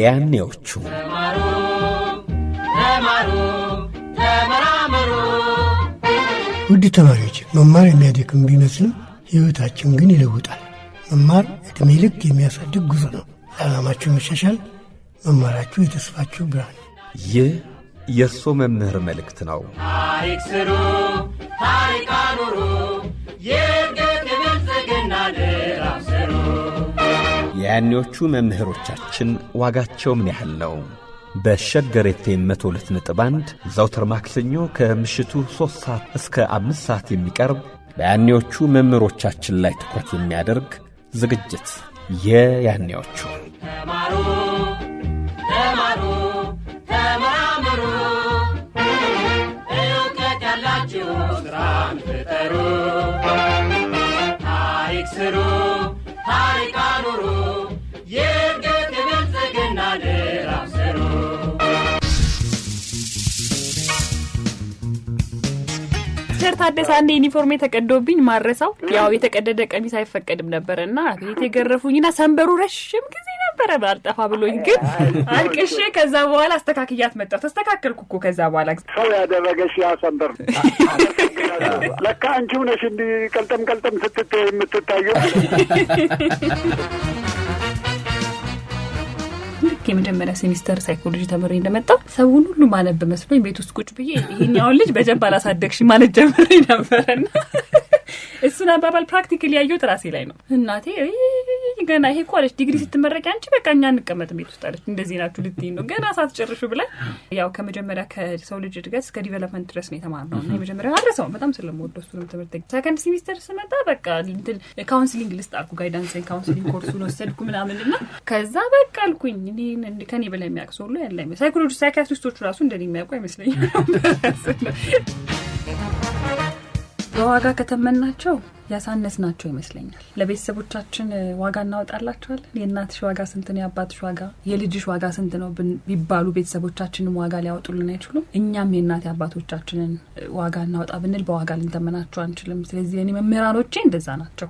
ያኔዎቹ ውድ ተማሪዎች መማር የሚያደክም ቢመስልም ሕይወታችን ግን ይለውጣል። መማር ዕድሜ ልክ የሚያሳድግ ጉዞ ነው። ለዓላማችሁ መሻሻል መማራችሁ የተስፋችሁ ብርሃን። ይህ የእርሶ መምህር መልእክት ነው። ታሪክ ስሩ፣ ታሪክ አኑሩ፣ የእድገት የብልጽግና ድራፍ ስሩ። የያኔዎቹ መምህሮቻችን ዋጋቸው ምን ያህል ነው? በሸገር ኤፍኤም 102.1 ዘውትር ማክሰኞ ከምሽቱ 3 ሰዓት እስከ 5 ሰዓት የሚቀርብ በያኔዎቹ መምህሮቻችን ላይ ትኩረት የሚያደርግ ዝግጅት የያኔዎቹ። ተማሩ ተማሩ ተማሩ፣ ዕውቀት ያላችሁ ሥራን ፍጠሩ። ታሪክ ስሩ፣ ታሪክ አኑሩ፣ የእድገት የብልጽግና ድራፍ ስሩ። ዶክተር ታደሰ አንዴ ዩኒፎርም ተቀዶብኝ ማረሳው ያው የተቀደደ ቀሚስ አይፈቀድም ነበርና ቤት የገረፉኝና ሰንበሩ ረሽም ጊዜ ነበር ባልጠፋ ብሎኝ ግን አልቅሼ ከዛ በኋላ አስተካክያት መጣሁ። ተስተካከልኩ እኮ ከዛ በኋላ ሰው ያደረገሽ ያ ሰንበር ለካ አንቺው ነሽ እንዲ ቀልጠም ስትታይ የምትታየው። ልክ የመጀመሪያ ሴሚስተር ሳይኮሎጂ ተምሬ እንደመጣሁ ሰውን ሁሉ ማነብ መስሎኝ ቤት ውስጥ ቁጭ ብዬ ይሄኛውን ልጅ በጀንባ አላሳደግሽ ማለት ጀምሬ ነበርና እሱን አባባል ፕራክቲካሊ ያየሁት ራሴ ላይ ነው። እናቴ ገና ይሄ እኮ አለች ዲግሪ ስትመረቂ አንቺ በቃ እኛ እንቀመጥም ቤት ውስጥ አለች። እንደዚህ ናችሁ ልትይ ነው ገና ሳትጨርሹ ብላ። ያው ከመጀመሪያ ከሰው ልጅ እድገት እስከ ዲቨሎፕመንት ድረስ ነው የተማርነው እና የመጀመሪያ አድረሰው በጣም ስለምወደው እሱንም ትምህርት ሰከንድ ሴሚስተር ስመጣ በቃ እንትን ካውንስሊንግ ልስጥ አልኩ። ጋይዳንስ ካውንስሊንግ ኮርሱን ወሰድኩ ምናምንና ከዛ በቃ አልኩኝ እንዴ ከኔ በላይ የሚያውቅ ሰው ሁሉ ያለ አይመስለኝም። ሳይኮሎጂ ሳይካትሪስቶቹ ራሱ እንደኔ የሚያውቁ አይመስለኝም። በዋጋ ከተመናቸው ያሳነስናቸው ይመስለኛል። ለቤተሰቦቻችን ዋጋ እናወጣላቸዋለን። የእናትሽ ዋጋ ስንት ነው? የአባትሽ ዋጋ፣ የልጅሽ ዋጋ ስንት ነው ቢባሉ ቤተሰቦቻችንም ዋጋ ሊያወጡልን አይችሉም። እኛም የእናት አባቶቻችንን ዋጋ እናወጣ ብንል በዋጋ ልንተመናቸው አንችልም። ስለዚህ እኔ መምህራኖቼ እንደዛ ናቸው።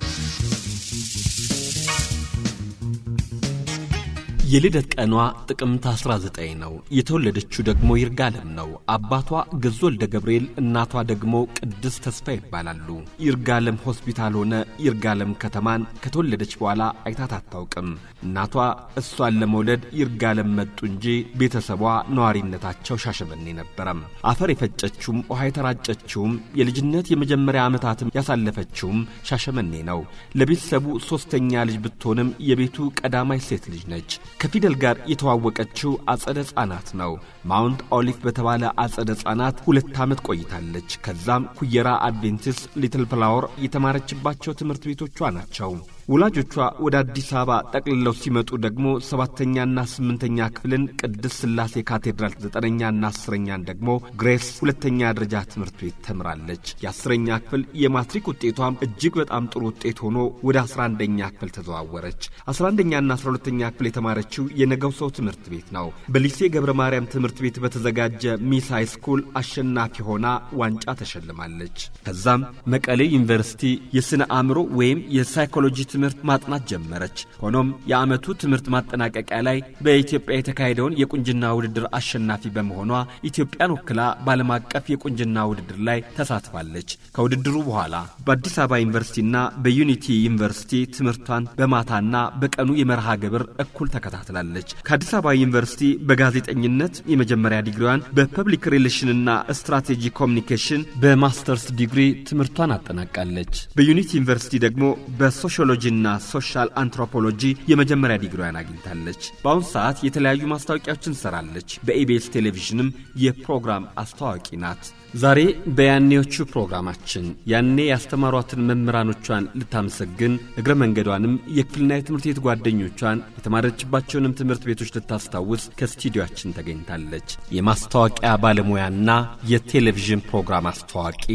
የልደት ቀኗ ጥቅምት 19 ነው። የተወለደችው ደግሞ ይርጋለም ነው። አባቷ ገዙ ወልደ ገብርኤል፣ እናቷ ደግሞ ቅድስት ተስፋ ይባላሉ። ይርጋለም ሆስፒታል ሆነ ይርጋለም ከተማን ከተወለደች በኋላ አይታት አታውቅም። እናቷ እሷን ለመውለድ ይርጋለም መጡ እንጂ ቤተሰቧ ነዋሪነታቸው ሻሸመኔ ነበረም። አፈር የፈጨችውም ውሃ የተራጨችውም የልጅነት የመጀመሪያ ዓመታትም ያሳለፈችውም ሻሸመኔ ነው። ለቤተሰቡ 3ኛ ልጅ ብትሆንም የቤቱ ቀዳማይ ሴት ልጅ ነች። ከፊደል ጋር የተዋወቀችው አጸደ ሕፃናት ነው። ማውንት ኦሊቭ በተባለ አጸደ ሕፃናት 2 ዓመት ቆይታለች። ከዛም ኩየራ አድቬንቲስ ሊትል ፍላወር የተማረችባቸው ትምህርት ቤቶቿ ናቸው። ወላጆቿ ወደ አዲስ አበባ ጠቅልለው ሲመጡ ደግሞ 7ኛና 8ኛ ክፍልን ቅድስት ሥላሴ ካቴድራል፣ 9ኛና 10ኛን ደግሞ ግሬስ 2ኛ ደረጃ ትምህርት ቤት ተምራለች። የ10ኛ ክፍል የማትሪክ ውጤቷም እጅግ በጣም ጥሩ ውጤት ሆኖ ወደ 11ኛ ክፍል ተዘዋወረች። 11ኛና 12ኛ ክፍል የተማረችው የነገው ሰው ትምህርት ቤት ነው። በሊሴ ገብረ ማርያም ትምህርት ቤት በተዘጋጀ ሚስ ሃይ ስኩል አሸናፊ ሆና ዋንጫ ተሸልማለች። ከዛም መቀሌ ዩኒቨርሲቲ የስነ አእምሮ ወይም የሳይኮሎጂ ትምህርት ማጥናት ጀመረች። ሆኖም የዓመቱ ትምህርት ማጠናቀቂያ ላይ በኢትዮጵያ የተካሄደውን የቁንጅና ውድድር አሸናፊ በመሆኗ ኢትዮጵያን ወክላ በዓለም አቀፍ የቁንጅና ውድድር ላይ ተሳትፋለች። ከውድድሩ በኋላ በአዲስ አበባ ዩኒቨርሲቲና በዩኒቲ ዩኒቨርሲቲ ትምህርቷን በማታና በቀኑ የመርሃ ግብር እኩል ተከታትላለች። ከአዲስ አበባ ዩኒቨርሲቲ በጋዜጠኝነት የመጀመሪያ ዲግሪዋን፣ በፐብሊክ ሪሌሽንና ስትራቴጂ ኮሙኒኬሽን በማስተርስ ዲግሪ ትምህርቷን አጠናቃለች። በዩኒቲ ዩኒቨርሲቲ ደግሞ በሶሺዮሎጂ እና ሶሻል አንትሮፖሎጂ የመጀመሪያ ዲግሪዋን አግኝታለች። በአሁኑ ሰዓት የተለያዩ ማስታወቂያዎችን ሰራለች። በኢቢኤስ ቴሌቪዥንም የፕሮግራም አስተዋዋቂ ናት። ዛሬ በያኔዎቹ ፕሮግራማችን ያኔ ያስተማሯትን መምህራኖቿን ልታመሰግን እግረ መንገዷንም የክፍልና የትምህርት ቤት ጓደኞቿን የተማረችባቸውንም ትምህርት ቤቶች ልታስታውስ ከስቱዲዮአችን ተገኝታለች። የማስታወቂያ ባለሙያና የቴሌቪዥን ፕሮግራም አስተዋዋቂ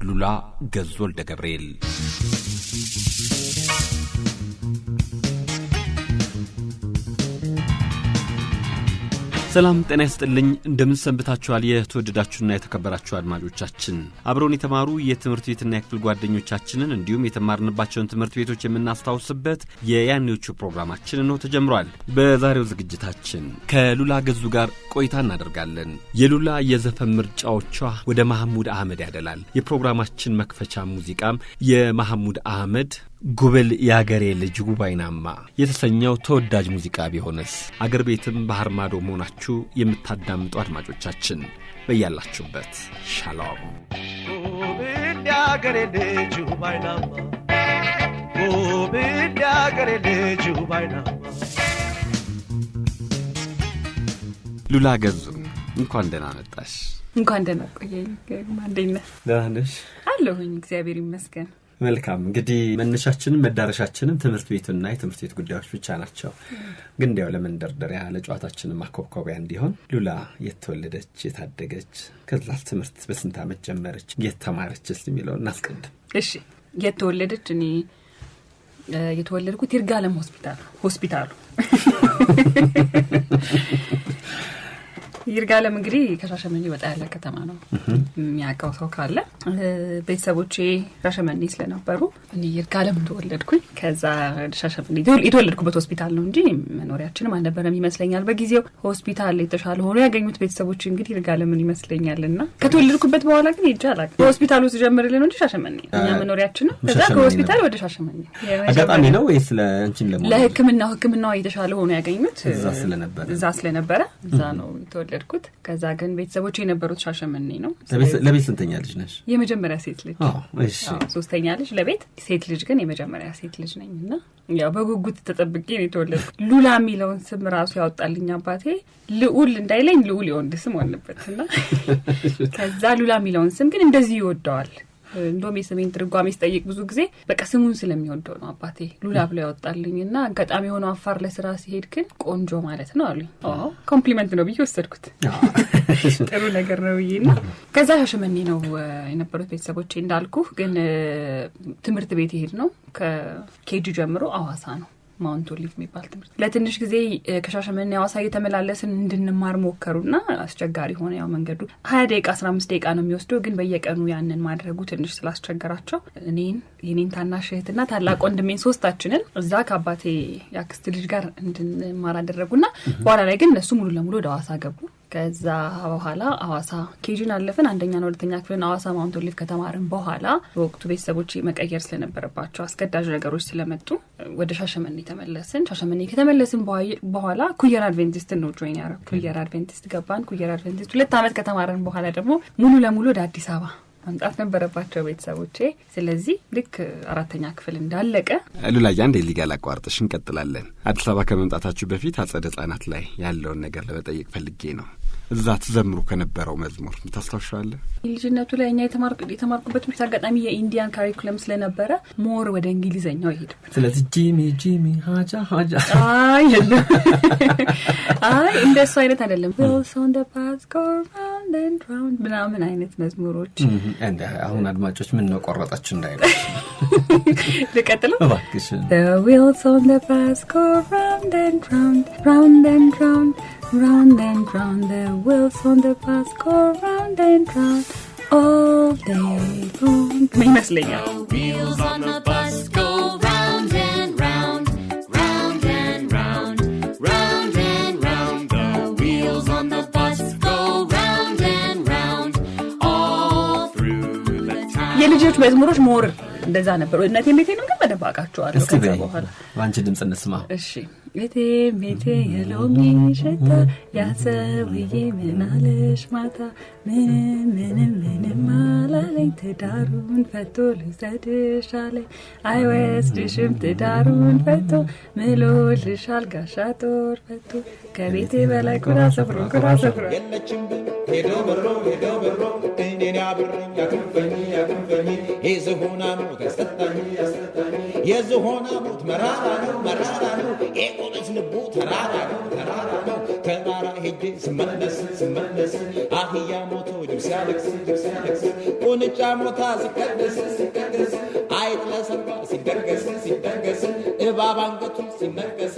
ሉላ ገዙ ወልደ ገብርኤል። ሰላም ጤና ይስጥልኝ እንደምን ሰንብታችኋል የተወደዳችሁና የተከበራችሁ አድማጮቻችን አብሮን የተማሩ የትምህርት ቤትና የክፍል ጓደኞቻችንን እንዲሁም የተማርንባቸውን ትምህርት ቤቶች የምናስታውስበት የያኔዎቹ ፕሮግራማችን ነው ተጀምሯል በዛሬው ዝግጅታችን ከሉላ ገዙ ጋር ቆይታ እናደርጋለን የሉላ የዘፈን ምርጫዎቿ ወደ መሐሙድ አህመድ ያደላል የፕሮግራማችን መክፈቻ ሙዚቃም የመሐሙድ አህመድ ጉብል ያገሬ ልጅ ጉባይናማ የተሰኘው ተወዳጅ ሙዚቃ ቢሆንስ አገር ቤትም ባህር ማዶ ሆናችሁ የምታዳምጡ አድማጮቻችን በእያላችሁበት ሻሎም ጉብል ያገሬ ልጅ ጉባይናማ ጉብል ያገሬ ልጅ ጉባይናማ ሉላ ገዙ እንኳን ደህና መጣሽ እንኳን ደህና ቆየኝ ማንደኛ ደህና ነሽ አለሁኝ እግዚአብሔር ይመስገን መልካም እንግዲህ መነሻችንን መዳረሻችንን ትምህርት ቤቱና የትምህርት ቤት ጉዳዮች ብቻ ናቸው ግን እንዲያው ለመንደርደሪያ ለጨዋታችንን ማኮብኮቢያ እንዲሆን ሉላ የተወለደች የታደገች ከዛ ትምህርት በስንት ዓመት ጀመረች የተማረችስ የሚለው እናስቀድም እሺ የተወለደች እኔ የተወለድኩት ይርጋለም ሆስፒታሉ ይርጋለም እንግዲህ ከሻሸመኔ ወጣ ያለ ከተማ ነው የሚያውቀው ሰው ካለ ቤተሰቦቼ ሻሸመኔ ስለነበሩ እኔ ይርጋለም ተወለድኩኝ ከዛ ሻሸመኔ የተወለድኩበት ሆስፒታል ነው እንጂ መኖሪያችንም አልነበረም ይመስለኛል በጊዜው ሆስፒታል የተሻለ ሆኖ ያገኙት ቤተሰቦቼ እንግዲህ ይርጋለምን ይመስለኛልና ከተወለድኩበት በኋላ ግን ይጃላል ሆስፒታሉ ሲጀምርልን ነው እንጂ ሻሸመኔ እኛ መኖሪያችንም ከዛ ከሆስፒታል ወደ ሻሸመኔ አጋጣሚ ነው ወይስ ለአንቺን ለሞት ለህክምናው የተሻለ ሆኖ ያገኙት እዛ ስለነበረ እዛ ነው የተወለድኩት ከዛ ግን ቤተሰቦቼ የነበሩት ሻሸመኔ ነው ለቤት ስንተኛ ልጅ ነሽ የመጀመሪያ ሴት ልጅ እሺ ሶስተኛ ልጅ ለቤት ሴት ልጅ ግን የመጀመሪያ ሴት ልጅ ነኝና ያው በጉጉት ተጠብቄ ነው የተወለድኩት ሉላ የሚለውን ስም ራሱ ያወጣልኝ አባቴ ልዑል እንዳይለኝ ልዑል የወንድ ስም ሆነበትና ከዛ ሉላ የሚለውን ስም ግን እንደዚህ ይወደዋል እንደውም የስሜን ትርጓሜ ሲጠይቅ ብዙ ጊዜ በቃ ስሙን ስለሚወደው ነው አባቴ ሉላ ብሎ ያወጣልኝና አጋጣሚ ሆኖ አፋር ለስራ ሲሄድ ግን ቆንጆ ማለት ነው አሉኝ ኮምፕሊመንት ነው ብዬ ወሰድኩት ጥሩ ነገር ነው ብዬና ከዛ ሻሸመኔ ነው የነበሩት ቤተሰቦቼ እንዳልኩ ግን ትምህርት ቤት ይሄድ ነው ከኬጂ ጀምሮ አዋሳ ነው ማውንት ኦሊቭ የሚባል ትምህርት ለትንሽ ጊዜ ከሻሸመኔ አዋሳ እየተመላለስን እንድንማር ሞከሩና አስቸጋሪ ሆነ ያው መንገዱ 20 ደቂቃ 15 ደቂቃ ነው የሚወስደው ግን በየቀኑ ያንን ማድረጉ ትንሽ ስላስቸገራቸው የኔን ታናሽ እህትና ታላቅ ወንድሜን ሶስታችንን እዛ ከአባቴ ያክስት ልጅ ጋር እንድንማር አደረጉና በኋላ ላይ ግን እነሱ ሙሉ ለሙሉ ወደ አዋሳ ገቡ ከዛ በኋላ አዋሳ ኬጂን አለፈን አንደኛና ሁለተኛ ክፍልን አዋሳ ማውንት ኦሊቭ ከተማርን በኋላ ወቅቱ ቤተሰቦቼ መቀየር ስለነበረባቸው አስገዳጅ ነገሮች ስለመጡ ወደ ሻሸመኔ ተመለስን ሻሸመኔ ከተመለስን በኋላ ኩየር አድቬንቲስት ነው ጆይን ያደረኩት ኩየር አድቬንቲስት ገባን ኩየር አድቬንቲስት 2 አመት ከተማርን በኋላ ደግሞ ሙሉ ለሙሉ ወደ አዲስ አበባ መምጣት ነበረባቸው ቤተሰቦቼ ስለዚህ ልክ 4ኛ ክፍል እንዳለቀ ሉላያ እንደ ሊጋላ ቋርጥሽ እንቀጥላለን አዲስ አበባ ከመምጣታችሁ በፊት አጸደ ህጻናት ላይ ያለውን ነገር ለመጠየቅ ፈልጌ ነው እዛ ተዘምሩ ከነበረው መዝሙር ታስታውሻለህ ልጅነቱ ላይ እኛ የተማርኩበት ምክንያት አጋጣሚ የኢንዲያን ካሪኩለም ስለነበረ ሞር ወደ እንግሊዘኛው ይሄድ ስለዚህ ጂሚ ሃጃ አይ እንደሱ አይነት አይደለም Bills on the path go round and round ምናምን አይነት መዝሙሮች እንደ አሁን አድማጮች ምን ነው ቆረጣችሁ እንዳይሉሽ ልቀጥለው እባክሽ The wheels on the bus go round and round round and round round and round the wheels on the bus go round and round all day long ይመስለኛል Wheels on the bus go round and round round and round round and round the wheels on the bus go round and round all through the town የልጆች መዝሙሮች ሞር እንደዛ ነበር እናቴ ቤቴ ነው ግን በደባቃቸዋለሁ ከዛ በኋላ ዋንቺ ድምጽ እንስማ እሺ ቤቴ የሎሚ ሽታ ያሰውዬ ምናለሽ ማታ ምንም አላለኝ ትዳሩን ፈቶ ልሰድሽ አለኝ አይወስድሽም ትዳሩን ፈቶ ምሎልሻል ጋሻ ጦር ፈቶ ከቤቴ በላይ ኩራ ሰፍሮ የለችም ሄዶ በሮ እኔን ያብረኝ ያክንፈኝ የዝሆና ሞት ያስጠጣኝ የዝሆና ሞት መራራ ነው የቆመች ልቡ ተራራ ነው ተራራ ሄጄ ስመለስ አህያ ሞቶ ጅብ ሲያለቅስ ቁንጫ ሞታ ሲቀደስ አይጥ ለሰባ ሲደገስ እባብ አንገቱ ሲነከስ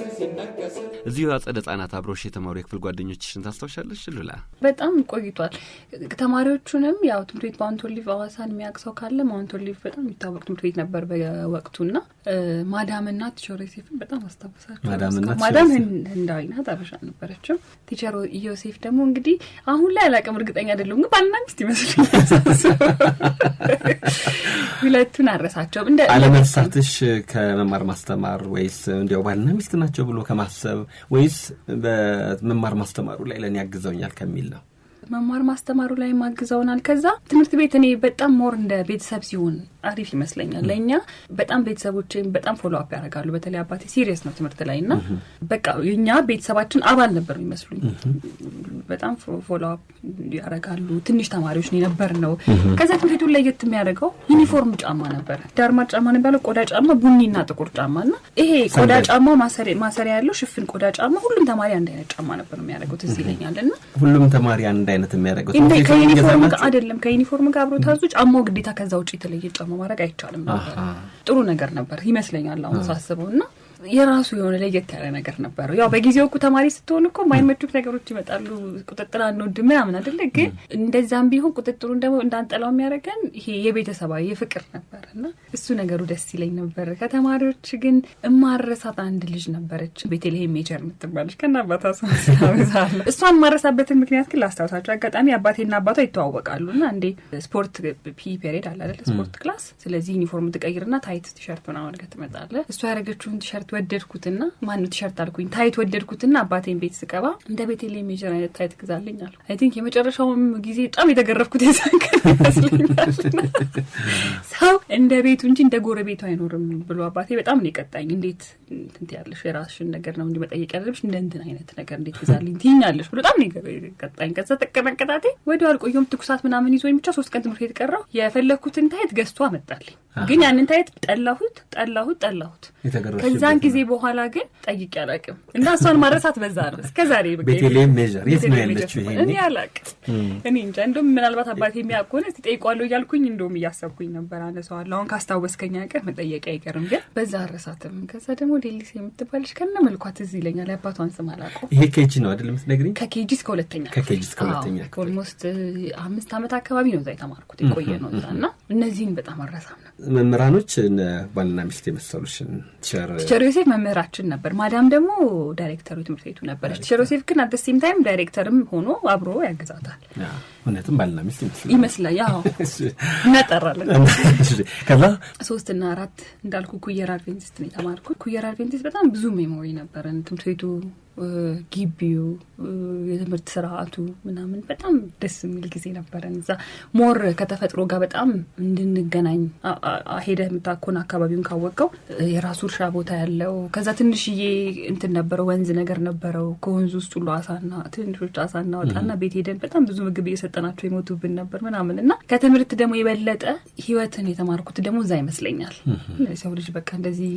እዚሁ አጸደ ህጻናት አብሮሽ የተማሩ የክፍል ጓደኞችሽን ታስታውሻለሽ ሉላ? በጣም ቆይቷል። ተማሪዎቹንም ያው ትምህርት ቤት ማውንት ኦሊቭ አዋሳን የሚያቅሰው ካለ ማውንት ኦሊቭ በጣም የሚታወቅ ትምህርት ቤት ነበር በወቅቱና ማዳምና ቲቸር ዮሴፍን በጣም አስታውሳቸው። ማዳም ህንዳዊ ናት፣ አበሻ ነበረችው። ቲቸር ዮሴፍ ደግሞ እንግዲህ አሁን ላይ አላውቅም፣ እርግጠኛ አይደለሁም፣ ግን ባልና ሚስት ይመስሉኛል። ሁለቱን አረሳቸውም። እንደ አለመርሳትሽ ከመማር ማስተማር ወይስ እንዲያው ባልና ሚስት ናቸው ብሎ ከማሰብ ወይስ በመማር ማስተማሩ ላይ ለኔ ያግዘውኛል ከሚል ነው? መማር ማስተማሩ ላይ ማግዘውናል። ከዛ ትምህርት ቤት እኔ በጣም ሞር እንደ ቤተሰብ ሲሆን አሪፍ ይመስለኛል። ለኛ በጣም ቤተሰቦችን በጣም ፎሎ አፕ ያደርጋሉ። በተለይ አባቴ ሲሪየስ ነው ትምህርት ላይና በቃ የኛ ቤተሰባችን አባል ነበር የሚመስሉኝ። በጣም ፎሎ አፕ ያደርጋሉ። ትንሽ ተማሪዎች ነበር ነው። ከዛ ትምህርት ቤቱ ለየት የሚያደርገው ዩኒፎርም ጫማ ነበር። ዳርማ ጫማ ነበር፣ ቆዳ ጫማ፣ ቡኒና ጥቁር ጫማና ይሄ ቆዳ ጫማ ማሰሪያ ያለው ሽፍን ቆዳ ጫማ ሁሉም ተማሪ አንድ አይነት ጫማ ነበር የሚያደርጉት። እዚህ ይለኛልና ሁሉም ተማሪ አንድ አይነት የሚያደርጉት ከዩኒፎርም ጋር አይደለም። ከዩኒፎርም ጋር አብሮ ታዙ ጫማው ግዴታ ከዛ ውጪ የተለየ ጫማ ማድረግ አይቻልም ነበር። ጥሩ ነገር ነበር ይመስለኛል አሁን ሳስበውና የራሱ የሆነ ለየት ያለ ነገር ነበር። ያው በጊዜው እኮ ተማሪ ስትሆን እኮ ማይመጡት ነገሮች ይመጣሉ። ቁጥጥር አንወድም ምናምን አይደለ? ግን እንደዛም ቢሆን ቁጥጥሩን ደግሞ እንዳንጠላው የሚያደርገን ይሄ የቤተሰባዊ የፍቅር ነበርና እሱ ነገሩ ደስ ይለኝ ነበር። ከተማሪዎች ግን እማረሳት አንድ ልጅ ነበረች፣ ቤተልሔም ሜጀር የምትባለች ከናባቷ ሰምታውዛለ። እሷን ማረሳበትን ምክንያት ግን ላስታውሳቸው። አጋጣሚ አባቴና አባቷ ይተዋወቃሉና አንዴ ስፖርት ፒ ፔሪድ አለ አይደል? ስፖርት ክላስ። ስለዚህ ዩኒፎርም ትቀይርና ታይት ቲሸርት ምናምን አድርገህ ትመጣለህ። እሷ ያደረገችውን ቲሸርት ወደድኩትና ማንኑ ቲሸርት አልኩኝ ታይት ወደድኩትና አባቴን ቤት ስቀባ እንደ ቤተልሔም ሜጀር አይነት ታይት ግዛልኝ አሉ። አይ ቲንክ የመጨረሻው ጊዜ በጣም የተገረፍኩት የሳንከን ይመስለኛል። ሰው እንደ ቤቱ እንጂ እንደ ጎረቤቱ አይኖርም ብሎ አባቴ በጣም ነው የቀጣኝ። እንዴት እንት ያለሽ የራስሽን ነገር ነው እንዴ መጠየቅ ያለብሽ እንደ እንትን አይነት ነገር እንዴት ግዛልኝ ትይኛለሽ ብሎ በጣም ነው የቀጣኝ። ከዛ ተቀመቀጣቴ ወዲያው አልቆየም። ትኩሳት ምናምን ይዞኝ ብቻ 3 ቀን ትምህርት ቤት ቀረው። የፈለኩትን ታይት ገዝቶ አመጣልኝ። ግን ያንን ታይት ጠላሁት። ከዛን ጊዜ በኋላ ግን ጠይቄ አላውቅም እና እሷን ማረሳት በዛ ነው እስከዛሬ። ቤተልሔም ሜጀር የት ነው ያለችው? ይሄ እኔ አላውቅም። እኔ እንጃ። እንደውም ምናልባት አባቴ የሚያውቅ ከሆነ እስቲ ጠይቋለሁ እያልኩኝ እንደውም እያሰብኩኝ ነበር። አነሳዋለሁ አሁን ካስታወስከኝ አይቀር መጠየቅ አይቀርም። ግን በዛ አረሳትም። ከዛ ደግሞ ዴሊስ የምትባልሽ ከነ መልኳት እዚህ ይለኛል። አባቷን ስም አላውቀውም። ይሄ ኬጂ ነው አይደል የምትነግሪኝ? ከኬጂ እስከ ሁለተኛ ኦልሞስት 5 ዓመት አካባቢ ነው እዛ የተማርኩት። የቆየ ነው እዛና እነዚህን በጣም አረሳም ነው። መምህራኖች ባልና ሚስት የመሰሉሽን ቲቸር ዮሴፍ መምህራችን ነበር። ማዳም ደግሞ ዳይሬክተሩ ትምህርት ቤቱ ነበረች። ቲቸር ዮሴፍ ግን አት ዘ ሴም ታይም ዳይሬክተርም ሆኖ አብሮ ያግዛታል። እውነትም ባልና ሚስት ይመስላል። ያው እናጠራለን። ከዛ 3 እና 4 እንዳልኩ ኩየር አድቬንቲስት ነው የተማርኩት። ኩየር አድቬንቲስት በጣም ብዙ ሜሞሪ ነበረን። ትምህርት ቤቱ ግቢው፣ የትምህርት ስርዓቱ ምናምን በጣም ደስ የሚል ጊዜ ነበረን። እዛ ሞር ከተፈጥሮ ጋር በጣም እንድንገናኝ ሄደህ የምታኮን አካባቢውን ካወቀው የራሱ እርሻ ቦታ ያለው ከዛ ትንሽዬ እንትን ነበረው ወንዝ ነገር ነበረው። ከወንዙ ውስጥ ሁሉ ትንሾች አሳና ወጣና ቤት ሄደን በጣም ብዙ ምግብ እየሰጠናቸው ይሞቱብን ነበር ምናምን እና ከትምህርት ደግሞ የበለጠ ህይወትን የተማርኩት ደግሞ እዛ ይመስለኛል። ሰው ልጅ በቃ እንደዚህ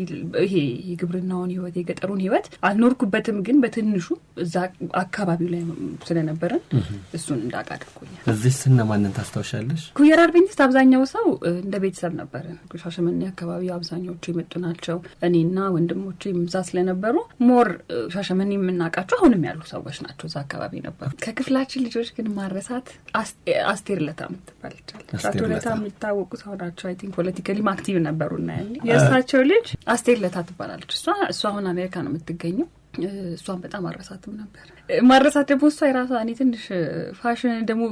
ይሄ የግብርናውን ህይወት የገጠሩን ህይወት አልኖርኩበትም፣ ግን በትንሹ እዛ አካባቢው ላይ ስለነበረን እሱን እንዳውቅ አድርጎኛል። እዚህ ስነማንን ታስታውሻለሽ? ኩየር አድቬንቲስት አብዛኛው ሰው እንደ ቤተሰብ ነበር። ሻሸመኔ አካባቢ አብዛኛዎቹ የመጡ ናቸው። እኔና ወንድሞቼ እዛ ስለነበሩ ሞር ሻሸመኔ የምናውቃቸው አሁንም ያሉ ሰዎች ናቸው። እዛ አካባቢ ነበሩ። ከክፍላችን ልጆች ግን ማረሳት አስቴር ለታ የምትባለች አቶ ለታ የሚታወቁ ሰው ናቸው። አይ ቲንክ ፖለቲካሊ አክቲቭ ነበሩና የእሳቸው ልጅ አስቴር ለታ ትባላለች። እሷ አሁን አሜሪካ ነው የምትገኘው። እሷን በጣም አረሳትም ነበር። ማረሳት ደግሞ እሷ የራሷ እኔ ትንሽ ፋሽን ደግሞ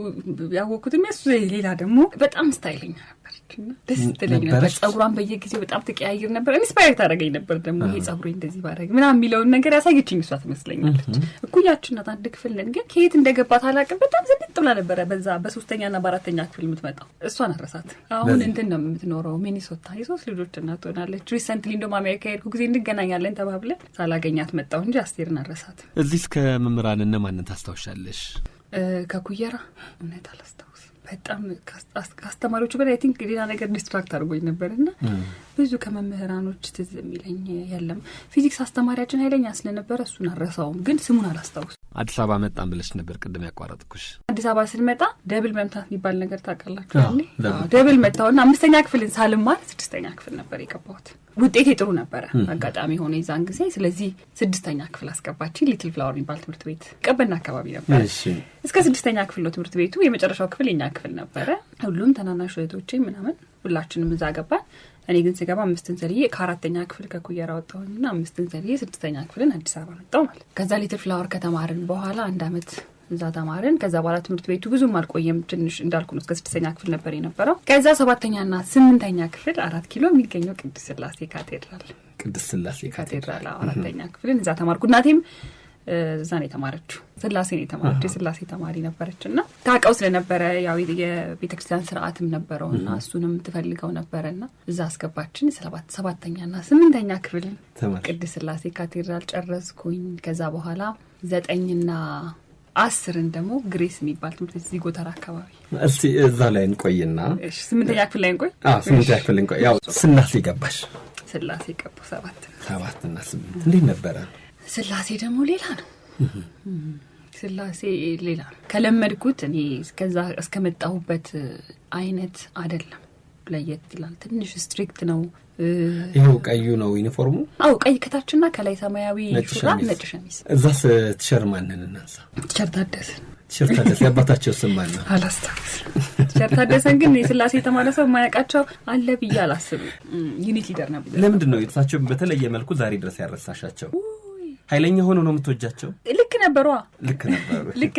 ያወቅኩትም እሱ ሌላ ደግሞ በጣም ስታይለኛ ነበረች። ደስ ትለኝ ነበር። ጸጉሯን በየጊዜው በጣም ትቀያይር ነበር። ኢንስፓየር ታደርገኝ ነበር። ደግሞ ይሄ ጸጉሬ እንደዚህ ባደርግ ምናምን የሚለውን ነገር ያሳየችኝ እሷ ትመስለኛለች። እኩያችን ናት፣ አንድ ክፍል ነን። ግን ከየት እንደገባት አላውቅም። በጣም ዝንጥ ብላ ነበረ በዛ በ3ኛና በ4ኛ ክፍል የምትመጣው። እሷን አረሳት። አሁን እንትን ነው የምትኖረው ሚኒሶታ። የ3 ልጆች እናት ሆናለች። ሪሰንትሊ እንደውም አሜሪካ ሄድኩ ጊዜ እንገናኛለን ተባብለን ሳላገኛት መጣሁ እንጂ አስቴርን አረሳት። እዚህ እስከ መምህራን እነ ማንን ታስታውሻለሽ? ከኩየራ እውነት አላስታውስም። በጣም ከአስተማሪዎቹ በላይ አይ ቲንክ ሌላ ነገር ዲስትራክት አድርጎኝ ነበርና ብዙ ከመምህራኖች ትዝ የሚለኝ የለም። ፊዚክስ አስተማሪያችን ኃይለኛ ስለነበረ እሱን አረሳውም፣ ግን ስሙን አላስታውስም። አዲስ አበባ መጣን ብለሽ ነበር ቅድም ያቋረጥኩሽ። አዲስ አበባ ስንመጣ ደብል መምታት የሚባል ነገር ታውቃላችሁ አይደል? ደብል መታውና 5ኛ ክፍልን ሳልማር 6ኛ ክፍል ነበር የገባሁት። ውጤቴ ጥሩ ነበረ አጋጣሚ ሆነ የዛን ጊዜ። ስለዚህ 6ኛ ክፍል አስገባችኝ። ሊትል ፍላወር የሚባል ትምህርት ቤት ቀበና አካባቢ ነበር። እሺ እስከ 6ኛ ክፍል ነው ትምህርት ቤቱ። የመጨረሻው ክፍል የኛ ክፍል ነበረ። ሁሉም ተናናሽ እህቶቼ ምናምን ሁላችንም እዛ ገባን። እኔ ግን ስገባ 5ን ዘልዬ ከ4ኛ ክፍል ከኩየራ ወጣሁና 5ን ዘልዬ 6ኛ ክፍልን አዲስ አበባ መጣሁ ማለት። ከዛ ሊትል ፍላወር ከተማርን በኋላ 1 አመት እዛ ተማርን። ከዛ በኋላ ትምህርት ቤቱ ብዙም አልቆየም። ትንሽ እንዳልኩ ነው እስከ 6ኛ ክፍል ነበር የነበረው። ከዛ 7ኛና 8ኛ ክፍል 4 ኪሎ የሚገኘው ቅድስት ሥላሴ ካቴድራል 4ኛ ክፍልን እዛ ተማርኩ። እናቴም እዛ ነው የተማረችው። ሥላሴ ነው የተማረችው። የሥላሴ ተማሪ ነበረችና ታውቀው ስለነበረ ያው የቤተክርስቲያን ስርዓትም ነበረውና እሱንም ትፈልገው ነበርና እዛ አስገባችን። 7ኛና 8ኛ ክፍልን ቅድስት ሥላሴ ካቴድራል ጨረስኩኝ። ከዛ በኋላ 9ና 10ን ደግሞ ግሬስ የሚባል ትምህርት ቤት እዚህ ጎተራ አካባቢ። እስቲ እዛ ላይ እንቆይና 8ኛ ክፍል ላይ እንቆይ። 8ኛ ክፍል እንቆይ። ያው ሥላሴ ገባሽ። ሥላሴ ገባሁ 7 እና 8 እንዴት ነበረ? ሥላሴ ደግሞ ሌላ ነው። ሥላሴ ሌላ ነው ከለመድኩት እኔ እስከዛ እስከመጣሁበት አይነት አይደለም። ለየት ይላል። ትንሽ ስትሪክት ነው። ይሄው ቀዩ ነው ዩኒፎርሙ? አው ቀይ ከታችና ከላይ ሰማያዊ ሹራብ ነጭ ሸሚዝ። እዛስ ቲሸርት ማንን እናንሳ? ቲሸርት ታደሰ። ቲሸርት ታደሰ ያባታቸው ስም ማን ነው? አላስታውስም። ቲሸርት ታደሰን ግን የሥላሴ የተማረ ሰው ማያውቃቸው አለ ብዬ አላስብም። ዩኒት ሊደር ነበር። ለምንድን ነው የተሳቸው በተለየ መልኩ ዛሬ ድረስ ያረሳሻቸው? ኃይለኛ ሆኖ ነው የምትወጃቸው? ልክ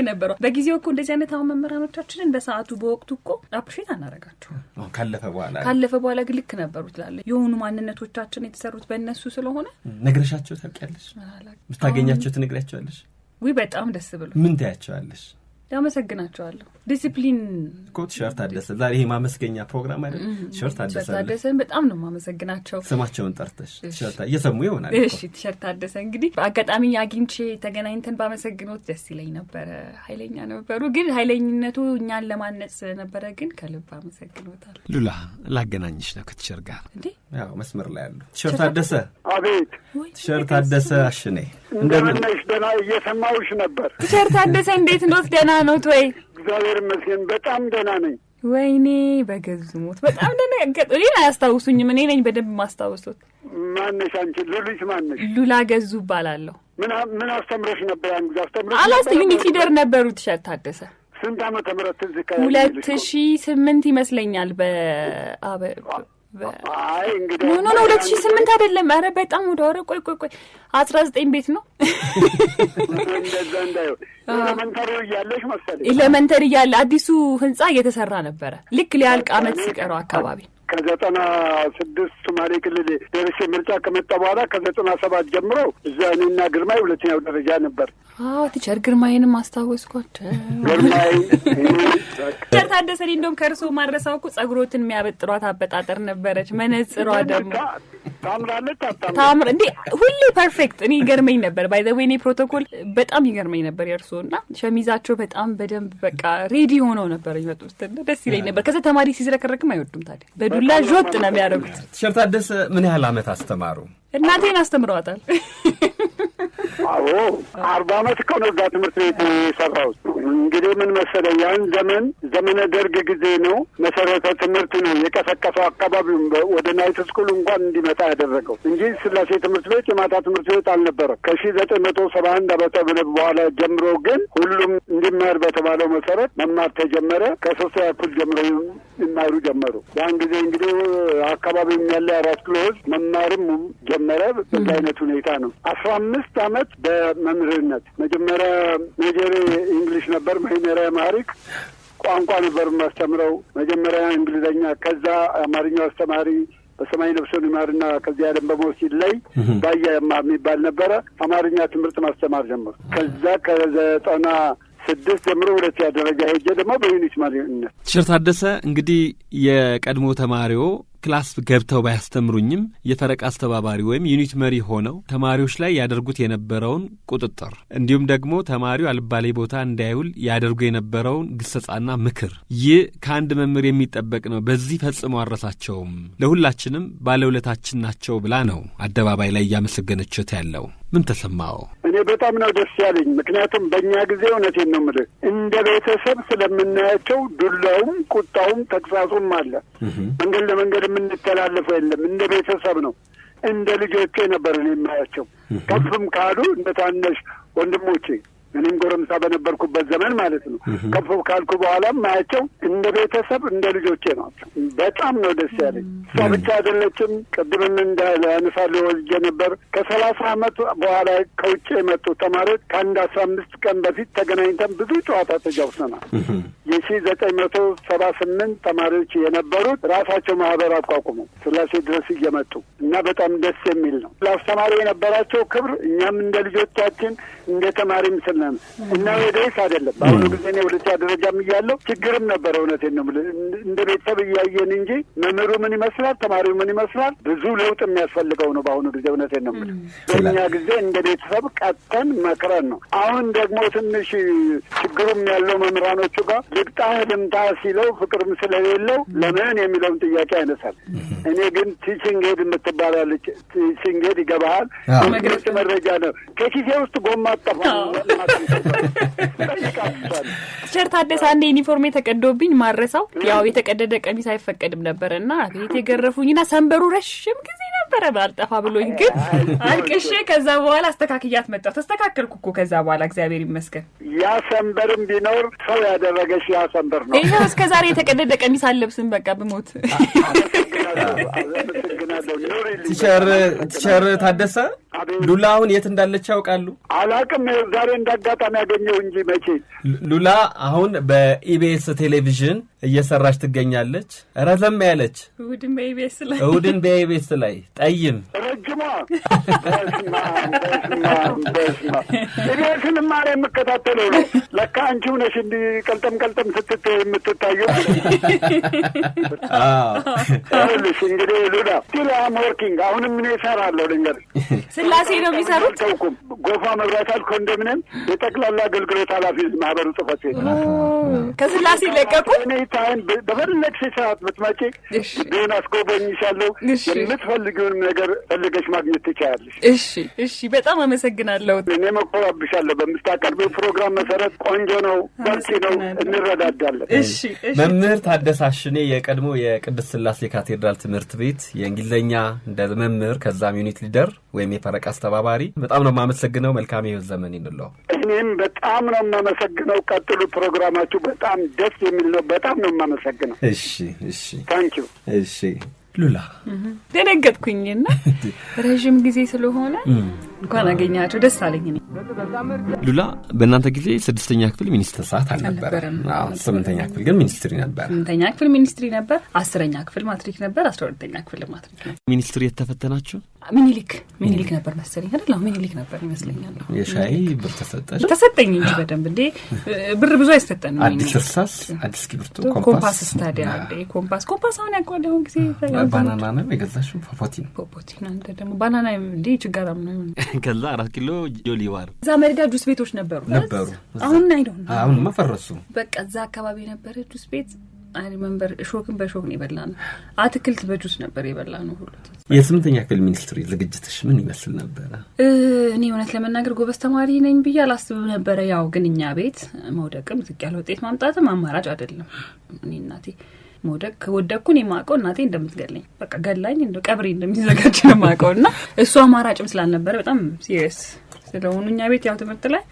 ነበሩ። በጊዜው እኮ እንደዚህ አይነት አሁን መምህራኖቻችንን በሰዓቱ በወቅቱ እኮ አፕሪሼት አናረጋቸው። ካለፈ በኋላ ግን ልክ ነበሩ ትላለህ። የሆኑ ማንነቶቻችን የተሰሩት በእነሱ ስለሆነ ነግረሻቸው ታውቂያለሽ? ብታገኛቸው ትነግሪያቸዋለሽ? በጣም ደስ ብሎ ምን ታያቸዋለሽ? ያመሰግናቸዋለሁ። ዲሲፕሊን እኮ ቲሸርት ታደሰ ዛሬ ይሄ ማመስገኛ ፕሮግራም አይደል? ቲሸርት ታደሰን በጣም ነው ማመሰግናቸው። ስማቸውን ጠርተሽ ቲሸርት እየሰሙ ይሆናል። እሺ ቲሸርት ታደሰ እንግዲህ በአጋጣሚ አግኝቼ ተገናኝተን ባመሰግኖት ደስ ይለኝ ነበር። ኃይለኛ ነበሩ፣ ግን ኃይለኝነቱ እኛን ለማነጽ ስለነበረ ግን ከልብ አመሰግኖታል። ሉላ ላገናኝሽ ነው ከቲሸርት ጋር እንዴ? ያው መስመር ላይ ያለው ቲሸርት ታደሰ። አቤት። ቲሸርት ታደሰ አሽኔ እንደምን ነሽ? ደህና እየሰማሁሽ ነበር። ቲሸርት ታደሰ እንዴት ነው? ደህና ነው ወይ? እግዚአብሔር ይመስገን በጣም ደህና ነኝ። ወይኔ በገዝሙት በጣም ደህና እኔ አያስታውሱኝም። እኔ ነኝ በደንብ ማስታውሱት። ማነሽ አንቺ? ሉሊት ማነሽ? ሉላ ገዙ እባላለሁ። ምን አስተምረሽ ነበር? ያን ጊዜ አስተምረሽ? አላስተዩኝ ፊደር ነበሩ ቲሸርት ታደሰ። ስንት ዓመተ ምህረት እዚህ 2008 ይመስለኛል። አይ እንግዲህ ኖ 2008 አይደለም። አረ በጣም ወደ ወረ ቆይ 19 ቤት ነው። እንደዛ እንዳይሆን ኤሌመንተሪ እያለ አዲሱ ህንጻ እየተሰራ ነበረ። ልክ ሊያልቅ ዓመት ሲቀረው አካባቢ ከ96 ሶማሌ ክልል ደርሼ ምርጫ ከመጣ በኋላ ከ97 ጀምሮ እዛ እኔና ግርማይ ሁለተኛው ደረጃ ነበር። ቲቸር ግርማይንም አስታወስኳቸው። ግርማይ ቲቸር ታደሰ እንደውም ከርሶ ማድረሳው እኮ ጸጉሮትን የሚያበጥሯት አበጣጠር ነበረች። መነጽሯ ደግሞ ታምራለች። ታምር እንዴ ሁሌ ፐርፌክት። እኔ ይገርመኝ ነበር ባይ ዘ ዌይ እኔ ፕሮቶኮል በጣም ይገርመኝ ነበር የርሶና ሸሚዛቸው በጣም በደንብ በቃ ሬዲ ሆነው ነበር ይመጡት። ደስ ይለኝ ነበር። ከዛ ተማሪ ሲዝረከረክም አይወዱም ታዲያ በዱላ ጆጥ ነው የሚያደርጉት። ቲቸር ታደሰ ምን ያህል ዓመት አስተማሩ? እናቴን አስተምረዋታል። አዎ 40 ዓመት እኮ ነው እዛ ትምህርት ቤት የሰራሁት። እንግዲህ ምን መሰለኝ ያን ዘመነ ደርግ ጊዜ ነው መሰረተ ትምህርት ነው የቀሰቀሰው አካባቢውን ወደ ናይት ስኩል እንኳን እንዲመጣ ያደረገው እንጂ ሥላሴ ትምህርት ቤት የማታ ትምህርት ቤት አልነበረም። ከ1971 ዓመተ ምህረት በኋላ ጀምሮ ግን ሁሉም እንዲማር በተባለው መሰረት መማር ተጀመረ። ከ3ኛ ክፍል ጀምሮ ይማሩ ጀመሩ። ያን ጊዜ እንግዲህ አካባቢው ያለ 4 ኪሎ መማርም ጀመረ። በዚህ አይነት ሁኔታ ነው 15 ዓመት በመምህርነት መጀመሪያ ሜጀር እንግሊሽ ነበር፣ መጀመሪያ አማሪክ ቋንቋ ነበር ማስተምረው። መጀመሪያ እንግሊዘኛ፣ ከዛ አማርኛ አስተማሪ በሰማይ ነፍሱን ይማርና ከዚህ ዓለም በመውሰድ ላይ ባያ የሚባል ነበረ። አማርኛ ትምህርት ማስተማር ጀመሩ። ከዛ ከ96 ጀምሮ ሁለተኛ ደረጃ ሄጄ ደግሞ በዩኒት ማሪነት። ቲቸር ታደሰ እንግዲህ የቀድሞ ተማሪው ክላስ ገብተው ባያስተምሩኝም የፈረቃ አስተባባሪ ወይም ዩኒት መሪ ሆነው ተማሪዎች ላይ ያደርጉት የነበረውን ቁጥጥር እንዲሁም ደግሞ ተማሪው አልባሌ ቦታ እንዳይውል ያደርጉ የነበረውን ግሰጻና ምክር ይህ ከአንድ መምህር የሚጠበቅ ነው። በዚህ ፈጽሞ አረሳቸውም። ለሁላችንም ባለውለታችን ናቸው ብላ ነው አደባባይ ላይ እያመሰገነችት ያለው። ምን ተሰማው? እኔ በጣም ነው ደስ ያለኝ። ምክንያቱም በእኛ ጊዜ እውነቴን ነው የምልህ እንደ ቤተሰብ ስለምናያቸው ዱላውም ቁጣውም ተግሳጹም አለ። መንገድ ለመንገድ የምንተላለፈው የለም። እንደ ቤተሰብ ነው። እንደ ልጆቼ ነበር እኔ የማያቸው። ከፍም ካሉ እንደ ታናሽ ወንድሞቼ እኔም ጎረምሳ በነበርኩበት ዘመን ማለት ነው። ከፍ ካልኩ በኋላም ማያቸው እንደ ቤተሰብ እንደ ልጆቼ ናቸው። በጣም ነው ደስ ያለኝ። እሷ ብቻ አይደለችም። ቅድምም እንዳነሳለሁ ወልጄ ነበር። ከ30 ዓመት በኋላ ከውጭ የመጡ ተማሪዎች ከአንድ 15 ቀን በፊት ተገናኝተን ብዙ ጨዋታ ተጫውተናል። የ1978 ተማሪዎች የነበሩት ራሳቸው ማህበር አቋቁመው ስላሴ ድረስ እየመጡ እና በጣም ደስ የሚል ነው። ለአስተማሪ የነበራቸው ክብር እኛም እንደ ልጆቻችን እንደ ተማሪም እና ወደይስ አይደለም። በአሁኑ ጊዜ እኔ ሁለተኛ ደረጃም እያለሁ ችግርም ነበረ። እውነቴን ነው የምልህ እንደ ቤተሰብ እያየን እንጂ መምህሩ ምን ይመስላል፣ ተማሪው ምን ይመስላል፣ ብዙ ለውጥ የሚያስፈልገው ነው በአሁኑ ጊዜ። እውነቴን ነው የምልህ በእኛ ጊዜ እንደ ቤተሰብ ቀጥተን መክረን ነው። አሁን ደግሞ ትንሽ ችግሩም ያለው መምህራኖቹ ጋር ልቅጣህ ልምታ ሲለው ፍቅርም ስለሌለው ለምን የሚለውን ጥያቄ ያነሳል። እኔ ግን ቲቺንግ ሄድ የምትባላለች ቲቺንግ ሄድ ይገባሃል ግልጽ መረጃ ነው። ከኪሴ ውስጥ ጎማ አጠፋ ቲቸር ታደሰ አንዴ ዩኒፎርሜ ተቀዶብኝ ማረሳው ያው የተቀደደ ቀሚስ አይፈቀድም ነበርና ቤት የገረፉኝና ሰንበሩ ረሽም ጊዜ ነበረ ባልጠፋ ብሎኝ ግን አልቅሼ ከዛ በኋላ አስተካክያት መጣሁ። ተስተካከልኩ እኮ ከዛ በኋላ እግዚአብሔር ይመስገን። ያ ሰንበርም ቢኖር ሰው ያደረገሽ ያ ሰንበር ነው። ይሄው እስከዛሬ የተቀደደ ቀሚስ አልለብስም በቃ ብሞት። ቲቸር ታደሰ ሉላ አሁን የት እንዳለች ያውቃሉ? አላቅም። ዛሬ እንዳጋጣሚ ያገኘው እንጂ መቼ። ሉላ አሁን በኢቢኤስ ቴሌቪዥን እየሰራች ትገኛለች። ረዘም ያለች እሁድን በኢቢኤስ ላይ ጠይም ረጅሟ ኢቢኤስን ማለ የምከታተለው ነው። ለካ አንቺው ነሽ እንዲህ ቀልጠም ስትታይ የምትታየው። ልሽ እንግዲህ ሉላ ስቲል አም ወርኪንግ። አሁንም ምን እሰራለሁ ልንገርሽ። ስላሴ ነው የሚሰሩት። ተውኩም ጎፋ መብራታል ኮንዶሚኒየም የጠቅላላ አገልግሎት ኃላፊ ማህበሩ ጽፈት ቤት ከስላሴ ለቀቁ። እኔ ታይም በፈለግሽ ሰዓት ብትመጪ ቢሆን አስጎበኝሻለሁ። የምትፈልጊውን ነገር ፈልገሽ ማግኘት ትችያለሽ። እሺ በጣም አመሰግናለሁ። እኔ መቆራብሻለሁ። በምታቀርቢው ፕሮግራም መሰረት ቆንጆ ነው፣ በርቺ ነው፣ እንረዳዳለን። መምህር ታደሰ አሽኔ የቀድሞ የቅድስት ስላሴ ካቴድራል ትምህርት ቤት የእንግሊዝኛ እንደ መምህር ከዛም ዩኒት ሊደር ወይም የፈረቃ አስተባባሪ በጣም ነው የማመሰግነው። መልካም የህይወት ዘመን ይሁንልዎ። እኔም በጣም ነው የማመሰግነው። ቀጥሉ። ፕሮግራማችሁ በጣም ደስ የሚል ነው። በጣም ነው የማመሰግነው። እሺ ታንኪዩ። እሺ ሉላ ደነገጥኩኝና ረጅም ጊዜ ስለሆነ እንኳን አገኛቸው ደስ አለኝ። ሉላ በእናንተ ጊዜ 6ኛ ክፍል ሚኒስትር ሰዓት አልነበረም። 8ኛ ክፍል ግን ሚኒስትሪ ነበር። 8ኛ ክፍል ሚኒስትሪ ነበር። 10ኛ ክፍል ማትሪክ ነበር። 12ኛ ክፍል ማትሪክ ነበር። ሚኒስትሪ የተፈተናችሁ ሚኒሊክ ነበር መሰለኝ አይደል? ሚኒሊክ ነበር ይመስለኛል። የሻይ ብር ተሰጠኝ እንጂ በደንብ እንዴ ብር ብዙ አይሰጠንም። አዲስ እርሳስ፣ አዲስ እስክሪብቶ፣ ኮምፓስ ስታዲያ እንዴ ኮምፓስ አሁን ያቋደው ጊዜ ባናና ነው የገዛሽው? ፖፖቲን አንተ ደግሞ ባናና እንዴ ችጋራም ነው። ከዛ 4 ኪሎ ጆሊዋር እዛ መርጋ ጁስ ቤቶች ነበሩ። አሁን አሁን መፈረሱ። በቃ እዛ አካባቢ ነበረ ጁስ ቤት። አይ ሪመምበር ሾክን በሾክ ነው የበላነው። አትክልት በጁስ ነበር የበላነው ሁሉ። የ8ኛ ክፍል ሚኒስትሪ ዝግጅትሽ ምን ይመስል ነበር? እኔ እውነት ለመናገር ጎበዝ ተማሪ ነኝ ብዬ አላስብም ነበር። ያው ግን እኛ ቤት መውደቅም ዝቅ ያለ ውጤት ማምጣትም አማራጭ አይደለም። እኔ እናቴ መውደቅ ከወደቅኩኝ የማውቀው እናቴ እንደምትገለኝ በቃ ገላኝ እንደ ቀብሬ እንደሚዘጋጅ ነው የማውቀውና እሱ አማራጭም ስላልነበረ በጣም ሲሪየስ ስለሆኑ እኛ ቤት ያው ትምህርት ላይ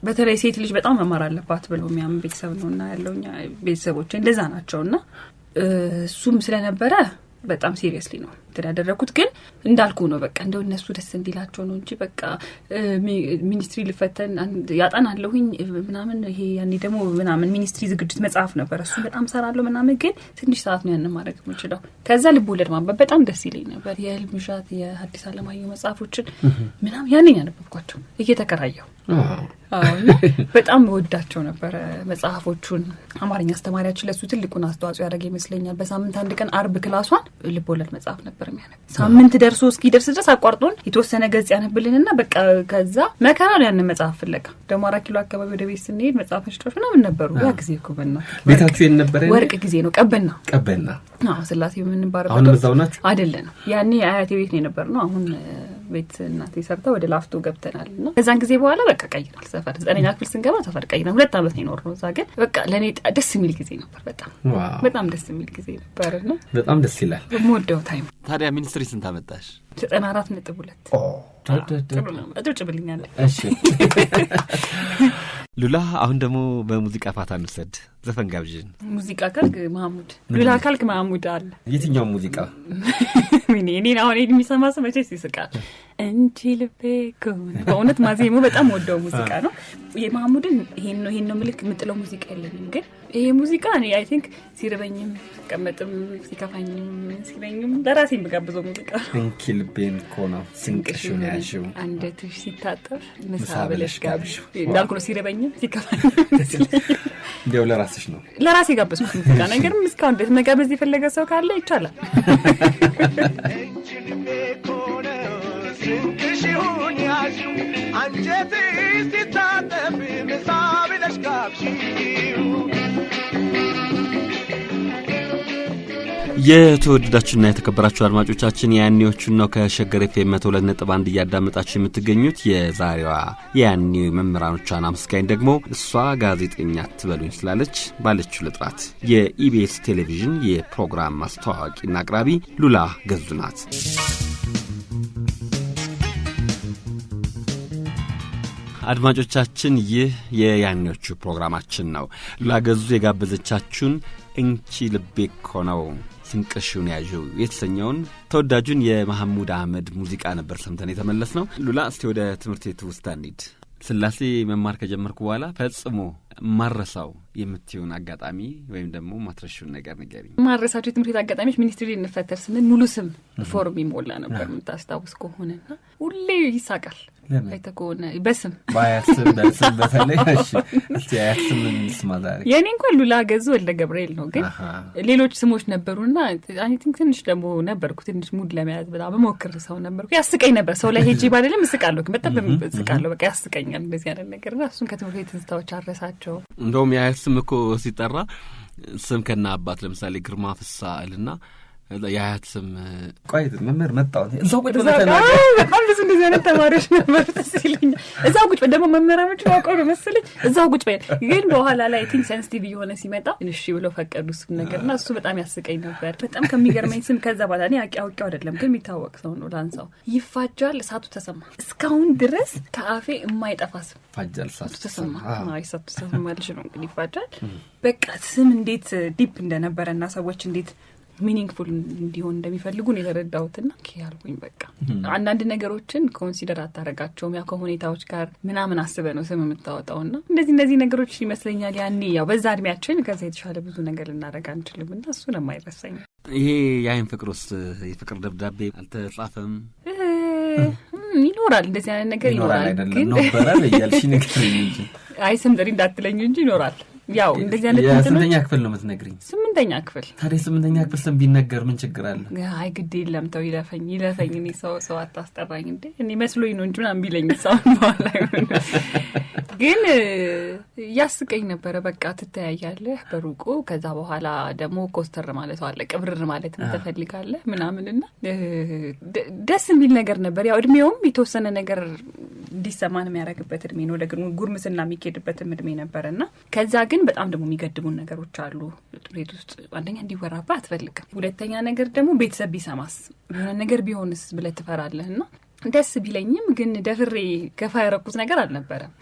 በተለይ ሴት ልጅ በጣም መማር አለባት ብለው የሚያምን ቤተሰብ ነውና ያለውኛ ቤተሰቦች እንደዛ ናቸውና እሱም ስለነበረ በጣም ሲሪየስሊ ነው ተዳደረኩት ግን እንዳልኩ ነው በቃ እንደው እነሱ ደስ እንዲላቸው ነው እንጂ በቃ ሚኒስትሪ ልፈተን ያጣናለሁኝ ምናምን ይሄ ያኔ ደግሞ ምናምን ሚኒስትሪ ዝግጅት መጽሐፍ ነበር እሱ በጣም ሰራለሁ ምናምን ግን ትንሽ ሰዓት ነው ያንን ማድረግ የምችለው ከዛ ልቦለድ ማንበብ በጣም ደስ ይለኝ ነበር የህልም ሻት የሐዲስ ዓለማየሁ መጽሐፎችን ምናምን ያኔ ያነበብኳቸው እየተከራየሁ በጣም ወዳቸው ነበር መጽሐፎቹን አማርኛ አስተማሪያችን ለሱ ትልቁን አስተዋጽኦ ያደረገ ይመስለኛል በሳምንት አንድ ቀን አርብ ክላሷን ልቦለድ መጽሐፍ ነበር የሚያነብ ሳምንት ደርሶ እስኪ ደርስ ድረስ አቋርጦን የተወሰነ ገጽ ያነብልንና በቃ ከዛ መከራ ነው ያንን መጽሐፍ ፍለጋ ደግሞ 4 ኪሎ አካባቢ ወደ ቤት ስንሄድ መጽሐፍ ሽቶሽ ምናምን ነበሩ ያ ጊዜ እኮ ቤታችሁ የነበረ ወርቅ ጊዜ ነው ቀበና ስላሴ ምን ባረበት አሁን እዛው ናችሁ አይደለም ያኔ አያቴ ቤት ነው የነበርነው አሁን ቤት እናቴ ሰርታ ወደ ላፍቶ ገብተናልና ከዛን ጊዜ በኋላ በቃ ቀይራል ሰፈር 9ኛ ክፍል ስንገባ ሰፈር ቀይራል 2 አመት ነው የኖርነው እዛ ግን በቃ ለኔ ደስ የሚል ጊዜ ነበር በጣም ደስ የሚል ጊዜ ነበርና በጣም ደስ ይላል ሞደው ታይም ታዲያ ሚኒስትሪ ስንት አመጣሽ 94.2 አጥጭ ብልኛል እሺ ሉላ አሁን ደግሞ በሙዚቃ ፋታ እንውሰድ ዘፈን ጋብዥን ሙዚቃ ካልክ ማሙድ ሉላ ካልክ ማሙድ አለ የትኛው ሙዚቃ እኔ አሁን የሚሰማ ሰው መቼስ ይስቃል እንጂ ልቤ ከሆነ በእውነት ማዜሙ በጣም ወደው ሙዚቃ ነው የማሙድን ይሄን ነው ምልክ የምጥለው ሙዚቃ የለኝም ግን ይሄ ሙዚቃ እኔ አይ ቲንክ ሲርበኝም ሲቀመጥም ሲከፋኝም ሲለኝም ለራሴ የምጋብዘው ሙዚቃ እንኪ ልቤን ኮና ስንቅሽው ያሽው አንደትሽ ሲታጠፍ ምሳብለሽ ጋብሽው እንዳልኩ ነው ሲርበኝም ሲከፋኝም እንዴው ለራስሽ ነው ለራሴ ጋብዝኩት ሙዚቃ ነገር እስካሁን ደስ መጋበዝ የፈለገ ሰው ካለ ይቻላል እንኪ ልቤ ኮና ስንቅሽው ያሽው አንደትሽ ሲታጠፍ ምሳብለሽ ጋብሽው የተወደዳችሁና የተከበራችሁ አድማጮቻችን ያኔዎቹን ነው ከሸገር ኤፍኤም 102.1 እያዳመጣችሁ የምትገኙት የዛሬዋ ያኔው መምህራኖቿን አመስጋኝ ደግሞ እሷ ጋዜጠኛ ትበሉኝ ስላለች ባለችው ልጥራት የኢቢኤስ ቴሌቪዥን የፕሮግራም ማስተዋወቂና አቅራቢ ሉላ ገዙ ናት አድማጮቻችን ይህ የያኔዎቹ ፕሮግራማችን ነው ሉላ ገዙ የጋበዘቻችሁን እንቺ ልቤ ኮነው ስንቅሽውን ያዥው የተሰኘውን ተወዳጁን የመሐሙድ አህመድ ሙዚቃ ነበር ሰምተን የተመለስነው ሉላ እስቲ ወደ ትምህርት ቤት ውስጥ እንሂድ ስላሴ መማር ከጀመርኩ በኋላ ፈጽሞ ማረሳው የምትዩን አጋጣሚ ወይም ደግሞ ማትረሹን ነገር ንገሪኝ ማረሳቸው የትምህርት ቤት አጋጣሚዎች ሚኒስትሪ ልንፈተር ስንል ሙሉ ስም ፎርም ይሞላ ነበር የምታስታውስ ከሆነና ሁሌ ይሳቃል አይተኮነ በስም ባያስም በስም በተለይ እሺ ያስም እንስማ ዛሬ የኔ እንኳን ሉላ ገዙ ወልደ ገብርኤል ነው ግን ሌሎች ስሞች ነበሩና አይ ቲንክ ትንሽ ደግሞ ነበርኩ ትንሽ ሙድ ለመያዝ በጣም በሞክር ሰው ነበርኩ ያስቀኝ ነበር ሰው ላይ ሄጂ ባደለም እስቃለሁ ግን በጣም እስቃለሁ በቃ ያስቀኛል እንደዚህ አይነት ነገርና እሱን ከትምህርት ቤት ትዝታዎች አረሳቸው እንደውም ያስም እኮ ሲጠራ ስም ከና አባት ለምሳሌ ግርማ ፍሳልና ያያት ስም ቆይ መምህር መጣው እዛው ቁጭ ብለህ በጣም ብዙ እንደዚህ አይነት ተማሪዎች ነበር ተስልኝ እዛው ቁጭ ደግሞ መምህራኖች አውቀው ነው መሰለኝ እዛው ቁጭ በል ግን በኋላ ላይ ቲንክ ሴንሲቲቭ የሆነ ሲመጣ እሺ ብሎ ፈቀዱ ስም ነገርና እሱ በጣም ያስቀኝ ነበር በጣም ከሚገርመኝ ስም ከዛ በኋላ እኔ አውቄው አይደለም ግን የሚታወቅ ሰው ነው ላንሳው ይፋጃል እሳቱ ተሰማ እስካሁን ድረስ ከአፌ የማይጠፋ ስም ይፋጃል እሳቱ ተሰማ እሳቱ ተሰማ ማለት ነው እንግዲህ ይፋጃል በቃ ስም እንዴት ዲፕ እንደነበረና ሰዎች እንዴት ሚኒንግፉል እንዲሆን እንደሚፈልጉ ነው የተረዳሁትና ያልኩኝ በቃ አንዳንድ ነገሮችን ኮንሲደር አታረጋቸውም ያ ከሁኔታዎች ጋር ምናምን አስበ ነው ስም የምታወጣውና እንደዚህ ነገሮች ይመስለኛል ያኔ ያው በዛ እድሜያችን ከዛ የተሻለ ብዙ ነገር ልናደርግ አንችልምና እሱ ነው የማይረሳኝ ይሄ የአይን ፍቅር ውስጥ የፍቅር ደብዳቤ አልተጻፈም ይኖራል እንደዚህ አይነት ነገር ይኖራል ግን ነበራል ያልሽ ነገር እንጂ አይ ስም ጥሪ እንዳትለኝ እንጂ ይኖራል ያው እንደዚህ አይነት የስምንተኛ ክፍል ነው የምትነግሪኝ 8ኛ ክፍል ታዲያ 8ኛ ክፍል ስም ቢነገር ምን ችግር አለ አይ ግድ የለም ተው ይለፈኝ እኔ ሰው አታስጠራኝ እንዴ እኔ መስሎኝ ነው እንጂ ምናምን ቢለኝ ሰው በኋላ ግን ያስቀኝ ነበር በቃ ትተያያለህ በሩቁ ከዛ በኋላ ደግሞ ኮስተር ማለት አለ ቅብርር ማለት ተፈልጋለህ ምናምንና ደስ የሚል ነገር ነበር ያው እድሜውም የተወሰነ ነገር እንዲሰማን የሚያደርግበት እድሜ ነው ደግሞ ጉርምስና የሚኬድበት እድሜ ነበርና ከዛ ግን በጣም ደግሞ የሚገድሙን ነገሮች አሉ ቤት ውስጥ አንደኛ እንዲወራባ አትፈልግም ሁለተኛ ነገር ደግሞ ቤተሰብ ቢሰማስ የሆነ ነገር ቢሆንስ ብለህ ትፈራለህና ደስ ቢለኝም ግን ደፍሬ ገፋ ያረኩት ነገር አልነበረም።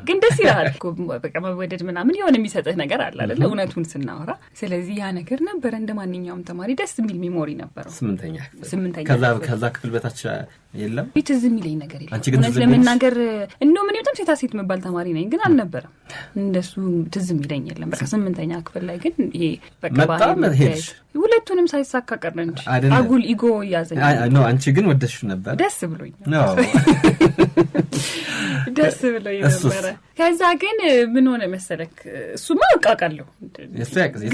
ግን ደስ ይላል እኮ በቃ መወደድ ምናምን የሆነ የሚሰጥህ ነገር አለ አይደል እውነቱን ስናወራ። ስለዚህ ያ ነገር ነበር እንደማንኛውም ተማሪ ደስ የሚል ሚሞሪ ነበር። ስምንተኛ ከዛ ክፍል በታች የለም ትዝ የሚለኝ ነገር የለም። እውነት ለመናገር እንደውም እኔ በጣም ሴት መባል ተማሪ ነኝ ግን አልነበረም እንደሱ ትዝ የሚለኝ የለም። በቃ 8ኛ ክፍል ላይ ግን ይሄ በቃ ሁለቱንም ሳይሳካ ቀረ እንጂ አጉል ኢጎ ያዘኝ ነው። አንቺ ግን ወደሽ ነበር? ደስ ብሎኝ ደስ ብሎኝ ነበር። ከዛ ግን ምን ሆነ መሰለክ እሱማ አውቃለሁ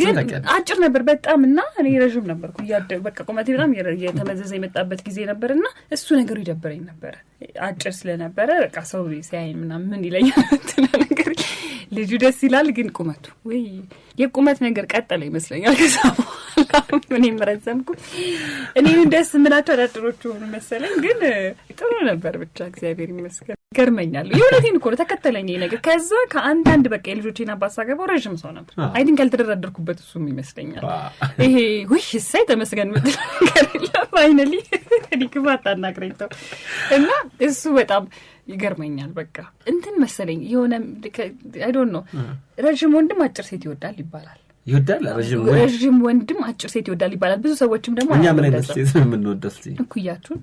ግን አጭር ነበር በጣም እና እኔ ረጅም ነበርኩ ያደግ በቃ ቁመቴ በጣም የተመዘዘ የመጣበት ጊዜ ነበርና እሱ ነገሩ ይደብረኝ ነበር። አጭር ስለነበረ በቃ ሰው ሲያይን ምናምን ምን ይለኛል ነገር ልጁ ደስ ይላል ግን ቁመቱ ወይ የቁመት ነገር ቀጠለ ይመስለኛል። ከዛ ምንም ረዘምኩ እኔን ደስ ምናቸው አዳጥሮቹ ሆኑ መሰለኝ ግን ጥሩ ነበር ብቻ እግዚአብሔር ይመስገን። ገርመኛል የሆነቴን እኮ ተከተለኝ ነገር። ከዛ ከአንዳንድ በቃ የልጆቼን አባት ሳገባው ረጅም ሰው ነበር። አይ ቲንክ ያልተደረደርኩበት እሱም ይመስለኛል። ይሄ ውይ እሰይ ተመስገን ምትል ነገር የለም ፋይናሊ እኔ ክፋት አናግረኝ ተው እና እሱ በጣም ይገርመኛል። በቃ እንትን መሰለኝ የሆነ አይ ዶንት ኖ ረጅም ወንድም አጭር ሴት ይወዳል ይባላል። ረጅም ወንድም አጭር ሴት ይወዳል ይባላል። ብዙ ሰዎችም ደግሞ እኛ ምን አይነት ሴት ነው የምንወደው? እኩያችሁን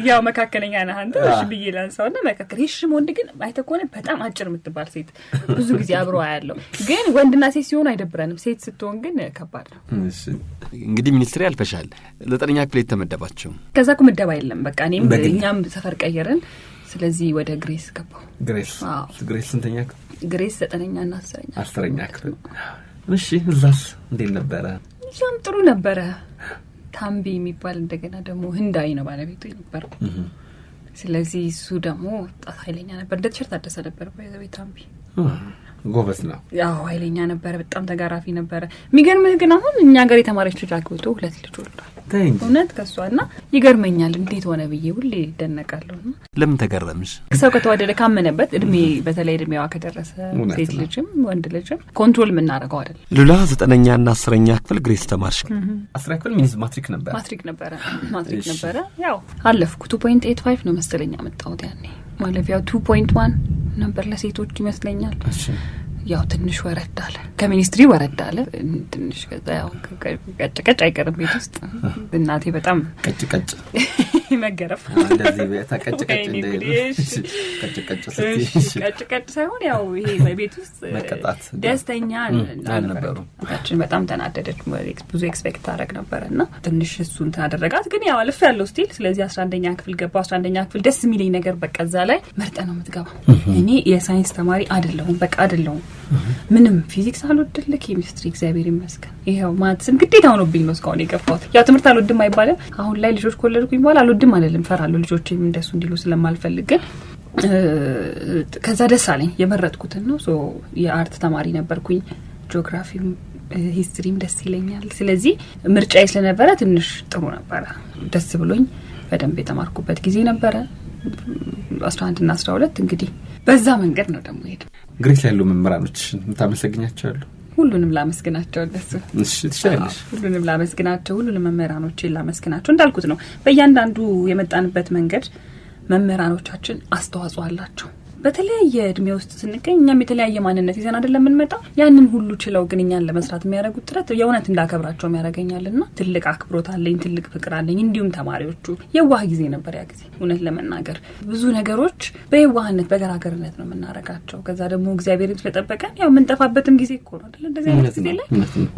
ያው መካከለኛ ነህ አንተ እሺ ብዬ ላንሳውና መካከለ ረጅም ወንድ ግን አይተኮነ በጣም አጭር የምትባል ሴት ብዙ ጊዜ አብሮ ያለው ግን ወንድና ሴት ሲሆን አይደብረንም። ሴት ስትሆን ግን ከባድ ነው። እሺ እንግዲህ ሚኒስትሪ አልፈሻል። 9ኛ ክፍል ተመደባችሁ? ከዛ እኮ ምደባ የለም በቃ እኛም ሰፈር ቀየርን። ስለዚህ ወደ ግሬስ ገባሁ። ግሬስ ስንተኛ ክፍል? ግሬስ 9ኛ እና 10ኛ ክፍል። እሺ እዛስ እንዴት ነበረ? እዛም ጥሩ ነበረ። ታምቢ የሚባል እንደገና ደግሞ ህንዳዊ ነው ባለቤቱ ነበር። ስለዚህ እሱ ደግሞ ጣት ኃይለኛ ነበር። እንደ ቲሸርት አደሰ ነበር በቤት ታምቢ ጎበዝ ነው። ያው ኃይለኛ ነበር በጣም ተጋራፊ ነበር። የሚገርምህ ግን አሁን እኛ ጋር የተማረች ልጅ አግብቶ 2 ልጅ ወልዷል። እውነት ከሷና ይገርመኛል እንዴት ሆነ ብዬ ሁሌ ደነቃለሁ። ለምን ተገረምሽ? ሰው ከተዋደደ ካመነበት እድሜ በተለይ እድሜዋ ከደረሰ ሴት ልጅም ወንድ ልጅም ኮንትሮል የምናደርገው አይደል። ሉላ 9ኛ እና 10ኛ ክፍል ግሬስ ተማርሽ? 10ኛ ክፍል ሚኒስ ማትሪክ ነበረ። ያው አለፍኩ 2.85 ነው መሰለኝ አመጣሁት ያኔ። ማለፊያው 2.1 ነበር ለሴቶች ይመስለኛል። ያው ትንሽ ወረድ አለ ከሚኒስትሪ ወረድ አለ ትንሽ። ከዛ ያው ቀጭ አይቀርም ቤት ውስጥ እናቴ በጣም ቀጭ መገረፍ እንደዚህ ተቀጭቀጭ ቀጭ ሳይሆን ያው ይሄ ቤት ውስጥ መቀጣት ደስተኛ አልነበሩ። በጣም ተናደደች። ብዙ ኤክስፔክት ታረግ ነበርና ትንሽ እሱን ታደረጋት። ግን ያው አልፍ ያለው ስቲል ስለዚህ 11ኛ ክፍል ገባሁ። 11ኛ ክፍል ደስ የሚለኝ ነገር በቃ እዛ ላይ መርጠ ነው የምትገባው። እኔ የሳይንስ ተማሪ አይደለሁም በቃ አይደለሁም ምንም ፊዚክስ አልወድል ኬሚስትሪ እግዚአብሔር ይመስገን። ይሄው ማትስም ግዴታ ሆኖብኝ ነው እስካሁን የገፋሁት። ያው ትምህርት አልወድም አይባልም። አሁን ላይ ልጆች ኮለድኩኝ በኋላ አልወድም አይደለም ፈራለሁ ልጆቼም እንደሱ እንዲሉ ስለማልፈልግ ግን ከዛ ደስ አለኝ የመረጥኩትን ነው። ሶ የአርት ተማሪ ነበርኩኝ። ጂኦግራፊም ሂስትሪም ደስ ይለኛል። ስለዚህ ምርጫዬ ስለነበረ ትንሽ ጥሩ ነበረ። ደስ ብሎኝ በደንብ የተማርኩበት ጊዜ ነበረ 11 እና 12 እንግዲህ በዛ መንገድ ነው ደግሞ ሄደ። ግሬስ ያሉ መምህራኖች የምታመሰግኛቸው አሉ? ሁሉንም ላመስግናቸው ደስ እሺ ትችላለሽ። ሁሉንም ላመስግናቸው ሁሉንም መምህራኖችን ላመስግናቸው። እንዳልኩት ነው በእያንዳንዱ የመጣንበት መንገድ መምህራኖቻችን አስተዋጽኦ አላቸው። በተለያየ እድሜ ውስጥ ስንገኝ እኛም የተለያየ ማንነት ይዘን አይደለም የምንመጣው። ያንን ሁሉ ችለው ግን እኛን ለመስራት የሚያደርጉት ጥረት የእውነት እንዳከብራቸውም ያደርገኛልና ትልቅ አክብሮት አለኝ፣ ትልቅ ፍቅር አለኝ። እንዲሁም ተማሪዎቹ የዋህ ጊዜ ነበር ያ ጊዜ። እውነት ለመናገር ብዙ ነገሮች በየዋህነት በገራገርነት ነው የምናረጋቸው። ከዛ ደግሞ እግዚአብሔርን ስለጠበቀን ያው የምንጠፋበትም ጊዜ እኮ ነው አይደል እንደዚህ አይነት ጊዜ ላይ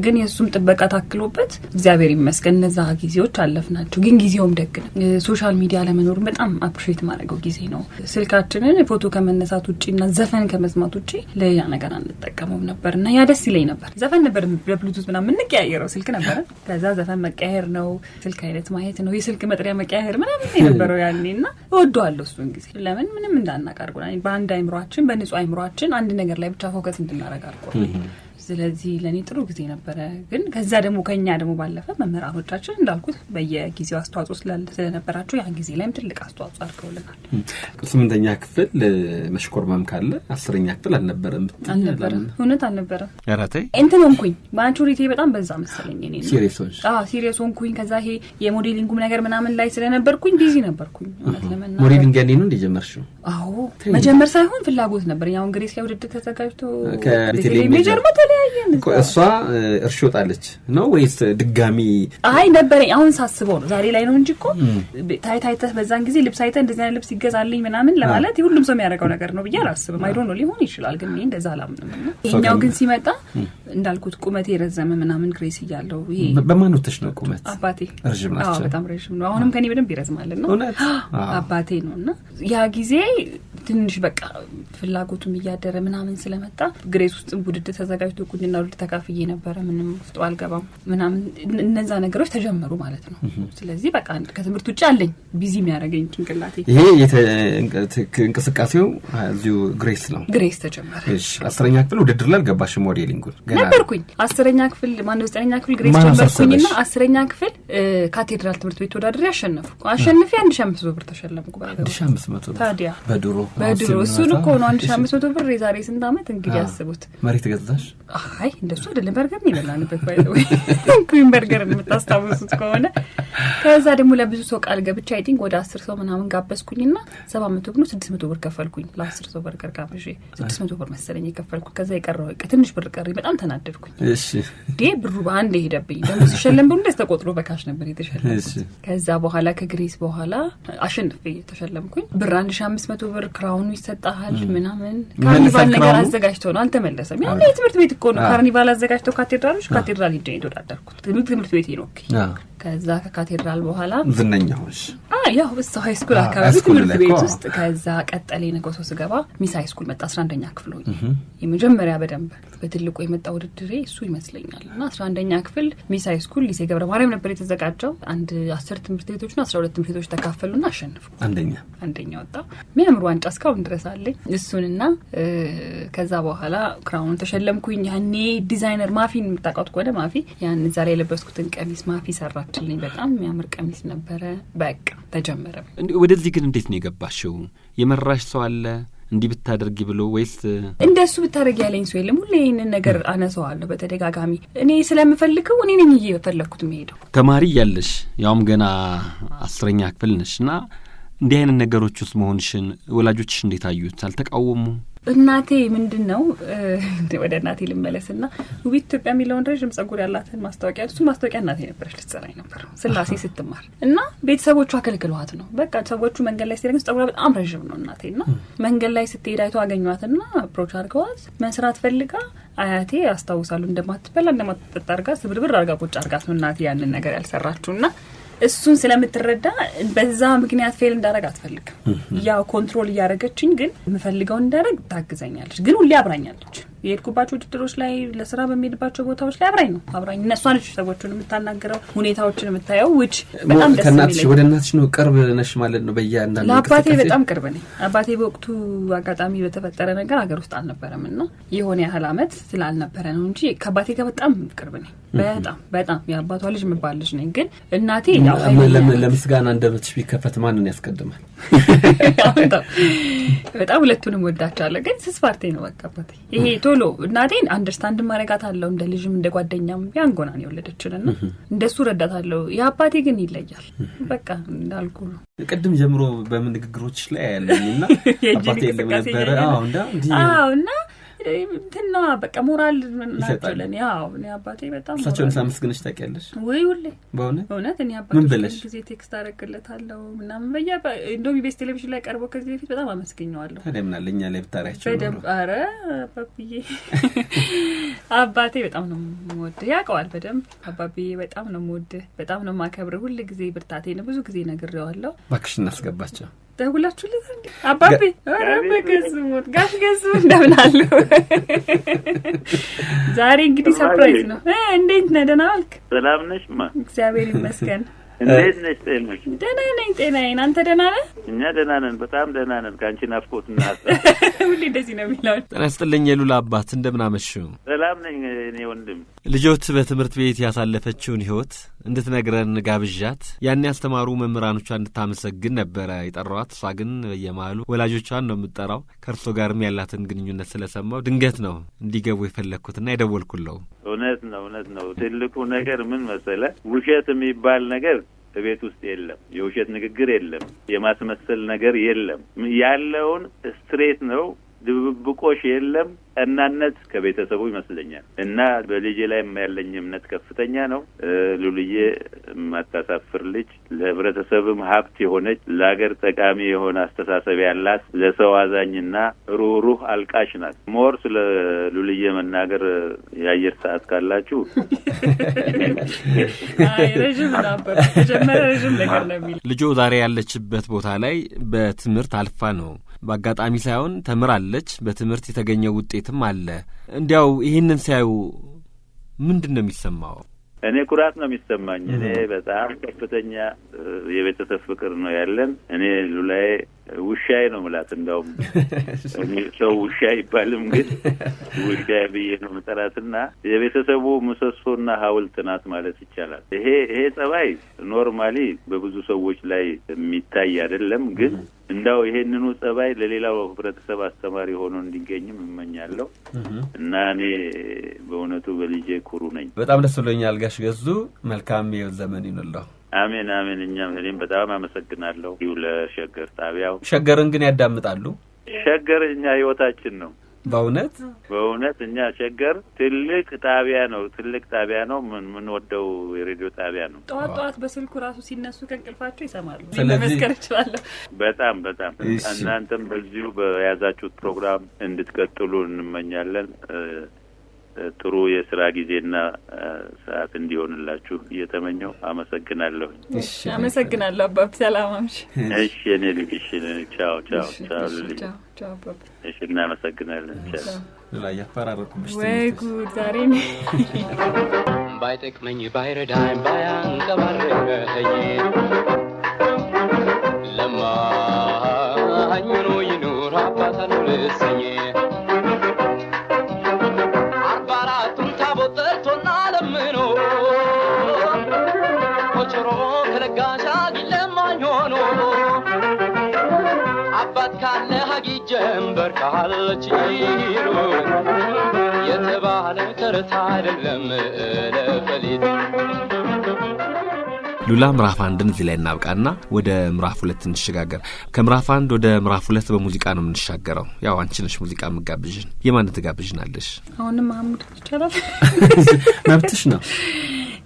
ግን የሱም ጥበቃ ታክሎበት እግዚአብሔር ይመስገን እነዛ ጊዜዎች አለፍናቸው። ግን ጊዜውም ደግ ነው። ሶሻል ሚዲያ ለመኖር በጣም አፕሪሺየት ማድረገው ጊዜ ነው። ስልካችንን ፎቶ ከመነሳት ውጪና ዘፈን ከመስማት ውጪ ለያ ነገር አንጠቀመውም ነበርና ያ ደስ ይለኝ ነበር። ዘፈን ነበር በብሉቱዝ ምናምን እንቀያየረው ስልክ ነበር። ከዛ ዘፈን መቀያየር ነው፣ ስልክ አይነት ማየት ነው፣ የስልክ መጥሪያ መቀያየር ምናምን የነበረው ያኔና እወደዋለሁ እሱን ጊዜ። ለምን ምንም እንዳናቀርጉና በአንድ አይምሮአችን በንጹህ አይምሮአችን አንድ ነገር ላይ ብቻ ፎከስ እንድናረግ አድርጎ ስለዚህ ለኔ ጥሩ ጊዜ ነበረ። ግን ከዛ ደግሞ ከኛ ደግሞ ባለፈ መምህራኖቻችን እንዳልኩት በየጊዜው አስተዋጽኦ ስለነበራቸው ያን ጊዜ ላይም ትልቅ አስተዋጽኦ አድርገውልናል። 8ኛ ክፍል መሽኮርማም ካለ 10ኛ ክፍል አልነበረም። እውነት አልነበረም። ያራቴ እንትን ሆንኩኝ ማቹሪቲ በጣም በዛ መሰለኝ እኔ ነው ሲሪየስ ሆንኩኝ። ከዛ ይሄ የሞዴሊንጉም ነገር ምናምን ላይ ስለነበርኩኝ ቢዚ ነበርኩኝ። እውነት ለምን ሞዴሊንግ ያኔ ነው እንደጀመርሽው? አዎ መጀመር ሳይሆን ፍላጎት ነበር። ያው እንግዲህ ላይ ውድድር ተዘጋጅቶ ከቤተልሔም ሜጀር መተለያየን እሷ እርሾ ጣለች ነው ወይስ ድጋሚ? አይ ነበረኝ። አሁን ሳስበው ነው ዛሬ ላይ ነው እንጂ እኮ ታይታይተ በዛን ጊዜ ልብስ አይተ እንደዚህ አይነት ልብስ ይገዛልኝ ምናምን ለማለት ሁሉም ሰው የሚያደርገው ነገር ነው ብዬ አላስብም። አይ ዶንት ኖ ሊሆን ይችላል ግን እኔ እንደዛ አላምንም። ይሄኛው ግን ሲመጣ እንዳልኩት ቁመቴ ረዘመ ምናምን ግሬስ ይያለው ይሄ በማን ወጥሽ ነው ቁመት? አባቴ ረጅም ናቸው። አዎ በጣም ረጅም ነው። አሁንም ከኔ በደንብ ይረዝማልና አባቴ ነውና ያ ጊዜ ትንሽ በቃ ፍላጎቱም እያደረ ምናምን ስለመጣ ግሬስ ውስጥ ውድድር ተዘጋጅቶ ቁንጅና ውድድር ተካፍዬ ነበረ። ምንም ውስጥ አልገባም ምናምን እነዛ ነገሮች ተጀመሩ ማለት ነው። ስለዚህ በቃ ከትምህርት ውጭ አለኝ ቢዚ የሚያደርገኝ ጭንቅላቴ። ይሄ እንቅስቃሴው እዚሁ ግሬስ ነው። ግሬስ ተጀመረ። እሺ 10ኛ ክፍል ውድድር ላይ ገባሽ? ሞዴሊንጉን ገና ነበርኩኝ። 10ኛ ክፍል ማን 9ኛ ክፍል ግሬስ ጀመርኩኝና 10ኛ ክፍል ካቴድራል ትምህርት ቤት ተወዳድሬ አሸነፍኩ። 1500 ብር ተሸለምኩ። ባይገርም 1500 ብር ታዲያ በድሮ እሱን እኮ ነው 1500 ብር የዛሬ ስንት ዓመት እንግዲህ ያስቡት። መሬት ገዛሽ? አይ እንደሱ አይደለም በርገር ይበላልበት ባይዘው ኩዊን በርገር የምታስታውሱት ከሆነ ከዛ ደግሞ ለብዙ ሰው ቃል ገብቻ አይ ቲንክ ወደ 10 ሰው ምናምን ጋበዝኩኝና 700 ብር ነው 600 ብር ከፈልኩኝ ለ10 ሰው በርገር ጋብዤ 600 ብር መሰለኝ የከፈልኩ። ከዛ የቀረው ትንሽ ብር ቀረኝ። በጣም ተናደድኩኝ። እሺ ብሩ በአንድ ሄደብኝ። ደግሞ ሲሸለም ብሩ እንደዚህ ተቆጥሮ በካሽ ነበር የተሸለምኩት። ከዛ በኋላ ከግሬስ በኋላ አሸንፌ ተሸለምኩኝ። ብር 1500 ብር ክራውኑ ይሰጣል ምናምን ካርኒቫል ነገር አዘጋጅቶ ነው አልተመለሰም። ያው የትምህርት ቤት እኮ ነው ካርኒቫል አዘጋጅቶ ካቴድራል ሄጄ ተወዳደርኩት። ትምህርት ቤት ነው። ከዛ ከካቴድራል በኋላ ዝነኛውሽ ያው እሱ ሃይ ስኩል አካባቢ ትምህርት ቤት ውስጥ ከዛ ቀጠሌ ነገሶ ስገባ ሚስ ሃይ ስኩል መጣ 11ኛ ክፍል ሆኜ የመጀመሪያ በደንብ በትልቁ የመጣ ውድድሬ እሱ ይመስለኛል። እና 11ኛ ክፍል ሚስ ሃይ ስኩል ሊሴ ገብረ ማርያም ነበር የተዘጋጀው። አንድ 10 ትምህርት ቤቶችና 12 ትምህርት ቤቶች ተካፈሉና አሸነፍኩ። አንደኛ ወጣ። የሚያምር ዋንጫ እስካሁን ድረስ አለኝ እሱንና ከዛ በኋላ ክራውን ተሸለምኩኝ። ያኔ ዲዛይነር ማፊን የምታውቁት ከሆነ ማፊ ያን ዛሬ የለበስኩትን ቀሚስ ማፊ ሰራችልኝ። በጣም የሚያምር ቀሚስ ነበረ። በቃ ተጀመረ። ወደዚህ ግን እንዴት ነው የገባሽው? የመራሽ ሰው አለ እንዲህ ብታደርጊ ብሎ ወይስ እንደሱ ብታደርጊ ያለኝ ሰው የለም? ሁሌ ይሄንን ነገር አነሳዋለሁ በተደጋጋሚ። እኔ ስለምፈልገው እኔ ነኝ እየፈለኩት የምሄደው። ተማሪ ያለሽ ያውም ገና 10ኛ ክፍል ነሽና እንዲህ አይነት ነገሮች ውስጥ መሆንሽን ወላጆችሽ እንዴት አዩት? አልተቃወሙ? እናቴ ምንድነው ወደ እናቴ ልመለስና ውቢት ኢትዮጵያ የሚለውን ረጅም ጸጉር ያላትን ማስታወቂያ እሱ ማስታወቂያ እናቴ ነበረች ልትሰራኝ ነበር ስላሴ ስትማር እና ቤተሰቦቿ አከልክሏት ነው። በቃ ሰዎቹ መንገድ ላይ ሲደርስ ጸጉሯ በጣም ረጅም ነው እናቴና መንገድ ላይ ስትሄድ አይቶ አገኟትና አፕሮች አድርገዋት መስራት ፈልጋ አያቴ ያስታውሳሉ እንደማትበላ እንደማትጠጣ አድርጋ ስብርብር አድርጋ ቁጭ አድርጋት ነው እናቴ ያንን ነገር ያልሰራችውና እሱን ስለምትረዳ በዛ ምክንያት ፌል እንዳረግ አትፈልግም። ያው ኮንትሮል ያረጋችኝ ግን የምፈልገው እንዳረግ ታግዘኛለች። ግን ሁሌ አብራኛለች። የሄድኩባቸው ውድድሮች ላይ ለስራ በሚሄድባቸው ቦታዎች ላይ አብራኝ እነሱ ነች ሰዎችን የምታናገረው ሁኔታዎችን የምታየው which በጣም ደስ የሚለኝ። ወደ እናትሽ ነው ቅርብ ነሽ ማለት ነው? በእያንዳንዱ ለአባቴ በጣም ቅርብ ነኝ። አባቴ በወቅቱ አጋጣሚ በተፈጠረ ነገር ሀገር ውስጥ አልነበረምና የሆነ ያህል አመት ስላልነበረ ነው እንጂ ከአባቴ ጋር በጣም ቅርብ ነኝ። በጣም የአባቷ ልጅ የምባል ልጅ ነኝ። ግን እናቴ ያው ለምስጋና እንደምትሽ ቢከፈት ማንን ያስቀድማል? በጣም ሁለቱንም ወዳቻለሁ። ግን ስስፋርቴ ነው በቃ አባቴ ይሄ ቶሎ እናቴን አንደርስታንድ ማረጋታለሁ እንደ ልጅም እንደ ጓደኛም ያንጎና ነው የወለደችልና እንደሱ ረዳታለሁ። የአባቴ ግን ይለያል። በቃ እንዳልኩ ነው። ቅድም ጀምሮ በንግግሮች ላይ ያለኝና አባቴ እንደነበረ እና እንትና በቃ ሞራል ናቸለን። ያው እኔ አባቴ በጣም እሳቸውን ሳመስግንሽ ታውቂያለሽ ወይ? ሁሌ በእውነት እኔ አባቴ ጊዜ ቴክስት አደረግለታለሁ ምናምን እንደውም ኢቢኤስ ቴሌቪዥን ላይ ቀርቦ ከዚህ በፊት በጣም አመስግኘዋለሁ። ታዲያ ምን አለ እኛ ላይ ብታሪያቸው በደንብ ኧረ አባብዬ አባቴ በጣም ነው የምወድህ ያውቀዋል በደንብ። አባብዬ በጣም ነው የምወድህ በጣም ነው የማከብርህ። ሁሉ ጊዜ ብርታቴ ነው። ብዙ ጊዜ ነግሬዋለሁ። እባክሽ እናስገባቸው ደውላችሁለት እንዴ አባቢ? ኧረ በገዝሙት ጋሽ ገዝሙ እንደምን አሉ? ዛሬ እንግዲህ ሰርፕራይዝ ነው። እንዴት ነህ? ደህና ዋልክ? ሰላም ነሽ? ማ እግዚአብሔር ይመስገን። እንዴት ነሽ? ጤናሽ? ደህና ነኝ። ጤናዬን አንተ ደህና ነህ? እኛ ደህና ነን፣ በጣም ደህና ነን። ከአንቺ ናፍቆትና ሁሌ እንደዚህ ነው የሚለው። ጤና ይስጥልኝ የሉላ አባት፣ እንደምን አመሹ? ሰላም ነኝ እኔ ወንድም። ልጆት በትምህርት ቤት ያሳለፈችውን ህይወት እንድትነግረን ጋብዣት። ያን ያስተማሩ መምህራኖቿን እንድታመሰግን ነበረ የጠራዋት። እሷ ግን በየመሃሉ ወላጆቿን ነው የምትጠራው። ከእርሶ ጋርም ያላትን ግንኙነት ስለሰማው ድንገት ነው እንዲገቡ የፈለግኩትና የደወልኩለው። እውነት ነው። ትልቁ ነገር ምን መሰለ፣ ውሸት የሚባል ነገር በቤት ውስጥ የለም። የውሸት ንግግር የለም። የማስመሰል ነገር የለም። ያለውን ስትሬት ነው። ድብብቆሽ የለም። ቀናነት ከቤተሰቡ ይመስለኛል እና በልጄ ላይ ያለኝ እምነት ከፍተኛ ነው። ሉልዬ የማታሳፍር ልጅ፣ ለህብረተሰብም ሀብት የሆነች፣ ለሀገር ጠቃሚ የሆነ አስተሳሰብ ያላት፣ ለሰው አዛኝና ሩህሩህ አልቃሽ ናት። ሞር ስለ ሉልዬ መናገር የአየር ሰዓት ካላችሁ ረዥም ነበር። መጀመሪያ ረዥም ነገር ነው የሚል ልጆ ዛሬ ያለችበት ቦታ ላይ በትምህርት አልፋ ነው። በአጋጣሚ ሳይሆን ተምራለች። በትምህርት የተገኘው ውጤትም አለ። እንዲያው ይህንን ሲያዩ ምንድን ነው የሚሰማው? እኔ ኩራት ነው የሚሰማኝ። እኔ በጣም ከፍተኛ የቤተሰብ ፍቅር ነው ያለን። እኔ ሉላዬ ውሻዬ ነው ምላት። እንደውም ሰው ውሻ አይባልም፣ ግን ውሻዬ ብዬ ነው መጠራትና የቤተሰቡ ምሰሶና ሐውልት ናት ማለት ይቻላል። ይሄ ጸባይ ኖርማሊ በብዙ ሰዎች ላይ የሚታይ አይደለም፣ ግን እንዳው ይሄንኑ ጸባይ ለሌላው ህብረተሰብ አስተማሪ ሆኖ እንዲገኝም እመኛለሁ እና እኔ በእውነቱ በልጄ ኩሩ ነኝ። በጣም ደስ ብሎኛል ጋሽ ገዙ። መልካም የህይወት ዘመን ይሁንልዎ። አሜን። እኔም በጣም አመሰግናለሁ። ለሸገር ጣቢያው። ሸገርን ግን ያዳምጣሉ? ሸገር እኛ ህይወታችን ነው። በእውነት እኛ ሸገር ትልቅ ጣቢያ ነው። ምን ወደው የሬዲዮ ጣቢያ ነው። ጠዋት በስልኩ ራሱ ሲነሱ ከእንቅልፋቸው ይሰማሉ። መመስከር እችላለሁ። በጣም እናንተም በዚሁ በያዛችሁት ፕሮግራም እንድትቀጥሉ እንመኛለን። ጥሩ የስራ ጊዜና ሰዓት እንዲሆንላችሁ እየተመኘው አመሰግናለሁ። አመሰግናለሁ አባብ። ሰላም አምሽ። እሺ እኔ ልጅ ቻው ልጅ። እሺ እናመሰግናለን። ቻው ላይ ያፈራረቁብሽ። ወይ ጉድ! ዛሬ ባይጠቅመኝ ባይረዳኝ ባያንቀባረኝ ለማኝ ሆኖ ይኑር አባታን ልሰኝ አባት ካለ ሀጊ ጀምበር ካለች የተባለ ተረት አይደለም ለፈሊጥ። ሉላ ምዕራፍ 1 እዚህ ላይ እናብቃና ወደ ምዕራፍ 2 እንሸጋገር። ከምዕራፍ 1 ወደ ምዕራፍ 2 በሙዚቃ ነው የምንሻገረው። ያው አንቺ ነሽ ሙዚቃ መጋብዥን። የማን ትጋብዥናለሽ? አሁንም መሐሙድ ይቻላል። መብትሽ ነው።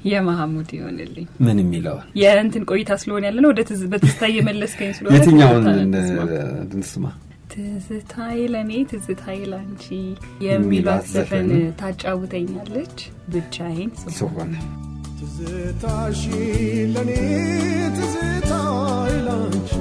የመሐሙድ ይሆንልኝ። ምን የሚለው የእንትን ቆይታ ስለሆነ ያለ ነው። ወደ በትዝታ እየመለስከኝ ስለሆነ የትኛውን እንስማ? ትዝታዬ ለኔ ትዝታዬ ላንቺ የሚሏት ዘፈን ታጫውተኛለች ብቻዬን ስሆን። ትዝታሽ ለኔ ትዝታዬ ላንቺ።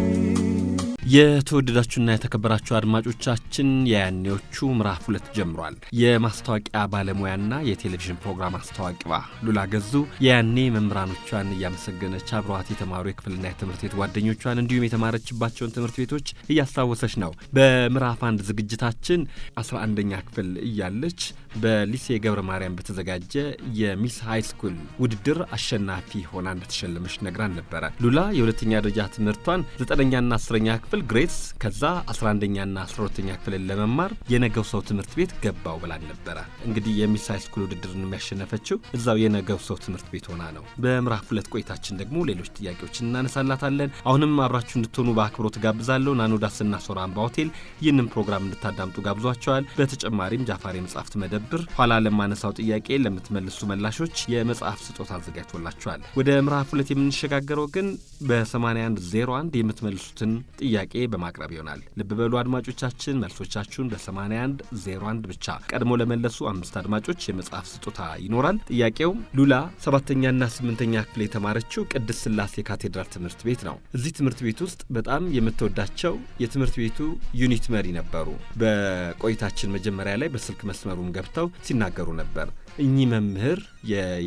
የተወደዳችሁና የተከበራችሁ አድማጮቻችን የያኔዎቹ ምዕራፍ 2 ጀምሯል። የማስታወቂያ ባለሙያና የቴሌቪዥን ፕሮግራም አስተዋቂዋ ሉላ ገዙ የያኔ መምህራኖቿን እያመሰገነች አብረዋት የተማሩ የክፍልና የትምህርት ቤት ጓደኞቿን እንዲሁም የተማረችባቸውን ትምህርት ቤቶች እያስታወሰች ነው። በምዕራፍ 1 ዝግጅታችን 11ኛ ክፍል እያለች በሊሴ ገብረ ማርያም በተዘጋጀ የሚስ ሃይ ስኩል ውድድር አሸናፊ ሆና እንደተሸለመች ነግራን ነበረ። ሉላ የሁለተኛ ደረጃ ትምህርቷን 9ኛና 10ኛ ክፍል ግሬስ፣ ከዛ 11ኛና 12ኛ ክፍልን ለመማር የነገው ሰው ትምህርት ቤት ገባው ብላን ነበረ። እንግዲህ የሚስ ሃይ ስኩል ውድድርን የሚያሸነፈችው እዛው የነገው ሰው ትምህርት ቤት ሆና ነው። በምዕራፍ 2 ቆይታችን ደግሞ ሌሎች ጥያቄዎችን እናነሳላታለን። አሁንም አብራችሁ እንድትሆኑ በአክብሮት ጋብዛለሁ። ናኖዳስና ሶራምባ ሆቴል ይህንን ፕሮግራም እንድታዳምጡ ጋብዟቸዋል። በተጨማሪም ጃፋር የመጽሐፍት መደብር ኋላ ለማነሳው ጥያቄ ለምትመልሱ መላሾች የመጽሐፍ ስጦታ አዘጋጅቶላችኋል። ወደ ምዕራፍ 2 የምንሸጋገረው ግን በ8101 የምትመልሱትን ጥያቄ በማቅረብ ይሆናል። ልብ በሉ አድማጮቻችን፣ መልሶቻችሁን በ8101 ብቻ። ቀድሞ ለመለሱ 5 አድማጮች የመጽሐፍ ስጦታ ይኖራል። ጥያቄው ሉላ 7ኛና 8ኛ ክፍል የተማረችው ቅድስት ሥላሴ ካቴድራል ትምህርት ቤት ነው። እዚህ ትምህርት ቤት ውስጥ በጣም የምትወዳቸው የትምህርት ቤቱ ዩኒት መሪ ነበሩ። በቆይታችን መጀመሪያ ላይ በስልክ መስመሩም ገብተው ሲናገሩ ነበር። እኚህ መምህር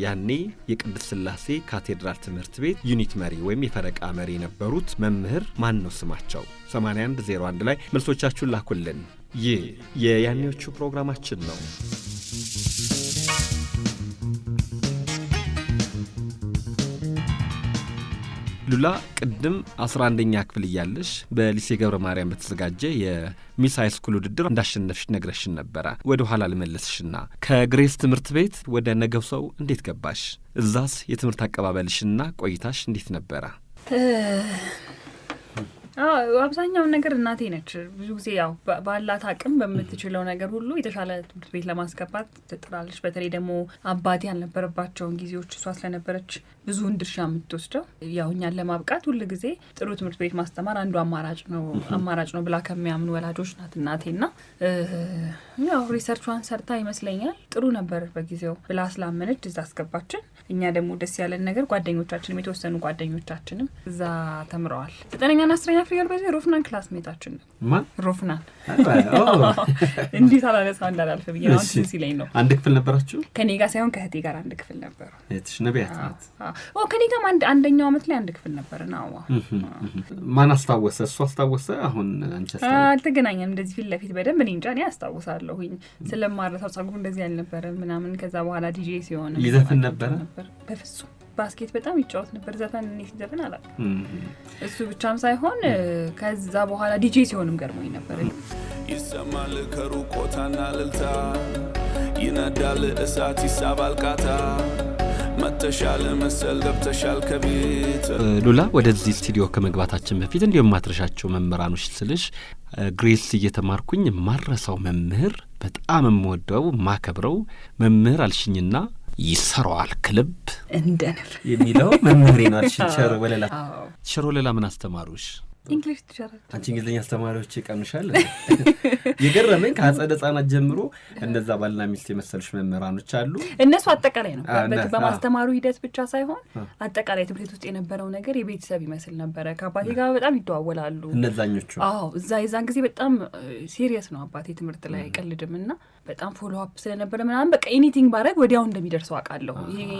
ያኔ የቅድስት ሥላሴ ካቴድራል ትምህርት ቤት ዩኒት መሪ ወይም የፈረቃ መሪ የነበሩት መምህር ማን ነው ስማቸው? 8101 ላይ መልሶቻችሁን ላኩልን። ይህ የያኔዎቹ ፕሮግራማችን ነው። ሉላ ቅድም 11ኛ ክፍል እያለሽ በሊሴ ገብረ ማርያም በተዘጋጀ የሚስ ሃይ ስኩል ውድድር እንዳሸነፍሽ ነግረሽን ነበረ። ወደ ኋላ ልመለስሽና ከግሬስ ትምህርት ቤት ወደ ነገው ሰው እንዴት ገባሽ? እዛስ የትምህርት አቀባበልሽና ቆይታሽ እንዴት ነበረ? አብዛኛውን ነገር እናቴ ነች። ብዙ ጊዜ ያው ባላት አቅም በምትችለው ነገር ሁሉ የተሻለ ትምህርት ቤት ለማስገባት ትጥራለች። በተለይ ደግሞ አባቴ ያልነበረባቸውን ጊዜዎች እሷ ስለነበረች ብዙውን ድርሻ የምትወስደው ያው እኛን ለማብቃት ሁሉ ጊዜ ጥሩ ትምህርት ቤት ማስተማር አንዱ አማራጭ ነው ብላ ከሚያምኑ ወላጆች ናት እናቴና ያው ሪሰርቿን ሰርታ ይመስለኛል ጥሩ ነበር በጊዜው ብላ ስላመነች እዛ አስገባችን። እኛ ደግሞ ደስ ያለን ነገር ጓደኞቻችንም የተወሰኑ ጓደኞቻችንም እዛ ተምረዋል። 9ኛና 10ኛ ክፍል በዚህ ሮፍናን ክላስሜታችን ነው። ማን ሮፍናን? እንዴት አላነሳ እንዳላልፈ ብዬ ነው ሲለኝ ነው። አንድ ክፍል ነበራችሁ? ከኔ ጋር ሳይሆን ከእህቴ ጋር አንድ ክፍል ነበር። እህትሽ ነቢያት ናት? ከኔ ጋር አንደኛው ዓመት ላይ አንድ ክፍል ነበር ነው። ማን አስታወሰ? እሱ አስታወሰ? አሁን አንቺ አልተገናኘንም እንደዚህ ፊት ለፊት በደንብ እኔ እንጃ እኔ አስታውሳለሁኝ ስለማረሳው ጸጉሩ እንደዚህ አልነበረ ምናምን። ከዛ በኋላ ዲጄ ሲሆን ይዘፍን ነበረ? በፍጹም ባስኬት በጣም ይጫወት ነበር። ዘፈን እኔ ሲዘፍን አላውቅም። እሱ ብቻም ሳይሆን ከዛ በኋላ ዲጄ ሲሆንም ገርሞኝ ነበር። ይሰማል ከሩቆታና ልልታ ይነዳል እሳት ይሳባል ቃታ መተሻል መሰል ገብተሻል ከቤት። ሉላ ወደዚህ ስቱዲዮ ከመግባታችን በፊት እንዲሁም ማትረሻቸው መምህራኖች ስልሽ ግሬስ እየተማርኩኝ ማረሳው መምህር በጣም የምወደው ማከብረው መምህር አልሽኝና ይሰራዋል ክልብ እንደነር የሚለው መምህሬ ነው አልሽ። ቸር ወለላ ምን አስተማሩሽ? እንግሊዝ ትችላል። አንቺ እንግሊዝኛ አስተማሪዎች ይቀኑሻል። የገረመኝ ከአጸደ ህጻናት ጀምሮ እንደዛ ባልና ሚስት የመሰሉሽ መምህራኖች አሉ። እነሱ አጠቃላይ ነው በማስተማሩ ሂደት ብቻ ሳይሆን አጠቃላይ ትምህርት ውስጥ የነበረው ነገር የቤተሰብ ይመስል ነበረ። ከአባቴ ጋር በጣም ይደዋወላሉ እነዛኞቹ። እዛ የዛን ጊዜ በጣም ሲሪየስ ነው አባቴ ትምህርት ላይ አይቀልድምና በጣም ፎሎ አፕ ስለነበረ ምናምን በቃ ኤኒቲንግ ባረግ ወዲያው እንደሚደርሰው አውቃለሁ። ይሄ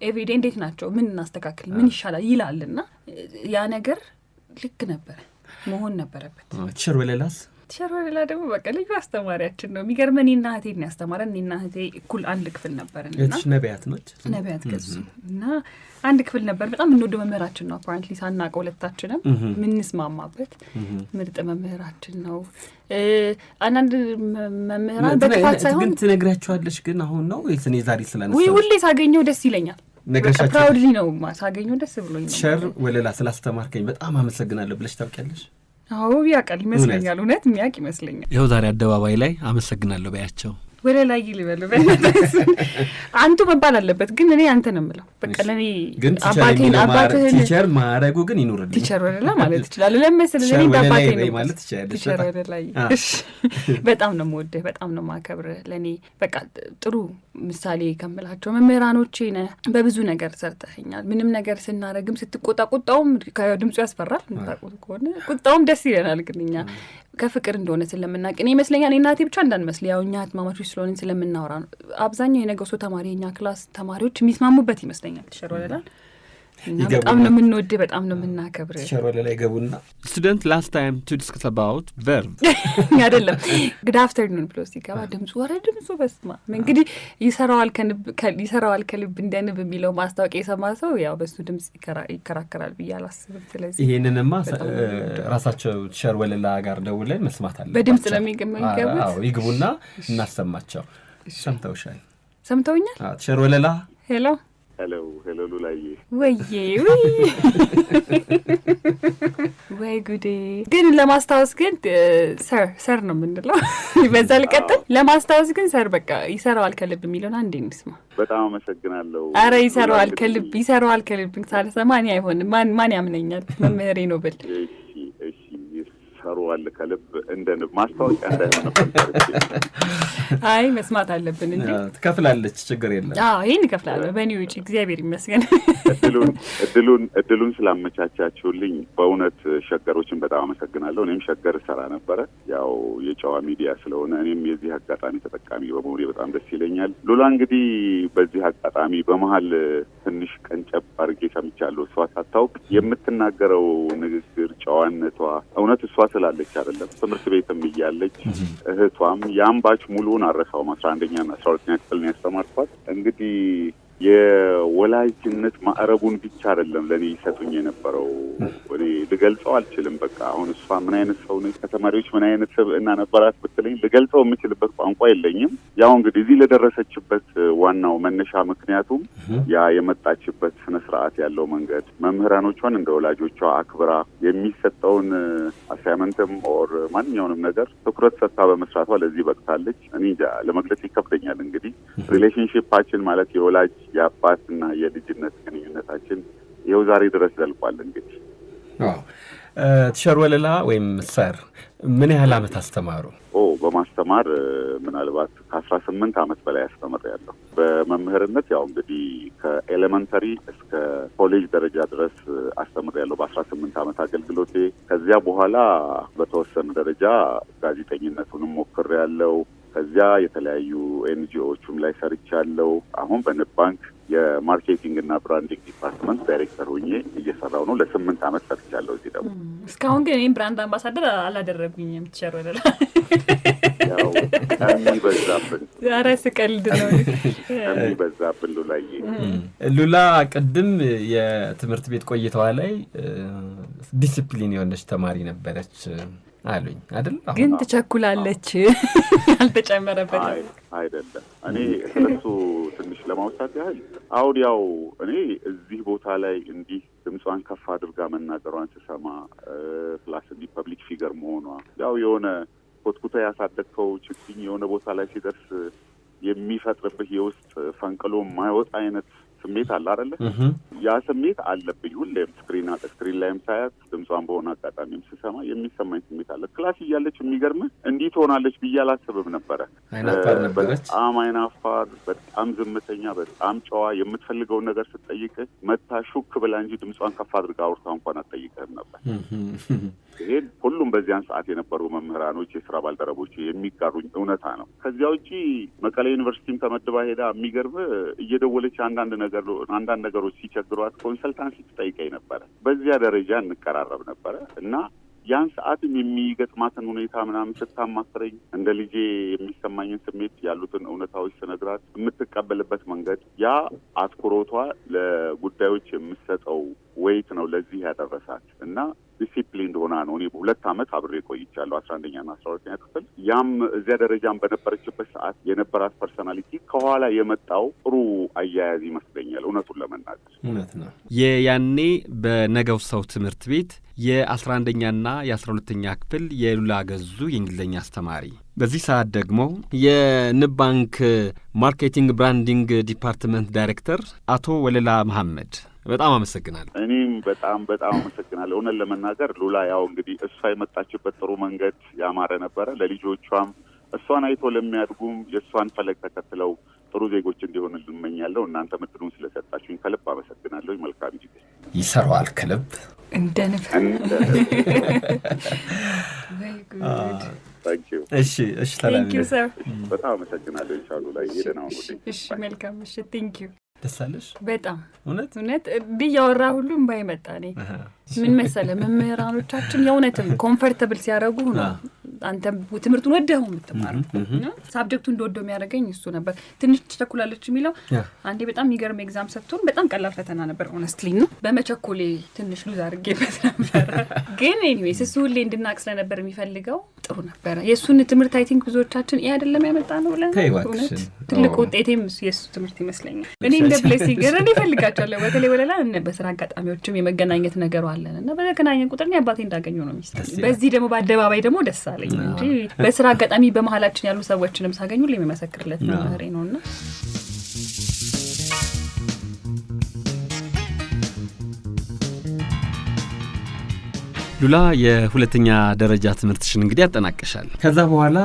ኤቭሪዴ እንዴት ናቸው ምን እናስተካክል ምን ይሻላል ይላልና ያ ነገር ልክ ነበር መሆን ነበረበት። ቸር ወለላስ? ቸር ወለላ ደግሞ በቃ ልዩ አስተማሪያችን ነው። የሚገርመን እኔና እህቴን ያስተማረን። እኔና እህቴ እኩል አንድ ክፍል ነበርና እቺ ነቢያት ነች። ነቢያት ከሱ እና አንድ ክፍል ነበር። በጣም እንወደው መምህራችን ነው። አፓረንትሊ ሳናውቀው ሁለታችንም ምንስማማበት ምርጥ መምህራችን ነው። አንዳንድ መምህራን በጥፋት ሳይሆን ግን ትነግራቸዋለሽ። ግን አሁን ነው ወይስ እኔ ዛሬ ስለነሳ ሁሌ ሳገኘው ደስ ይለኛል። ፕራውድሊ ነው ሳገኘው ደስ ብሎኝ ነው። ቸር ወለላ ስላስተማርከኝ በጣም አመሰግናለሁ ብለሽ ታውቂያለሽ? አዎ ያውቃል ይመስለኛል። እውነት የሚያውቅ ይመስለኛል። ይኸው ዛሬ አደባባይ ላይ አመሰግናለሁ በያቸው። ወደ ላይ ይልበሉ አንቱ መባል አለበት። ግን እኔ አንተ ነው የምለው። በቃ ለኔ አባቴን ቲቸር ማረጉ ግን ይኑርልኝ። ቲቸር ወለላ ማለት ይችላል። ለምሳሌ ለኔ አባቴ ነው ማለት ይችላል። ቲቸር ወለላ በጣም ነው የምወደው፣ በጣም ነው የማከብረው። ለኔ በቃ ጥሩ ምሳሌ ከመላቸው መምህራኖቼ ነህ። በብዙ ነገር ሰርተኸኛል። ምንም ነገር ስናረግም ስትቆጣ ቁጣውም ከድምጹ ያስፈራል። እንታቆጥ ከሆነ ቁጣውም ደስ ይለናል። ግን እኛ ከፍቅር እንደሆነ ስለምናውቅ እኔ ይመስለኛል እናቴ ብቻ እንዳንመስል ያው እኛ ማማቾች ስለሆነ ስለምናወራ ነው። አብዛኛው የነገው ሰው ተማሪ የኛ ክላስ ተማሪዎች የሚስማሙበት ይመስለኛል። ቲቸር ወለላ በጣም ነው የምንወድ፣ በጣም ነው የምናከብር። ቲቸር ወለላ ይገቡና ስቱደንት ላስት ታይም ቱ ዲስከስ አባውት ቨርብ አይደለም ጉድ አፍተርኑን ብሎ ሲገባ ድምጹ ድምጹ በስማ እንግዲህ ይሰራዋል ከልብ እንደ ንብ የሚለው ማስታወቂያ የሰማ ሰው ያው በሱ ድምጽ ይከራከራል ብዬ አላስብም። ስለዚህ ይሄንንማ ራሳቸው ቲቸር ወለላ ጋር ደውለን መስማት አለ። በድምጽ ለሚገቡት አዎ ይግቡና እናሰማቸው። ሰምተውሻል? ሰምተውኛል? ቲቸር ወለላ ሄሎ ሄሎ ሉላዬ ወይ ጉዴ። ግን ለማስታወስ ግን ሰር ነው የምንለው። በዛ ልቀጥል። ለማስታወስ ግን ሰር በቃ ይሰራዋል ከልብ የሚለውን አንዴ እንስማ። በጣም አመሰግናለሁ። አረ ይሰራዋል ከልብ ሳልሰማ እኔ አይሆንም። ማን ያምነኛል? መምህሬ ነው ብል ይሰሩዋል ከልብ እንደ ንብ ማስታወቂያ እንዳይሆን። አይ መስማት አለብን እንጂ ትከፍላለች፣ ችግር የለም። ይሄን እከፍላለሁ በእኔ ውጪ እግዚአብሔር ይመስገን። እድሉን ስላመቻቻችሁልኝ በእውነት ሸገሮችን በጣም አመሰግናለሁ። እኔም ሸገር ሰራ ነበረ፣ ያው የጨዋ ሚዲያ ስለሆነ እኔም የዚህ አጋጣሚ ተጠቃሚ በመሆኔ በጣም ደስ ይለኛል። ሉላ እንግዲህ በዚህ አጋጣሚ በመሀል ትንሽ ቀንጨብ አድርጌ ሰምቻለሁ። እሷ ሳታውቅ የምትናገረው ንግግር ጨዋነቷ እውነት እሷ ስላለች አይደለም፣ ትምህርት ቤትም እያለች እህቷም የአምባች ሙሉውን አረሳውም 11ኛና 12ኛ ክፍል ነው ያስተማርኳት። እንግዲህ የወላጅነት ማዕረቡን ብቻ አይደለም ለኔ ይሰጡኝ የነበረው፣ እኔ ልገልጸው አልችልም። በቃ አሁን እሷ ምን አይነት ሰው ነች፣ ከተማሪዎች ምን አይነት ስብዕና ነበራት ብትለኝ ልገልጸው የምችልበት ቋንቋ የለኝም። ያው እንግዲህ እዚህ ለደረሰችበት ዋናው መነሻ ምክንያቱም ያ የመጣችበት ስነ ስርዓት ያለው መንገድ፣ መምህራኖቿን እንደ ወላጆቿ አክብራ የሚሰጠውን አሳይመንትም ኦር ማንኛውንም ነገር ትኩረት ሰጥታ በመስራቷ ለዚህ በቅታለች። እኔ ለመግለጽ ይከብደኛል። እንግዲህ ሪሌሽንሺፓችን ማለት የወላጅ የአባትና የልጅነት ግንኙነታችን ይኸው ዛሬ ድረስ ዘልቋል። እንግዲህ ቲቸር ወለላ ወይም ሰር ምን ያህል ዓመት አስተማሩ? በማስተማር ምናልባት ከ18 ዓመት በላይ አስተምሬያለሁ። በመምህርነት ያው እንግዲህ ከኤሌመንተሪ እስከ ኮሌጅ ደረጃ ድረስ አስተምሬያለሁ በ18 ዓመት አገልግሎቴ። ከዚያ በኋላ በተወሰነ ደረጃ ጋዜጠኝነቱንም ሞክሬያለሁ። ከዚያ የተለያዩ ኤንጂኦዎቹም ላይ ሰርቻለሁ። አሁን በንብ ባንክ የማርኬቲንግ እና ብራንዲንግ ዲፓርትመንት ዳይሬክተር ሆኜ እየሰራው ነው። ለ8 ዓመት ሰርቻለሁ። እዚህ ደግሞ እስካሁን ግን እኔም ብራንድ አምባሳደር አላደረጉኝም። ቲቸር ወለላ ያው ከሚበዛብን ኧረ ስቀልድ ነው ከሚበዛብን ሉላ ቅድም የትምህርት ቤት ቆይታዋ ላይ ዲሲፕሊን የሆነች ተማሪ ነበረች አሉኝ አይደል? ግን ትቸኩላለች አልተጨመረበትም አይደለም። እኔ ስለሱ ትንሽ ለማውሳት ያህል አሁን ያው እኔ እዚህ ቦታ ላይ እንዲህ ድምጿን ከፍ አድርጋ መናገሯን ስሰማ ፕላስ እንዲህ ፐብሊክ ፊገር መሆኗ ያው የሆነ ኮትኩታ ያሳደግከው ችግኝ የሆነ ቦታ ላይ ሲደርስ የሚፈጥርብህ የውስጥ ፈንቅሎ የማይወጣ አይነት ስሜት አለ አይደለ? ያ ስሜት አለብኝ ሁሌም ስክሪን ላይም ሳያት ድምጿን በሆነ አጋጣሚም ስሰማ የሚሰማኝ ስሜት አለ። ክላስ እያለች የሚገርምህ እንዲህ ትሆናለች ብዬ አላስብም ነበረ። በጣም አይናፋር፣ በጣም ዝምተኛ፣ በጣም ጨዋ፣ የምትፈልገውን ነገር ስትጠይቅ መታ ሹክ ብላ እንጂ ድምጿን ከፍ አድርጋ አውርታ እንኳን አትጠይቅህም ነበር። ይሄን ሁሉም በዚያን ሰዓት የነበሩ መምህራኖች፣ የስራ ባልደረቦች የሚጋሩኝ እውነታ ነው። ከዚያ ውጪ መቀሌ ዩኒቨርሲቲም ተመድባ ሄዳ የሚገርም እየደወለች አንዳንድ ነገሮች ሲቸግሯት ኮንሰልታንሲ ትጠይቀኝ ነበረ። በዚያ ደረጃ እንቀራረብ ነበረ እና ያን ሰዓትም የሚገጥማትን ሁኔታ ምናምን ስታማክረኝ እንደ ልጄ የሚሰማኝን ስሜት ያሉትን እውነታዎች ስነግራት የምትቀበልበት መንገድ ያ አትኩሮቷ ለጉዳዮች የምሰጠው ወይት ነው ለዚህ ያደረሳት እና ዲሲፕሊን ሆና ነው። እኔ በ2 ዓመት አብሬ ቆይቻለሁ 11ኛና 12ኛ ክፍል። ያም እዚያ ደረጃም በነበረችበት ሰዓት የነበራት ፐርሶናሊቲ ከኋላ የመጣው ጥሩ አያያዝ ይመስለኛል። እውነቱን ለመናገር እውነት ነው። የያኔ በነገው ሰው ትምህርት ቤት የ11ኛና የ12ኛ ክፍል የሉላ ገዙ የእንግሊዝኛ አስተማሪ፣ በዚህ ሰዓት ደግሞ የንብ ባንክ ማርኬቲንግ ብራንዲንግ ዲፓርትመንት ዳይሬክተር አቶ ወለላ መሐመድ በጣም አመሰግናለሁ። እኔም በጣም አመሰግናለሁ። እውነት ለመናገር ሉላ ያው እንግዲህ እሷ የመጣችበት ጥሩ መንገድ ያማረ ነበረ። ለልጆቿም እሷን አይቶ ለሚያድጉም የእሷን ፈለግ ተከትለው ጥሩ ዜጎች እንዲሆን ልመኛለሁ። እናንተ ምድሩን ስለሰጣችሁኝ ከልብ አመሰግናለሁ። መልካም ጊዜ። ይሰራዋል ከልብ እንደ ንብ። እሺ ታንኪዩ ሰር። በጣም አመሰግናለሁ። ኢንሻአላህ ላይ ሄደናው ነው። እሺ መልካም። እሺ ታንኪዩ። ደሳለሽ በጣም እውነት ብያወራ ሁሉ እምባይ መጣ። እኔ ምን መሰለህ መምህራኖቻችን የእውነትም ኮምፎርታብል ሲያደርጉ ነው አንተ ትምህርቱን ወደኸው የምትማረው። ሳብጀክቱ እንደወደው የሚያደርገኝ እሱ ነበር። ትንሽ ተቸኩላለች የሚለው አንዴ በጣም የሚገርም ኤግዛም ሰጥቶን በጣም ቀላል ፈተና ነበር። ኦነስትሊ ነው በመቸኮሌ ትንሽ ሉዝ አድርጌበት ነበር። ግን ኤኒዌይስ እሱ ሁሌ እንድናቅ ስለነበር የሚፈልገው ጥሩ ነበረ። የእሱን ትምህርት አይ ቲንክ ብዙዎቻችን ይህ አይደለም ያመጣ ነው ብለን እውነት ትልቅ ውጤቴም የእሱ ትምህርት ይመስለኛል። እኔ እንደ ብሌሲንግ እኔ እፈልጋቸዋለሁ። በተለይ ወለላ በስራ አጋጣሚዎችም የመገናኘት ነገሩ አለን እና በተገናኘን ቁጥር እኔ አባቴ እንዳገኘው ነው የሚሰለኝ። በዚህ ደግሞ በአደባባይ ደግሞ ደስ አለኝ እንጂ በስራ አጋጣሚ በመሀላችን ያሉ ሰዎችንም ሳገኙ የሚመሰክርለት መምህሬ ነውና ሉላ የሁለተኛ ደረጃ ትምህርትሽን እንግዲህ አጠናቀሻል። ከዛ በኋላ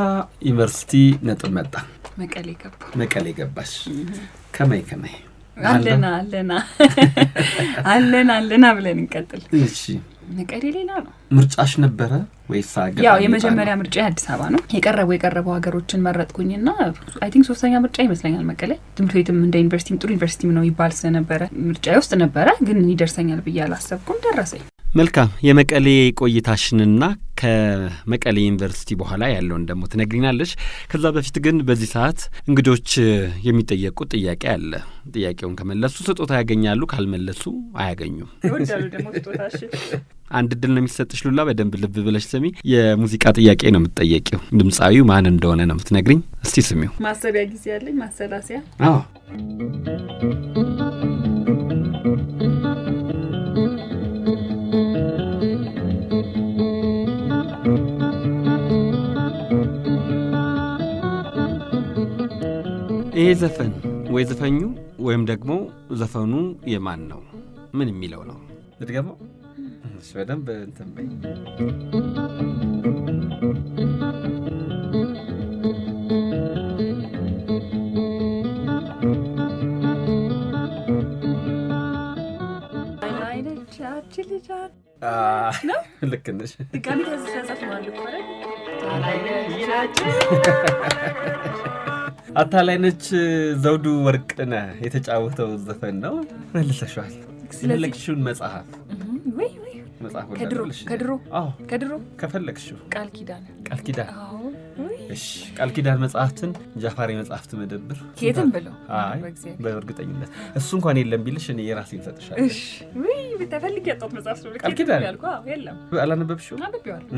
ዩኒቨርሲቲ ነጥብ መጣ። መቀሌ ገባሽ። ከማይ አለና ብለን እንቀጥል። እሺ መቀሌ ሌላ ነው ምርጫሽ ነበረ ወይስ አገባ? ያው የመጀመሪያ ምርጫ አዲስ አበባ ነው። የቀረቡ ሀገሮችን መረጥኩኝና አይ ቲንክ ሶስተኛ ምርጫ ይመስለኛል መቀሌ። ትምህርት ቤትም እንደ ዩኒቨርሲቲም ጥሩ ዩኒቨርሲቲም ነው ይባል ስለነበረ ምርጫ ውስጥ ነበረ፣ ግን ይደርሰኛል ብዬ አላሰብኩም። ደረሰኝ። መልካም። የመቀሌ ቆይታሽንና ከመቀሌ ዩኒቨርሲቲ በኋላ ያለውን ደግሞ ትነግሪናለሽ። ከዛ በፊት ግን በዚህ ሰዓት እንግዶች የሚጠየቁት ጥያቄ አለ። ጥያቄውን ከመለሱ ስጦታ ያገኛሉ፣ ካልመለሱ አያገኙም። ወዳሉ ደግሞ ስጦታሽ አንድ እድል ነው የሚሰጥሽ ሉላ። በደንብ ልብ ብለሽ ስሚ። የሙዚቃ ጥያቄ ነው የምትጠየቂው። ድምፃዊው ማን እንደሆነ ነው የምትነግሪኝ። እስቲ ስሚው። ማሰቢያ ጊዜ ያለኝ ማሰላሲያ። አዎ ይሄ ዘፈን ወይ ዘፈኙ ወይም ደግሞ ዘፈኑ የማን ነው? ምን የሚለው ነው? ልድገመው። እሺ በደንብ እንትን በይ። ልክ ነሽ። ድጋሚ ተዘፈኗል እኮ አይደል? አታላይነች ዘውዱ ወርቅነህ የተጫወተው ዘፈን ነው። መልሰሻል። ስለለክሽውን መጽሐፍ ከድሮ ከፈለግሽው ቃል ኪዳን እሺ ቃል ኪዳን መጽሐፍትን ጃፋሪ መጽሐፍት መደብር ከየትም ብለው በእርግጠኝነት እሱ እንኳን የለም ቢልሽ እኔ የራሴን ሰጥሻለሁ። እሺ ወይ በተፈልግ ያጣው መጽሐፍ ነው ቃል ኪዳን ያልኩ። የለም አላነበብሽው? አንብቤዋለሁ።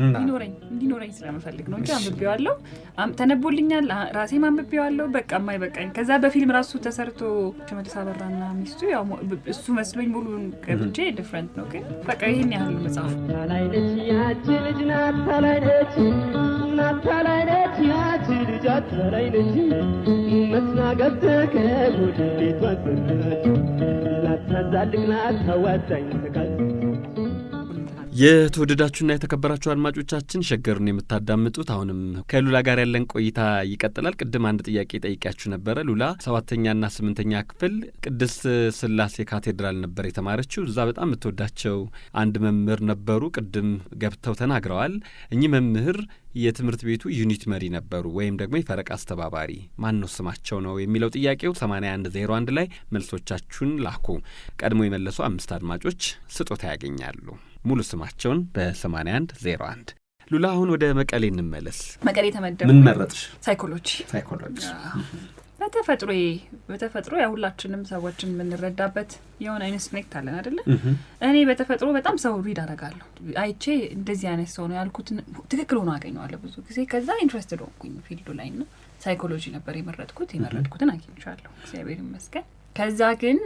እንዲኖረኝ ስለምፈልግ ነው እንጂ አንብቤዋለሁ። ተነቦልኛል። ራሴ አንብቤዋለሁ። በቃ የማይበቃኝ ከዛ በፊልም ራሱ ተሰርቶ ሽመልስ አበራና ሚስቱ ያው እሱ መስሎኝ ሙሉን ገብቼ ዲፍረንት ነው ግን በቃ ይሄን ያህል መጽሐፍ ታላይነች ያቺ ልጅ ናት ታላይነች ናታላይነች ያቺ ልጅ ታላይነች መስና ገብተ ከጉድ ቤቷ ዘረች ላታዛልቅ ላታዋጣኝ ተቃል። የተወደዳችሁና የተከበራችሁ አድማጮቻችን ሸገርን የምታዳምጡት አሁንም ከሉላ ጋር ያለን ቆይታ ይቀጥላል። ቅድም አንድ ጥያቄ ጠይቂያችሁ ነበረ። ሉላ 7ኛና 8ኛ ክፍል ቅድስት ስላሴ ካቴድራል ነበር የተማረችው። እዛ በጣም የምትወዳቸው አንድ መምህር ነበሩ። ቅድም ገብተው ተናግረዋል። እኚህ መምህር የትምህርት ቤቱ ዩኒት መሪ ነበሩ ወይም ደግሞ የፈረቃ አስተባባሪ። ማን ነው ስማቸው ነው የሚለው ጥያቄው 8101 ላይ መልሶቻችሁን ላኩ። ቀድሞ የመለሱ 5 አድማጮች ስጦታ ያገኛሉ። ሙሉ ስማቸውን በ8101። ሉላ አሁን ወደ መቀሌ እንመለስ። መቀሌ ተመደብኩ። ምን መረጥሽ? ሳይኮሎጂ። በተፈጥሮ ያው ሁላችንም ሰዎችን የምንረዳበት የሆነ ኢንስቲንክት አለን አይደለ? እኔ በተፈጥሮ በጣም ሰው ሪድ አደርጋለሁ። አይቼ እንደዚህ አይነት ሰው ነው ያልኩትን ትክክል ሆኖ አገኘዋለሁ ብዙ ጊዜ። ከዛ ኢንትረስትድ ሆንኩኝ ፊልዱ ላይ ነው። ሳይኮሎጂ ነበር የመረጥኩትን አግኝቻለሁ፣ እግዚአብሔር ይመስገን። ከዛ ግን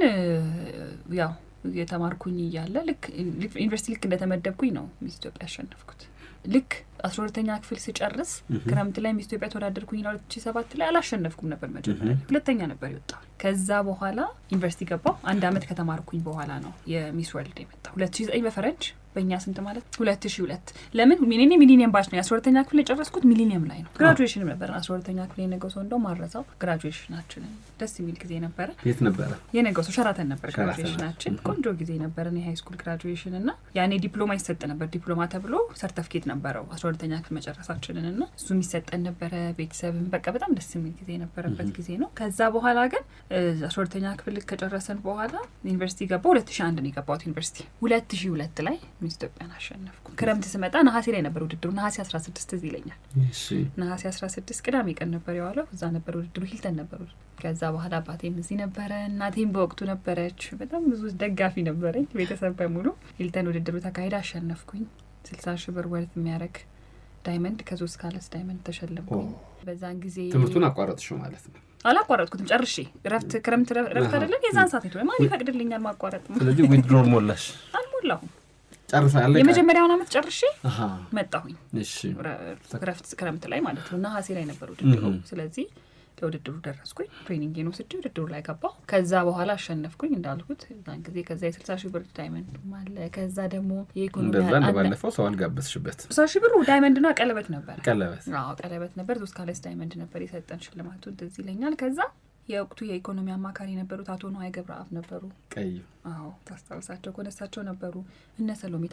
ያው የተማርኩኝ እያለ ልክ ዩኒቨርሲቲ ልክ እንደተመደብኩኝ ነው ሚስ ኢትዮጵያ ያሸነፍኩት። ልክ 12ኛ ክፍል ስጨርስ ክረምት ላይ ሚስ ኢትዮጵያ ተወዳደርኩኝ 2007 ላይ አላሸነፍኩም ነበር መጀመሪያ፣ ሁለተኛ ነበር የወጣው። ከዛ በኋላ ዩኒቨርሲቲ ገባው። 1 አመት ከተማርኩኝ በኋላ ነው የሚስ ወርልድ የመጣው 2009 በፈረንጅ። በእኛ ስንት ማለት 2002። ለምን ሚሊኒየም ባች ነው 12ኛ ክፍል የጨረስኩት ሚሊኒየም ላይ ነው። ግራጁዌሽን ነበር 12ኛ ክፍል የነገው ሰው እንደው ማረሳው ግራጁዌሽናችን ደስ የሚል ጊዜ ነበረ። የት ነበረ? የነገው ሰው ሸራተን ነበር ግራጁዌሽናችን። ቆንጆ ጊዜ ነበር። እኔ ሃይ ስኩል ግራጁዌሽን እና ያኔ ዲፕሎማ ይሰጥ ነበር። ዲፕሎማ ተብሎ ሰርቲፊኬት ነበረው 12ኛ ክፍል መጨረሳችንን እና እሱ የሚሰጠን ነበረ። ቤተሰብም በቃ በጣም ደስ የሚል ጊዜ ነበረበት ጊዜ ነው። ከዛ በኋላ ግን 12ኛ ክፍል ከጨረሰን በኋላ ዩኒቨርሲቲ ገባው። 2001 ነው የገባሁት ዩኒቨርሲቲ። 2002 ላይ ሚስ ኢትዮጵያን አሸነፍኩ። ክረምት ስመጣ ነሐሴ ላይ ነበር ውድድሩ። ነሐሴ 16 እዚህ ይለኛል። ነሐሴ 16 ቅዳሜ ቀን ነበር የዋለው። እዛ ነበር ውድድሩ። ሂልተን ነበር። ከዛ በኋላ አባቴም እዚህ ነበረ፣ እናቴም በወቅቱ ነበረች። በጣም ብዙ ደጋፊ ነበረኝ፣ ቤተሰብ በሙሉ። ሂልተን ውድድሩ ተካሄደ፣ አሸነፍኩኝ። 60 ሺህ ብር ወርት የሚያደርግ ዳይመንድ ከ3 ካለስ ዳይመንድ ተሸለምኩኝ። በዛን ጊዜ ትምህርቱን አቋረጥሽው ማለት ነው? አላቋረጥኩትም፣ ጨርሼ ክረምት ረፍት አይደለም የዛን ሰዓት ነው። ማን ይፈቅድልኛል ማቋረጥ? ስለዚህ ዊዝድሮል ሞላሽ? አልሞላሁም። ጨርሳለህ? የመጀመሪያውን አመት ጨርሼ መጣሁኝ። እሺ፣ ክረምት ላይ ማለት ነው። ነሐሴ ላይ ነበር ውድድሩ። ስለዚህ ለውድድሩ ደረስኩኝ። ትሬኒንጌን ወስጄ ውድድሩ ላይ ገባሁ። ከዛ በኋላ አሸነፍኩኝ እንዳልኩት ዛን ጊዜ። ከዛ የ60,000 ብር ዳይመንድ አለ። ከዛ ደግሞ የኢኮኖሚ እንደዛ እንደባለፈው ሰው አልጋበዝሽበት? 60,000 ብር ዳይመንድና ቀለበት ነበር። ቀለበት ነበር። ሶስት ዳይመንድ ነበር የሰጠን ሽልማቱ እንደዚህ ይለኛል። ከዛ የወቅቱ የኢኮኖሚ አማካሪ የነበሩት አቶ ነዋይ ገብረአብ ነበሩ። ቀይ ታስታውሳቸው ከሆነ እሳቸው ነበሩ። እነ ሰሎሜ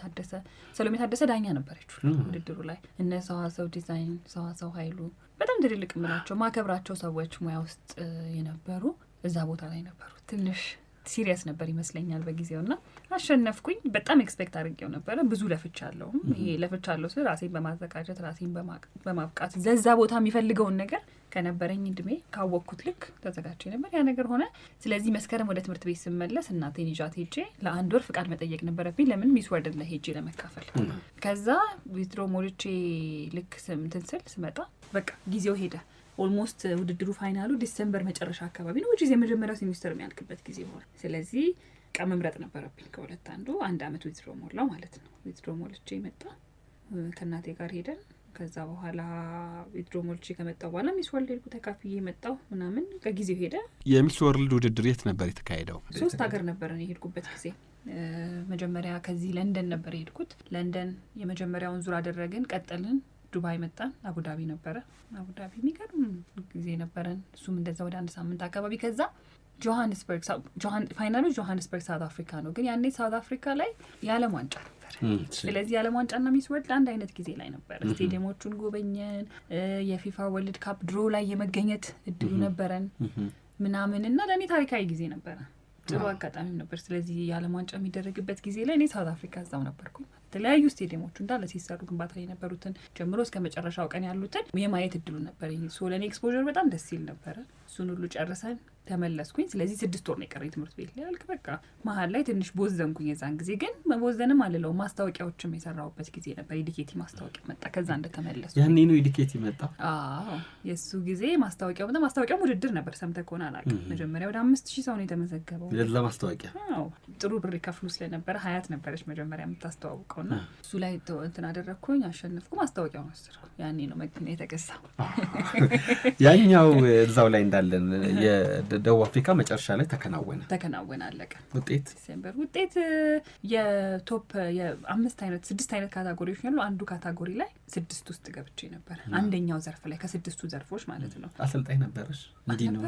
ታደሰ ዳኛ ነበረች ውድድሩ ላይ። እነ ሰዋሰው ዲዛይን፣ ሰዋሰው ኃይሉ በጣም ትልልቅ የምላቸው ማከብራቸው ሰዎች ሙያ ውስጥ የነበሩ እዛ ቦታ ላይ ነበሩ። ትንሽ ሲሪየስ ነበር ይመስለኛል በጊዜውና አሸነፍኩኝ። በጣም ኤክስፔክት አድርጌው ነበረ። ብዙ ለፍቻለሁ። ይሄ ለፍቻለሁ ስለ ራሴን በማዘጋጀት ራሴን በማብቃት ለዛ ቦታ የሚፈልገውን ነገር ከነበረኝ እድሜ ካወቅኩት ልክ ተዘጋጅቼ ነበር። ያ ነገር ሆነ። ስለዚህ መስከረም ወደ ትምህርት ቤት ስመለስ እናቴን ይዣት ሄጄ ለ1 ወር ፍቃድ መጠየቅ ነበረብኝ። ለምን ሚስ ወርልድ ላይ ሄጄ ለመካፈል። ከዛ ዊዝድሮ ሞልቼ ልክ እንትን ስል ስመጣ በቃ ጊዜው ሄደ። ኦልሞስት ውድድሩ ፋይናሉ ዲሴምበር መጨረሻ አካባቢ ነው። ወጪ የመጀመሪያው ሴሚስተር የሚያልቅበት ጊዜ ሆነ። ስለዚህ መምረጥ ነበረብኝ ከሁለት አንዱ። 1 አመት ዊዝድሮ ሞላው ማለት ነው። ዊዝድሮ ሞልቼ መጣ። ከእናቴ ጋር ሄደን ከዛ በኋላ ዊዝድሮ ሞልቼ ከመጣው በኋላ ሚስ ወርልድ ተካፍዬ መጣው ምናምን። ከጊዜው ሄደ። የሚስ ወርልድ ውድድር የት ነበር የተካሄደው? 3 ሀገር ነበር የሄድኩበት ጊዜ። መጀመሪያ ከዚህ ለንደን ነበር የሄድኩት። ለንደን የመጀመሪያውን ዙር አደረግን። ቀጠልን። ዱባይ መጣን። አቡዳቢ ነበረ። አቡዳቢ የሚገርም ጊዜ ነበረን። እሱም እንደዛ ወደ 1 ሳምንት አካባቢ። ከዛ ጆሃንስበርግ ፋይናሉ ጆሃንስበርግ ሳውት አፍሪካ ነው። ግን ያኔ ሳውት አፍሪካ ላይ የዓለም ዋንጫ ነበር። ስለዚህ የዓለም ዋንጫና ሚስ ወርልድ አንድ አይነት ጊዜ ላይ ነበር። ስቴዲየሞቹን ጎበኘን። የፊፋ ወርልድ ካፕ ድሮ ላይ የመገኘት እድሉ ነበረን ምናምን እና ለእኔ ታሪካዊ ጊዜ ነበረ። ጥሩ አጋጣሚም ነበር። ስለዚህ የዓለም ዋንጫ የሚደረግበት ጊዜ ላይ እኔ ሳውት አፍሪካ እዛው ነበርኩኝ። የተለያዩ ስቴዲየሞቹ እንዳለ ሲሰሩ ግንባታ ላይ የነበሩትን ጀምሮ እስከ መጨረሻው ቀን ያሉትን የማየት እድሉ ነበር። ለእኔ ኤክስፖዠር በጣም ደስ ይል ነበረ። እሱን ሁሉ ጨርሰን ተመለስኩኝ። ስለዚህ 6 ወር ነው የቀረኝ ትምህርት ቤት ላይ። በቃ መሀል ላይ ትንሽ ቦዘንኩኝ። የዛን ጊዜ ግን መቦዘንም አልለው። ማስታወቂያዎችም የሰራሁበት ጊዜ ነበር። ኢዲኬቲ ማስታወቂያ መጣ። ከዛ እንደተመለስኩ ያኔ ነው ኢዲኬቲ መጣ። የሱ ጊዜ ማስታወቂያው ውድድር ነበር። ሰምተህ ከሆነ አላውቅም። መጀመሪያ ወደ 5,000 ሰው ነው የተመዘገበው ለዛ ማስታወቂያ። ጥሩ ብር ይከፍሉ ስለነበረ ሀያት ነበረች መጀመሪያ የምታስተዋውቀውና እሱ ላይ እንትን አደረግኩኝ። አሸነፍኩ። ማስታወቂያውን ወሰድኩ። ያኔ ነው መኪና የተገዛው። ያኛው እዛው ላይ እንዳለን ደቡብ አፍሪካ መጨረሻ ላይ ተከናወነ አለቀ። ውጤት ዲሴምበር ውጤት የቶፕ የ6 አይነት ካታጎሪዎች ያሉ አንዱ ካታጎሪ ላይ 6 ውስጥ ገብቼ ነበር። አንደኛው ዘርፍ ላይ ከ6ቱ ዘርፎች ማለት ነው። አሰልጣኝ ነበርሽ? እንዴ ነው?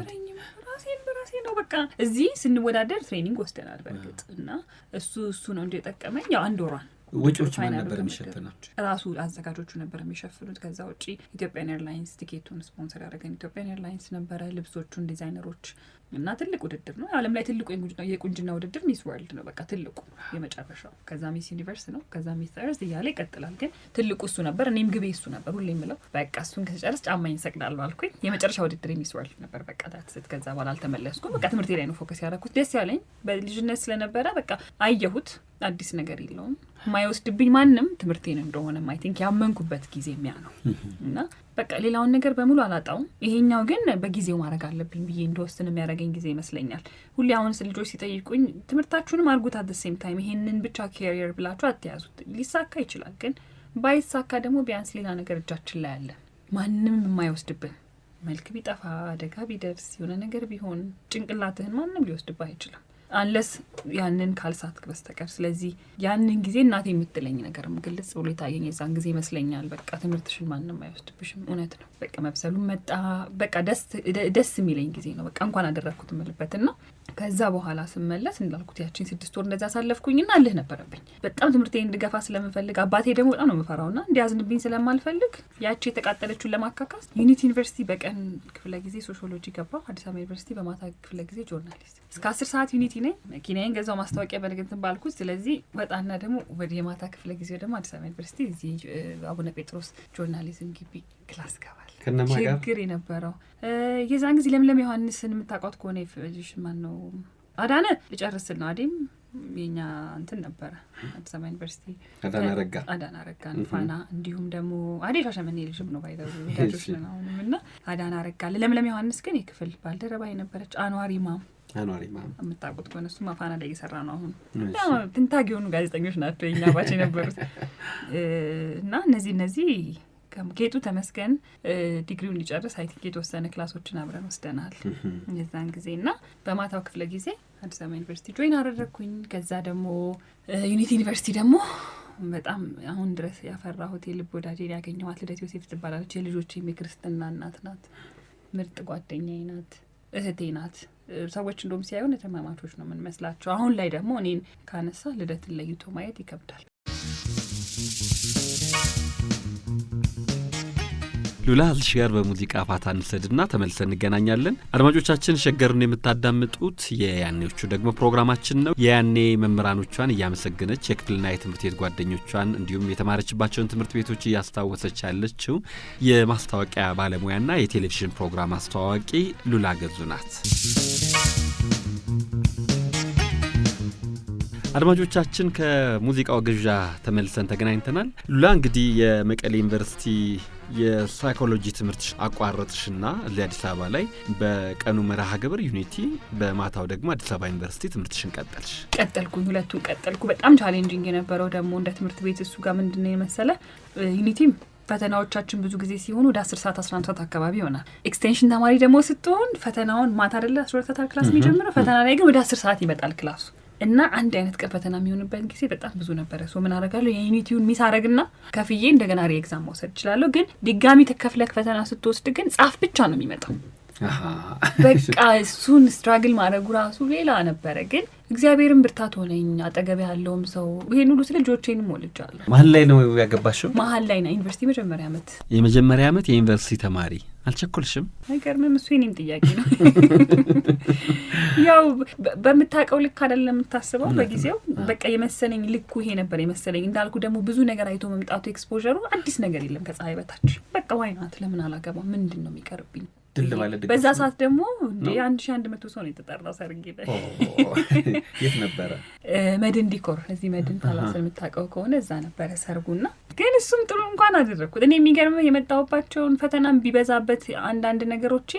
በራሴ ነው በቃ። እዚህ ስንወዳደር ትሬኒንግ ወስደናል በእርግጥ እና እሱ ነው እንደ ጠቀመኝ። ያው 1 ወሯን ወጪዎች ማን ነበር የሚሸፍነው? ራሱ አዘጋጆቹ ነበር የሚሸፍኑት። ከዛ ውጪ ኢትዮጵያን ኤርላይንስ ቲኬቱን ስፖንሰር ያደረገን ኢትዮጵያን ኤርላይንስ ነበረ። ልብሶቹን ዲዛይነሮች እና ትልቅ ውድድር ነው። ዓለም ላይ ትልቁ የቁንጅና ውድድር ሚስ ወርልድ ነው። በቃ ትልቁ የመጨረሻው። ከዛ ሚስ ዩኒቨርስ ነው። ከዛ ሚስ እርዝ እያለ ይቀጥላል። ግን ትልቁ እሱ ነበር። እኔም ግቤ እሱ ነበር ሁሌ የምለው። በቃ እሱን ከጨርስ ጫማዬን ሰቅላለሁ አልኩኝ። የመጨረሻ ውድድር ሚስ ወርልድ ነበር። በቃ ዳትስት። ከዛ በኋላ አልተመለስኩም። በቃ ትምህርቴ ላይ ነው ፎከስ ያደረኩት። ደስ ያለኝ በልጅነት ስለነበረ በቃ አየሁት። አዲስ ነገር የለውም። ማይወስድብኝ ማንም ትምህርቴን እንደሆነ አይ ቲንክ ያመንኩበት ጊዜ የሚያ ነው እና በቃ ሌላውን ነገር በሙሉ አላጣውም። ይሄኛው ግን በጊዜው ማድረግ አለብኝ ብዬ እንደወስን የሚያደርገኝ ጊዜ ይመስለኛል። ሁሌ አሁን ልጆች ሲጠይቁኝ ትምህርታችሁንም አድርጉት አት ዘ ሴም ታይም፣ ይሄንን ብቻ ካሪየር ብላችሁ አትያዙት። ሊሳካ ይችላል፣ ግን ባይሳካ ደግሞ ቢያንስ ሌላ ነገር እጃችን ላይ አለ። ማንም የማይወስድብን መልክ ቢጠፋ፣ አደጋ ቢደርስ፣ የሆነ ነገር ቢሆን ጭንቅላትህን ማንም ሊወስድብህ አይችልም አንለስ ያንን ካልሳትክ በስተቀር። ስለዚህ ያንን ጊዜ እናቴ የምትለኝ ነገር ግልጽ ብሎ የታየኝ የዛን ጊዜ ይመስለኛል። በቃ ትምህርትሽን ማንም አይወስድብሽም። እውነት ነው። በቃ መብሰሉ መጣ። በቃ ደስ የሚለኝ ጊዜ ነው። በቃ እንኳን አደረግኩት የምልበትና ከዛ በኋላ ስመለስ እንዳልኩት ያቺን 6 ወር እንደዛ ሳለፍኩኝና አልህ ነበረብኝ። በጣም ትምህርቴን እንድገፋ ስለምፈልግ አባቴ ደግሞ በጣም ነው የምፈራውና እንዲያዝንብኝ ስለማልፈልግ ያቺ የተቃጠለችውን ለማካካስ ዩኒቲ ዩኒቨርሲቲ በቀን ክፍለ ጊዜ ሶሺዮሎጂ ገባሁ። አዲስ አበባ ዩኒቨርሲቲ በማታ ክፍለ ጊዜ ጆርናሊስት። እስከ 10 ሰዓት ዩኒቲ ነኝ። መኪናዬን ገዛው ማስታወቂያ በንግድን ባልኩት። ስለዚህ ወጣና ደግሞ ወደ የማታ ክፍለ ጊዜ ደግሞ አዲስ አበባ ዩኒቨርሲቲ እዚህ አቡነ ጴጥሮስ ጆርናሊዝም ግቢ ክላስ ገባል። ችግር የነበረው የዛን ጊዜ ለምለም ዮሐንስን የምታውቋት ከሆነ ማን ነው አዳነ ልጨርስል ነው። አዴም የኛ እንትን ነበረ አዲስ አበባ ዩኒቨርሲቲ አዳና ረጋን ፋና፣ እንዲሁም ደግሞ አዴ ሻሸመኔ ልጅም ነው ባይዘው ወዳጆች ነው አሁንም እና አዳና ረጋ። ለምለም ዮሐንስ ግን የክፍል ባልደረባ የነበረች አንዋሪማ የምታውቁት ከሆነ እሱ ፋና ላይ እየሰራ ነው አሁን። ትንታግ የሆኑ ጋዜጠኞች ናቸው የኛ ባች የነበሩት እና እነዚህ ከጌጡ ተመስገን ዲግሪውን ሊጨርስ አይ ቲንክ የተወሰነ ክላሶችን አብረን ወስደናል የዛን ጊዜና በማታው ክፍለ ጊዜ አዲስ አበባ ዩኒቨርሲቲ ጆይን አደረኩኝ። ከዛ ደግሞ ዩኒቲ ዩኒቨርሲቲ ደግሞ በጣም አሁን ድረስ ያፈራሁት የልብ ወዳጄን ያገኘኋት ልደት ዮሴፍ ትባላለች። የልጆቼ የክርስትና እናት ናት። ምርጥ ጓደኛዬ ናት። እህቴ ናት። ሰዎች እንደውም ሲያዩን ተማማቾች ነው ምን መስላቸው። አሁን ላይ ደግሞ እኔን ካነሳ ልደትን ለይቶ ማየት ይከብዳል። ሉላ አልሽር በሙዚቃ ፋታ እንሰድና ተመልሰን እንገናኛለን። አድማጮቻችን ሸገርን የምታዳምጡት የያኔዎቹ ደግሞ ፕሮግራማችን ነው። የያኔ መምህራኖቿን እያመሰገነች የክፍልና የትምህርት ቤት ጓደኞቿን እንዲሁም የተማረችባቸውን ትምህርት ቤቶች እያስታወሰች ያለችው የማስታወቂያ ባለሙያና የቴሌቪዥን ፕሮግራም አስተዋዋቂ ሉላ ገዙ ናት። አድማጮቻችን ከሙዚቃው ግብዣ ተመልሰን ተገናኝተናል። ሉላ እንግዲህ የመቀሌ ዩኒቨርሲቲ የሳይኮሎጂ ትምህርት አቋረጥሽና ለአዲስ አበባ ላይ በቀኑ መርሃ ግብር ዩኒቲ በማታው ደግሞ አዲስ አበባ ዩኒቨርሲቲ ትምህርትሽን ቀጠልኩኝ። ሁለቱን ቀጠልኩ። በጣም ቻሌንጂንግ የነበረው ደግሞ እንደ ትምህርት ቤት እሱ ጋር ምንድነው የመሰለ ዩኒቲም ፈተናዎቻችን ብዙ ጊዜ ሲሆኑ ወደ 10 ሰዓት 11 ሰዓት አካባቢ ይሆናል። ኤክስቴንሽን ተማሪ ደግሞ ስትሆን ፈተናውን ማታ አይደለ 12 ሰዓት ክላስ የሚጀምረው ፈተና ላይ ግን ወደ 10 ሰዓት ይመጣል ክላሱ እና አንድ አይነት ቀን ፈተና የሚሆንበት ጊዜ በጣም ብዙ ነበር። ሶ ምን አደርጋለሁ የዩኒቲውን ሚስ አደርግና ከፍዬ እንደገና ሪኤግዛም መውሰድ እችላለሁ። ግን ድጋሚ ተከፍለክ ፈተና ስትወስድ ግን ጻፍ ብቻ ነው የሚመጣው። በቃ እሱን ስትራግል ማድረጉ ራሱ ሌላ ነበረ። ግን እግዚአብሔርን ብርታት ሆነኝ። አጠገብ ያለውም ሰው ይሄን ሁሉ ስለ ልጆቼንም ወልጃለሁ። መሀል ላይ ነው ያገባሽው? መሀል ላይ ነው። ዩኒቨርሲቲ የመጀመሪያ ዓመት የዩኒቨርሲቲ ተማሪ አልቸኮልሽም? አይገርምም? እሱ የኔም ጥያቄ ነው። ያው በምታውቀው ልክ አይደለም የምታስበው በጊዜው። በቃ የመሰለኝ ልኩ ይሄ ነበር የመሰለኝ። እንዳልኩ ደግሞ ብዙ ነገር አይቶ መምጣቱ ኤክስፖዠሩ አዲስ ነገር የለም ከፀሐይ በታች። በቃ ዋይናት ለምን አላገባ ምንድን ነው የሚቀርብኝ? በዛ ሰዓት ደግሞ እንደ 1100 ሰው ነው የተጠራው ሰርጌ ላይ። የት ነበረ? መድን ዲኮር እዚህ መድን ታላሰል የምታውቀው ከሆነ እዛ ነበረ ሰርጉና ግን እሱም ጥሩ እንኳን አደረኩት። እኔ የሚገርመው የመጣሁባቸውን ፈተናም ቢበዛበት አንዳንድ ነገሮቼ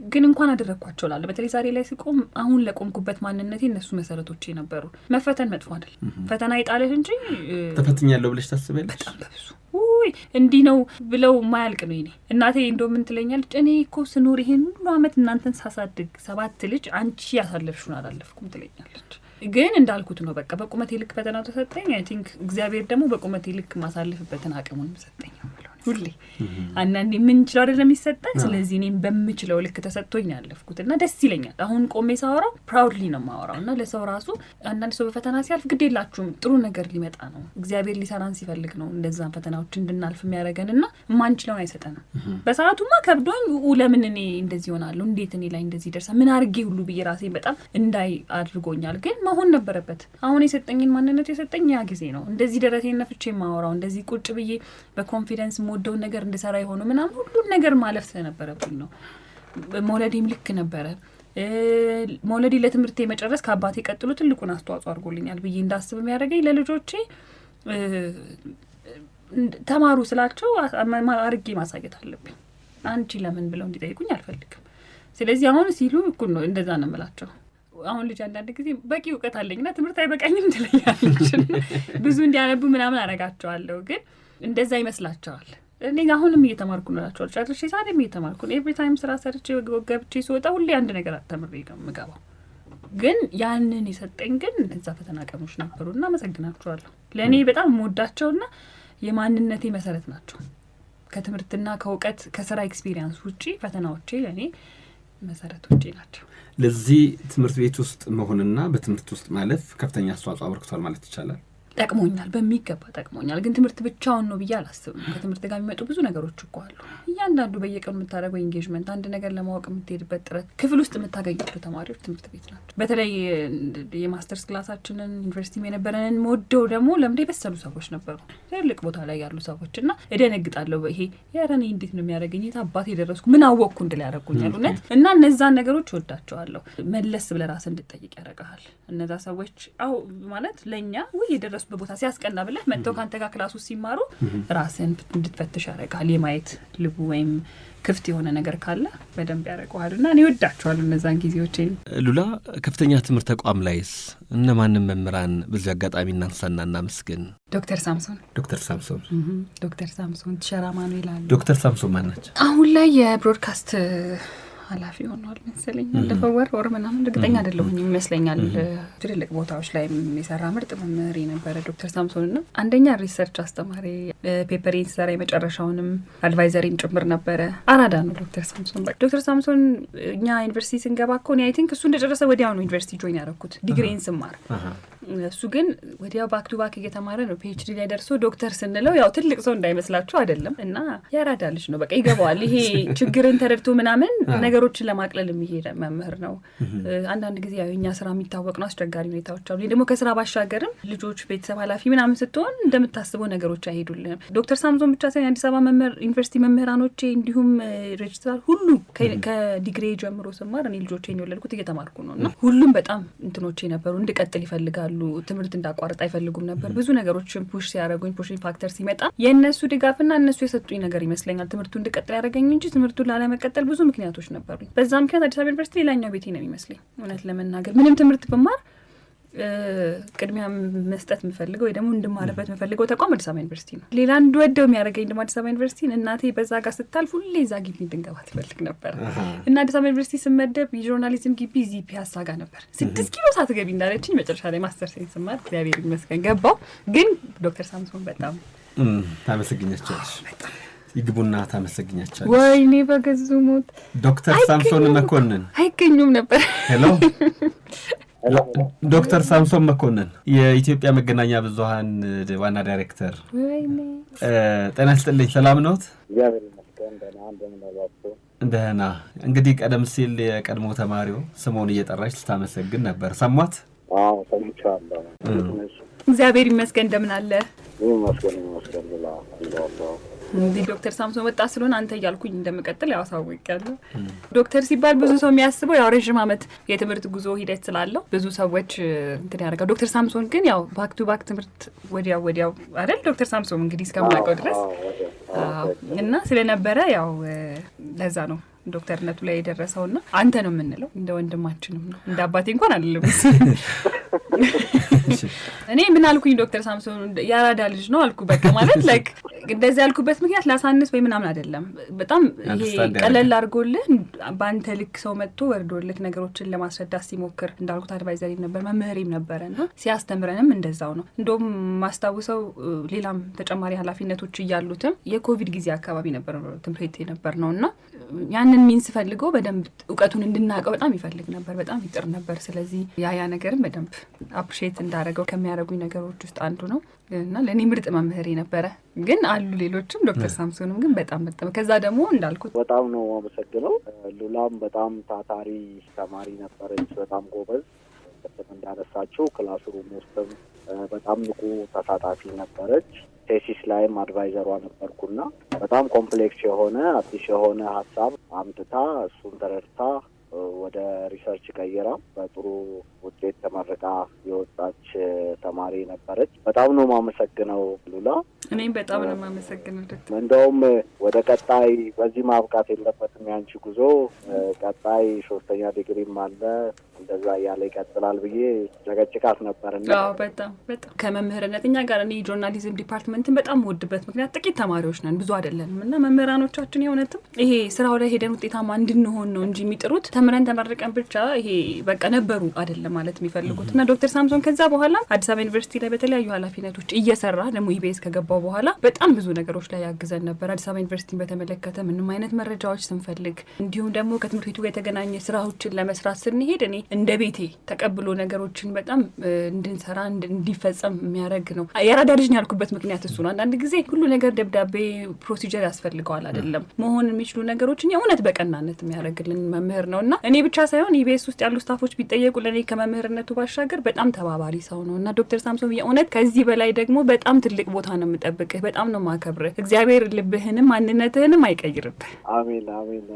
ግን እንኳን አደረኳቸው ላለ በተለይ ዛሬ ላይ ስቆም አሁን ለቆምኩበት ማንነቴ እነሱ መሰረቶቼ ነበሩ። መፈተን መጥፎ አይደል፣ ፈተና ይጣልህ እንጂ ተፈትኛለሁ ብለሽ ታስበለሽ? በጣም በብዙ እንዲህ ነው ብለው ማያልቅ ነው። እኔ እናቴ እንደው ምን ትለኛለች፣ እኔ እኮ ስኖር ይሄን ሁሉ አመት እናንተን ሳሳድግ 7 ልጅ አንቺ ያሳለፍሽውን አላለፍኩም ትለኛለች። ግን እንዳልኩት ነው በቃ በቁመቴ ልክ ፈተናው ተሰጠኝ። አይ ቲንክ እግዚአብሔር ደግሞ በቁመቴ ልክ ማሳለፍበትን አቅሙን ሰጠኝ ማለት ሁሌ አንዳንዴ ምን ይችላል አይደለም የሚሰጠኝ። ስለዚህ እኔም በምችለው ልክ ተሰጥቶኝ ያለፍኩትና ደስ ይለኛል። አሁን ቆሜ ሳወራው ፕራውድሊ ነው ማወራውና ለሰው ራሱ አንዳንድ ሰው በፈተና ሲያልፍ ግዴላችሁም ጥሩ ነገር ሊመጣ ነው እግዚአብሔር ሊሰራን ሲፈልግ ነው እንደዛ ፈተናዎች እንድናልፍ የሚያደርገንና ማንችለውን አይሰጠንም። በሰዓቱማ ከብዶኝ ለምን እኔ እንደዚህ ሆናለሁ እንዴት እኔ ላይ እንደዚህ ደርሳ ምን አርጌ ሁሉ በየራሴ በጣም እንዳይ አድርጎኛል። ግን መሆን ነበረበት። አሁን የሰጠኝን ማንነት የሰጠኝ ያ ጊዜ ነው። እንደዚህ ደረቴን ነፍቼ ማወራው እንደዚህ ቁጭ ብዬ በኮንፊደንስ ሞደውን ነገር እንድሰራ ይሆኑ ምናምን ሁሉ ነገር ማለፍ ስለነበረብኝ ነው። መውለዴም ልክ ነበረ። መውለዴ ለትምህርቴ መጨረስ ከአባቴ ቀጥሎ ትልቁን አስተዋጽኦ አድርጎልኛል ብዬ እንዳስብ የሚያደርገኝ ለልጆቼ ተማሩ ስላቸው አርጌ ማሳየት አለብኝ። አንቺ ለምን ብለው እንዲጠይቁኝ አልፈልግም። ስለዚህ አሁን ሲሉ እኩል ነው እንደዛ ነው የምላቸው። አሁን ልጅ አንዳንድ ጊዜ በቂ እውቀት አለኝና ትምህርት አይበቃኝም ትለኛለች። ብዙ እንዲያነቡ ምናምን አረጋቸዋለሁ። ግን እንደዛ ይመስላቸዋል። እኔ አሁንም እየተማርኩ ነው እላቸዋለሁ። ጨርሼ ሳይም እየተማርኩ ነው። ኤቭሪ ታይም ስራ ሰርቼ ገብቼ ስወጣ ሁሌ አንድ ነገር ተምሬ ነው የምገባው። ግን ያንን የሰጠኝ ግን እዛ ፈተና ቀኖች ነበሩና አመሰግናቸዋለሁ። ለእኔ በጣም የምወዳቸውና የማንነቴ መሰረት ናቸው። ከትምህርትና ከእውቀት ከስራ ኤክስፒሪየንስ ውጪ ፈተናዎቼ ለእኔ መሰረቶቼ ናቸው። ለዚህ ትምህርት ቤት ውስጥ መሆንና በትምህርት ውስጥ ማለፍ ከፍተኛ አስተዋጽኦ አበርክቷል ማለት ይቻላል። ጠቅሞኛል፣ በሚገባ ጠቅሞኛል። ግን ትምህርት ብቻውን ነው ብዬ አላስብም። ከትምህርት ጋር የሚመጡ ብዙ ነገሮች እኮ አሉ። እያንዳንዱ በየቀኑ የምታደርገው ኢንጌጅመንት፣ አንድ ነገር ለማወቅ የምትሄድበት ጥረት፣ ክፍል ውስጥ የምታገኛቸው ተማሪዎች ትምህርት ቤት ናቸው። በተለይ የማስተርስ ክላሳችንን ዩኒቨርሲቲም የነበረንን መወደው ደግሞ ለምደ የበሰሉ ሰዎች ነበሩ፣ ትልቅ ቦታ ላይ ያሉ ሰዎች እና እደነግጣለሁ። ይሄ ያረኔ እንዴት ነው የሚያደርገኝ? ታባቴ የደረስኩ ምን አወቅኩ እንድል ያደርጉኛል እውነት። እና እነዛን ነገሮች ወዳቸዋለሁ። መለስ ብለህ ራስህ እንድትጠይቅ ያደርግሃል። እነዛ ሰዎች ማለት ለእኛ የደረስኩ በቦታ ሲያስቀና ብለህ መጥተው ካንተ ጋር ክላስ ውስጥ ሲማሩ ራስን እንድትፈትሽ ያደርጋል። የማየት ልቡ ወይም ክፍት የሆነ ነገር ካለ በደንብ ያደርገዋልና እኔ ወዳቸዋለሁ እነዛን ጊዜዎችን። ሉላ ከፍተኛ ትምህርት ተቋም ላይስ እነማንም መምህራን በዚህ አጋጣሚ እናንሳና እናመስግን? ዶክተር ሳምሶን ዶክተር ሳምሶን ቲቸር አማኑኤል አሉ። ዶክተር ሳምሶን ማን ናቸው? አሁን ላይ የብሮድካስት ኃላፊ ሆኗል መሰለኝ። ለፈወር ወር ምናምን እርግጠኛ አይደለሁም ይመስለኛል። ትልልቅ ቦታዎች ላይ የሚሰራ ምርጥ መምህር የነበረ ዶክተር ሳምሶን እና አንደኛ ሪሰርች አስተማሪ ፔፐሬን ሲሰራ የመጨረሻውንም አድቫይዘሪም ጭምር ነበረ። አራዳ ነው ዶክተር ሳምሶን። ዶክተር ሳምሶን እኛ ዩኒቨርሲቲ ስንገባ እኮ እኔ አይ ቲንክ እሱ እንደጨረሰ ወዲያው ነው ዩኒቨርሲቲ ጆይን ያደረኩት ዲግሪን ስማር። እሱ ግን ወዲያው ባክ ቱ ባክ እየተማረ ነው ፒኤችዲ ላይ ደርሶ ዶክተር ስንለው ያው ትልቅ ሰው እንዳይመስላችሁ አይደለም እና ያራዳ ልጅ ነው። በቃ ይገባዋል። ይሄ ችግርን ተረድቶ ምናምን ነገሮችን ለማቅለል የሚሄድ መምህር ነው። አንዳንድ ጊዜ ያው እኛ ስራ የሚታወቅ ነው አስቸጋሪ ሁኔታዎች አሉ። ደግሞ ከስራ ባሻገርም ልጆች ቤተሰብ ኃላፊ ምናምን ስትሆን እንደምታስበው ነገሮች አይሄዱልንም። ዶክተር ሳምሶን ብቻ ሳይሆን አዲስ አበባ ዩኒቨርሲቲ መምህራኖቼ እንዲሁም ሬጅስትራር ሁሉ ከዲግሪ ጀምሮ ስማር እኔ ልጆቼን የወለድኩት እየተማርኩ ነው እና ሁሉም በጣም እንትኖቼ ነበሩ። እንድቀጥል ይፈልጋሉ። ትምህርት እንዳቋርጥ አይፈልጉም ነበር። ብዙ ነገሮችን ፑሽ ሲያደርጉኝ ፑሽንግ ፋክተር ሲመጣ የእነሱ ድጋፍና እነሱ የሰጡኝ ነገር ይመስለኛል ትምህርቱን እንድቀጥል ያደረገኝ እንጂ ትምህርቱን ላለመቀጠል ብዙ ምክንያቶች ነበሩ። በዛ ምክንያት አዲስ አበባ ዩኒቨርሲቲ ሌላኛው ቤቴ ነው የሚመስለኝ እውነት ለመናገር። ምንም ትምህርት ብማር ቅድሚያ መስጠት የምፈልገው ወይ ደግሞ እንድማርበት የምፈልገው ተቋም አዲስ አበባ ዩኒቨርሲቲ ነው። ሌላ እንድወደው የሚያደርገኝ ደግሞ አዲስ አበባ ዩኒቨርሲቲ እናቴ በዛ ጋር ስታልፍ ሁሌ እዛ ግቢ እንድንገባ ትፈልግ ነበር እና አዲስ አበባ ዩኒቨርሲቲ ስመደብ የጆርናሊዝም ግቢ እዚህ ፒያሳ ጋር ነበር። 6 ኪሎ ሳትገቢ እንዳለችኝ መጨረሻ ላይ ማስተር ሳይንስ ስማር እግዚአብሔር ይመስገን ገባው። ግን ዶክተር ሳምሶን በጣም ታመሰግኛቸዋለሽ። ይግቡና ታመሰግኛቸዋለሽ። ወይኔ በገዙ ሞት ዶክተር ሳምሶን መኮንን አይገኙም ነበር። ሄሎ ዶክተር ሳምሶን መኮንን የኢትዮጵያ መገናኛ ብዙሃን ዋና ዳይሬክተር። ጤና ይስጥልኝ። ሰላም ነዎት? እግዚአብሔር ይመስገን ደህና። እንደምን አላችሁ? ደህና። እንግዲህ ቀደም ሲል የቀድሞ ተማሪው ስሙን እየጠራች ስታመሰግን ነበር። ሰሟት? አዎ ሰምቻለሁ። እግዚአብሔር ይመስገን። እንደምን አለ? ይመስገን ብላ አላህ እንግዲህ ዶክተር ሳምሶን ወጣ ስለሆነ አንተ እያልኩኝ እንደምቀጥል ያው አሳውቃለሁ። ዶክተር ሲባል ብዙ ሰው የሚያስበው ያው ረጅም ዓመት የትምህርት ጉዞ ሂደት ስላለው ብዙ ሰዎች እንትን ያደርጋል። ዶክተር ሳምሶን ግን ያው ባክ ቱ ባክ ትምህርት ወዲያው አይደል ዶክተር ሳምሶን እንግዲህ እስከማውቀው ድረስ እና ስለነበረ ያው ለዛ ነው ዶክተርነቱ ላይ የደረሰውና አንተ ነው የምንለው። እንደ ወንድማችንም ነው እንደ አባቴ እንኳን አይደለም። እኔ ምን አልኩኝ ዶክተር ሳምሶን ያራዳ ልጅ ነው አልኩ። በቃ ማለት ላይክ እንደዚህ ያልኩበት ምክንያት ላሳንስ ወይ ምናምን አይደለም። በጣም ይሄ ቀለል አድርጎልህ በአንተ ልክ ሰው መጥቶ ወርዶልህ ነገሮችን ለማስረዳት ሲሞክር እንዳልኩት አድቫይዘሪ ነበር መምህሬም ነበረና ሲያስተምረንም እንደዛው ነው። እንደውም ማስታውሰው ሌላም ተጨማሪ ኃላፊነቶች እያሉትም የኮቪድ ጊዜ አካባቢ ነበር ትምህርት ነበር ነውና ያንን ሚንስ ፈልገው በደንብ ዕውቀቱን እንድናቀው በጣም ይፈልግ ነበር፣ በጣም ይጥር ነበር። ስለዚህ ያ ነገርም በደንብ አፕሪሺየት እንዳደረገው ከሚያደርጉኝ ነገሮች ውስጥ አንዱ ነው እና ለኔ ምርጥ መምህሬ ነበረ። ግን አሉ ሌሎችም ዶክተር ሳምሶንም ግን በጣም ከዛ ደግሞ እንዳልኩት በጣም ነው አመሰግነው። ሉላም በጣም ታታሪ ተማሪ ነበረች፣ በጣም ጎበዝ። እንዳነሳቸው ክላስሩም ውስጥም በጣም ንቁ ተሳታፊ ነበረች። ቴሲስ ላይም አድቫይዘሯ ነበርኩና በጣም ኮምፕሌክስ የሆነ አዲስ የሆነ ሀሳብ አምጥታ እሱን ተረድታ ወደ ሪሰርች ቀይራ በጥሩ ውጤት ተመርቃ የወጣች ተማሪ ነበረች። በጣም ነው የማመሰግነው ሉላ። እኔም በጣም ነው የማመሰግነው ዶክተር። እንደውም ወደ ቀጣይ በዚህ ማብቃት የለበትም ያንቺ ጉዞ፣ ቀጣይ 3ኛ ዲግሪም አለ እንደዛ እያለ ይቀጥላል ብዬ ጨቀጭቃት ነበርና በጣም ከመምህርነት እኛ ጋር እኔ ጆርናሊዝም ዲፓርትመንትን በጣም ወድበት ምክንያት ጥቂት ተማሪዎች ነን፣ ብዙ አይደለንም እና መምህራኖቻችን የሆነትም ይሄ ስራው ላይ ሄደን ውጤታማ እንድንሆን ነው እንጂ የሚጥሩት ተምረን ተመርቀን ብቻ ይሄ በቃ ነበሩ አይደለም ማለት የሚፈልጉት። እና ዶክተር ሳምሶን ከዛ በኋላ አዲስ አበባ ዩኒቨርሲቲ ላይ በተለያዩ ኃላፊነቶች እየሰራ ደግሞ ኢቢኤስ ከገባው በኋላ በጣም ብዙ ነገሮች ላይ ያግዘን ነበር። አዲስ አበባ ዩኒቨርሲቲን በተመለከተ ምንም አይነት መረጃዎች ስንፈልግ እንዲሁም ደግሞ ከትምህርት ቤቱ ጋር የተገናኘ ስራዎችን ለመስራት ስንሄድ እኔ እንደ ቤቴ ተቀብሎ ነገሮችን በጣም እንድንሰራ እንዲፈጸም የሚያደርግ ነው። የራዳ ልጅ ያልኩበት ምክንያት እሱ ነው። አንዳንድ ጊዜ ሁሉ ነገር ደብዳቤ ፕሮሲጀር ያስፈልገዋል አይደለም። መሆን የሚችሉ ነገሮችን የእውነት በቀናነት የሚያደርግልን መምህር ነውና እኔ ብቻ ሳይሆን ኢቢኤስ ውስጥ ያሉ ስታፎች ቢጠየቁ ለኔ ከመምህርነቱ ባሻገር በጣም ተባባሪ ሰው ነው እና ዶክተር ሳምሶን የእውነት ከዚህ በላይ ደግሞ በጣም ትልቅ ቦታ ነው የምጠብቅህ። በጣም ነው ማከብርህ። እግዚአብሔር ልብህንም ማንነትህንም አይቀይርብህ። አሜን አሜን።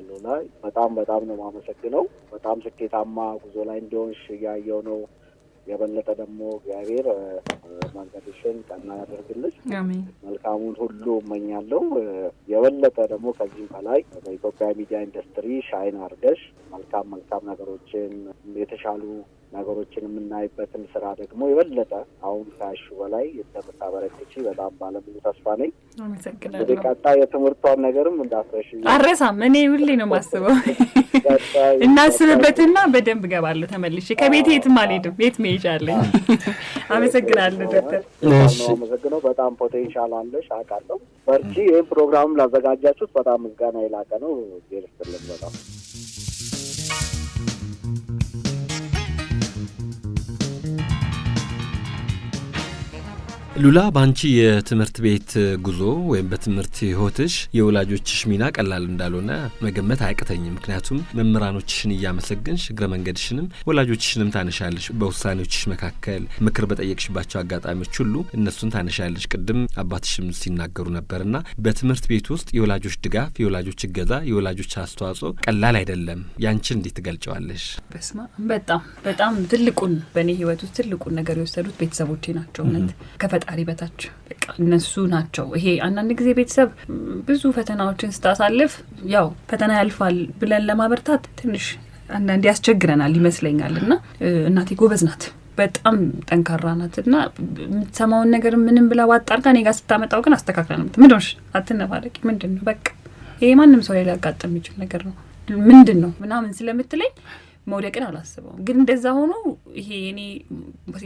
ሉላ በጣም ነው ማመሰግነው። በጣም ስኬታማ ጉዞ ላይ እንደሆንሽ ያየው ነው። የበለጠ ደግሞ እግዚአብሔር መንገድሽን ቀና ያደርግልሽ። አሜን። መልካሙን ሁሉ እመኛለሁ። የበለጠ ደግሞ ከዚህ በላይ በኢትዮጵያ ሚዲያ ኢንዱስትሪ ሻይን አድርገሽ መልካም ነገሮችን የተሻሉ ነገሮችን የምናይበትን ስራ ደግሞ የበለጠ አሁን ካሹ በላይ እንደምታበረክቺ በጣም ባለሙሉ ተስፋ ነኝ። አመሰግናለሁ። ቀጣይ የትምህርቷን ነገርም እንዳትረሺ። አልረሳም። እኔ ሁሌ ነው የማስበው። እናስብበትና በደንብ እገባለሁ ተመልሼ። ከቤት የትም አልሄድም። ቤት መሄጃ አለኝ። አመሰግናለሁ ዶክተር። አመሰግናለሁ። በጣም ፖቴንሻል አለሽ አውቃለሁ። በርቺ። ይህን ፕሮግራም ላዘጋጃችሁት በጣም ምስጋና የላቀ ነው። ይርስጥልን በጣም ሉላ ባንቺ የትምህርት ቤት ጉዞ ወይም በትምህርት ህይወትሽ የወላጆችሽ ሚና ቀላል እንዳልሆነ መገመት አያቅተኝም። ምክንያቱም መምህራኖችሽን እያመሰገንሽ እግረ መንገድሽንም ወላጆችሽንም ታነሻለሽ። በውሳኔዎችሽ መካከል ምክር በጠየቅሽባቸው አጋጣሚዎች ሁሉ እነሱን ታነሻለሽ። ቅድም አባትሽም ሲናገሩ ነበርና በትምህርት ቤት ውስጥ የወላጆች ድጋፍ፣ የወላጆች እገዛ፣ የወላጆች አስተዋጽኦ ቀላል አይደለም። ያንቺን እንዴት ትገልጫዋለሽ? በስማ በጣም ትልቁን በእኔ ህይወት ውስጥ ትልቁን ነገር የወሰዱት ቤተሰቦቼ ናቸው። እውነት ፈጣሪ በታች በቃ እነሱ ናቸው። ይሄ አንዳንድ ጊዜ ቤተሰብ ብዙ ፈተናዎችን ስታሳልፍ ያው ፈተና ያልፋል ብለን ለማበርታት ትንሽ አንዳንዴ ያስቸግረናል ይመስለኛልና እናቴ ጎበዝ ናት፣ በጣም ጠንካራ ናትና የምትሰማውን ነገር ምንም ብላ ዋጣርጋ እኔ ጋር ስታመጣው ግን አስተካክላ ነው ምንድነው አትነፋረቂ ምንድነው በቃ ይሄ ማንም ሰው ላይ ሊያጋጥም የሚችል ነገር ነው ምንድነው ምናምን ስለምትለኝ መውደቅን አላስበውም። ግን እንደዛ ሆኖ ይሄ እኔ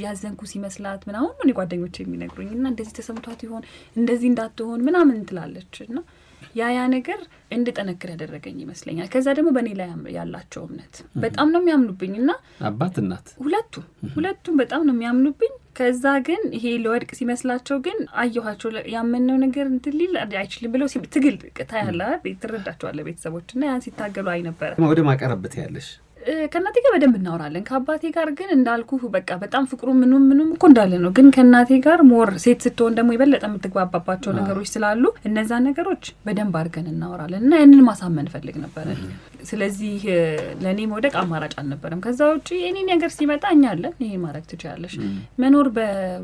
ያዘንኩ ሲመስላት ምናምን ነው ጓደኞቼ የሚነግሩኝና እንደዚህ ተሰምቷት ይሆን እንደዚህ እንዳትሆን ምናምን ትላለችና ያ ነገር እንድጠነክር ያደረገኝ ይመስለኛል። ከዛ ደግሞ በእኔ ላይ ያላቸው እምነት በጣም ነው የሚያምኑብኝና አባት እናት ሁለቱም በጣም ነው የሚያምኑብኝ። ከዛ ግን ይሄ ለወድቅ ሲመስላቸው ግን አየኋቸው ያመነው ነገር እንትን ሊል አይችልም ብለው ትግል ታያለ ትረዳቸዋለህ ቤተሰቦችና ያን ሲታገሉ አይ ነበር። ወደ ማቀረብት ያለሽ ከናቴ ጋር በደንብ እናወራለን። ከአባቴ ጋር ግን እንዳልኩ በቃ በጣም ፍቅሩ ምኑም እኮ እንዳለ ነው። ግን ከናቴ ጋር ሞር ሴት ስትሆን ደግሞ ይበለጥ የምትግባባባቸው ነገሮች ስላሉ እነዛ ነገሮች በደንብ አድርገን እናወራለን እና ያንን ማሳመን ፈልግ ነበር። ስለዚህ ለኔ መውደቅ አማራጭ አልነበረም። ከዛ ውጪ የኔ ነገር ሲመጣ እኛ አለን ይሄ ማድረግ ትችላለሽ። መኖር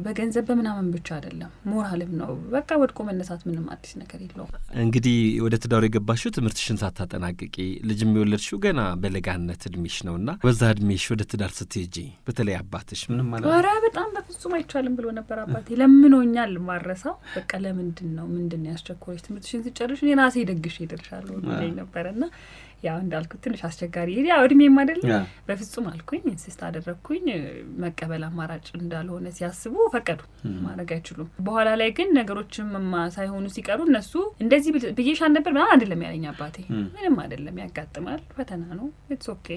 በገንዘብ በምናምን ብቻ አይደለም ሞራልም ነው። በቃ ወድቆ መነሳት ምንም አዲስ ነገር የለውም። እንግዲህ ወደ ትዳሩ የገባሽው ትምህርትሽን ሳታጠናቅቂ ልጅም የወለድሽው ገና በለጋነት እድሜሽ ነውና በዛ እድሜሽ ወደ ትዳር ስትሄጂ በተለይ አባትሽ ምንም ማለት ኧረ በጣም በፍጹም አይቻልም ብሎ ነበር አባቴ። ለምኖኛል ማረሳው በቃ ምንድነው ያስቸኮረሽ ትምህርትሽን ሲጨርሽ እኔ ራሴ ደግሽ ይደርሻለሁ ብለኝ ነበርና ያው እንዳልኩት ትንሽ አስቸጋሪ ያው እድሜም አይደለም በፍጹም አልኩኝ። ኢንሲስት አደረኩኝ። መቀበል አማራጭ እንዳልሆነ ሲያስቡ ፈቀዱ። ማድረግ አይችሉም። በኋላ ላይ ግን ነገሮችም ሳይሆኑ ሲቀሩ እነሱ እንደዚህ ብዬሻል ነበር ምናምን አይደለም ያለኝ አባቴ። ምንም አይደለም ያጋጥማል፣ ፈተና ነው። ኢትስ ኦኬ።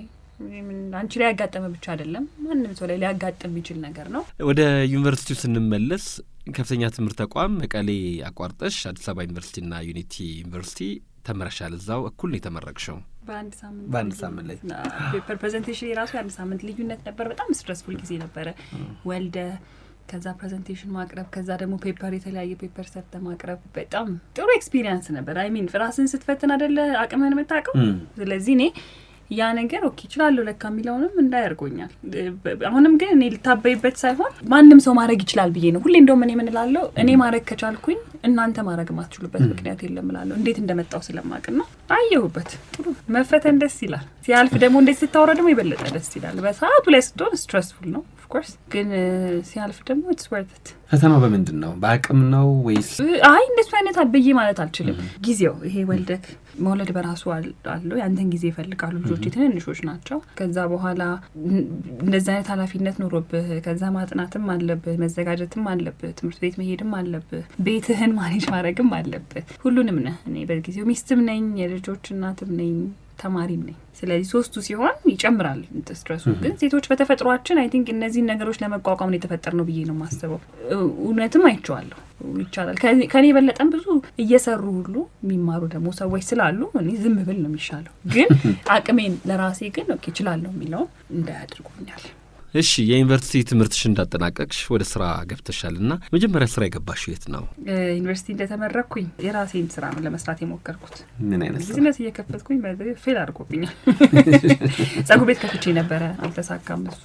አንቺ ላይ ያጋጠመ ብቻ አይደለም ማንም ሰው ላይ ሊያጋጥም የሚችል ነገር ነው። ወደ ዩኒቨርሲቲው ስንመለስ ከፍተኛ ትምህርት ተቋም መቀሌ አቋርጠሽ አዲስ አበባ ዩኒቨርሲቲና ዩኒቲ ዩኒቨርሲቲ ተመረሻል። እዛው እኩል ነው የተመረቅሽው። በአንድ ሳምንት ላይ ፔፐር ፕሬዘንቴሽን የራሱ አንድ ሳምንት ልዩነት ነበር። በጣም ስትረስፉል ጊዜ ነበረ። ወልደ ከዛ ፕሬዘንቴሽን ማቅረብ ከዛ ደግሞ ፔፐር የተለያየ ፔፐር ሰርተ ማቅረብ በጣም ጥሩ ኤክስፒሪየንስ ነበር። አይ ሚን ራስን ስትፈትን አይደለ አቅምህን የምታውቀው። ስለዚህ እኔ ያ ነገር ኦኬ ይችላል ለካ የሚለውንም እንዳያርጎኛል። አሁንም ግን እኔ ልታበይበት ሳይሆን ማንም ሰው ማድረግ ይችላል ብዬ ነው ሁሌ እንደውም እኔ ምን እላለሁ እኔ ማድረግ ከቻልኩኝ እናንተ ማድረግ ማትችሉበት ምክንያት የለም እላለሁ። እንዴት እንደመጣው ስለማቅና አየሁበት። ጥሩ መፈተን ደስ ይላል። ሲያልፍ ደግሞ እንዴት ስታወራ ደግሞ ይበለጠ ደስ ይላል። በሰዓቱ ላይ ስትሆን ስትረስፉል ነው ኦፍ ኮርስ፣ ግን ሲያልፍ ደግሞ ኢትስ ወርት ኢት። ፈተናው በምንድን ነው? በአቅም ነው ወይስ? አይ እንደሱ አይነት አብዬ ማለት አልችልም። ጊዜው ይሄ ወልደክ መውለድ በራሱ አለው ያንተን ጊዜ ይፈልጋሉ። ልጆች ትንንሾች ናቸው። ከዛ በኋላ እንደዛ አይነት ኃላፊነት ኖሮብህ ከዛ ማጥናትም አለብህ፣ መዘጋጀትም አለብህ፣ ትምህርት ቤት መሄድም አለብህ፣ ቤትህን ማኔጅ ማድረግም አለብህ። ሁሉንም ነህ። እኔ በጊዜው ሚስትም ነኝ፣ የልጆች እናትም ነኝ፣ ተማሪም ነኝ። ስለዚህ ሶስቱ ሲሆን ይጨምራል ስትረሱ። ግን ሴቶች በተፈጥሯችን አይ ቲንክ እነዚህን ነገሮች ለመቋቋም ነው የተፈጠርነው ብዬ ነው የማስበው። እውነትም አይቼዋለሁ። ይቻላል ከኔ የበለጠም ብዙ እየሰሩ ሁሉ የሚማሩ ደግሞ ሰዎች ስላሉ እኔ ዝም ብል ነው የሚሻለው። ግን አቅሜን ለራሴ ግን ኦኬ እችላለሁ የሚለው እንዳያድርጉኛል። እሺ የዩኒቨርሲቲ ትምህርትሽ እንዳጠናቀቅሽ ወደ ስራ ገብተሻልና መጀመሪያ ስራ የገባሽው የት ነው? ዩኒቨርሲቲ እንደተመረኩኝ የራሴን ስራ ነው ለመስራት የሞከርኩት። ምን አይነት ቢዝነስ እየከፈትኩኝ ፌል አድርጎብኛል። ጸጉር ቤት ከፍቼ ነበረ፣ አልተሳካም እሱ።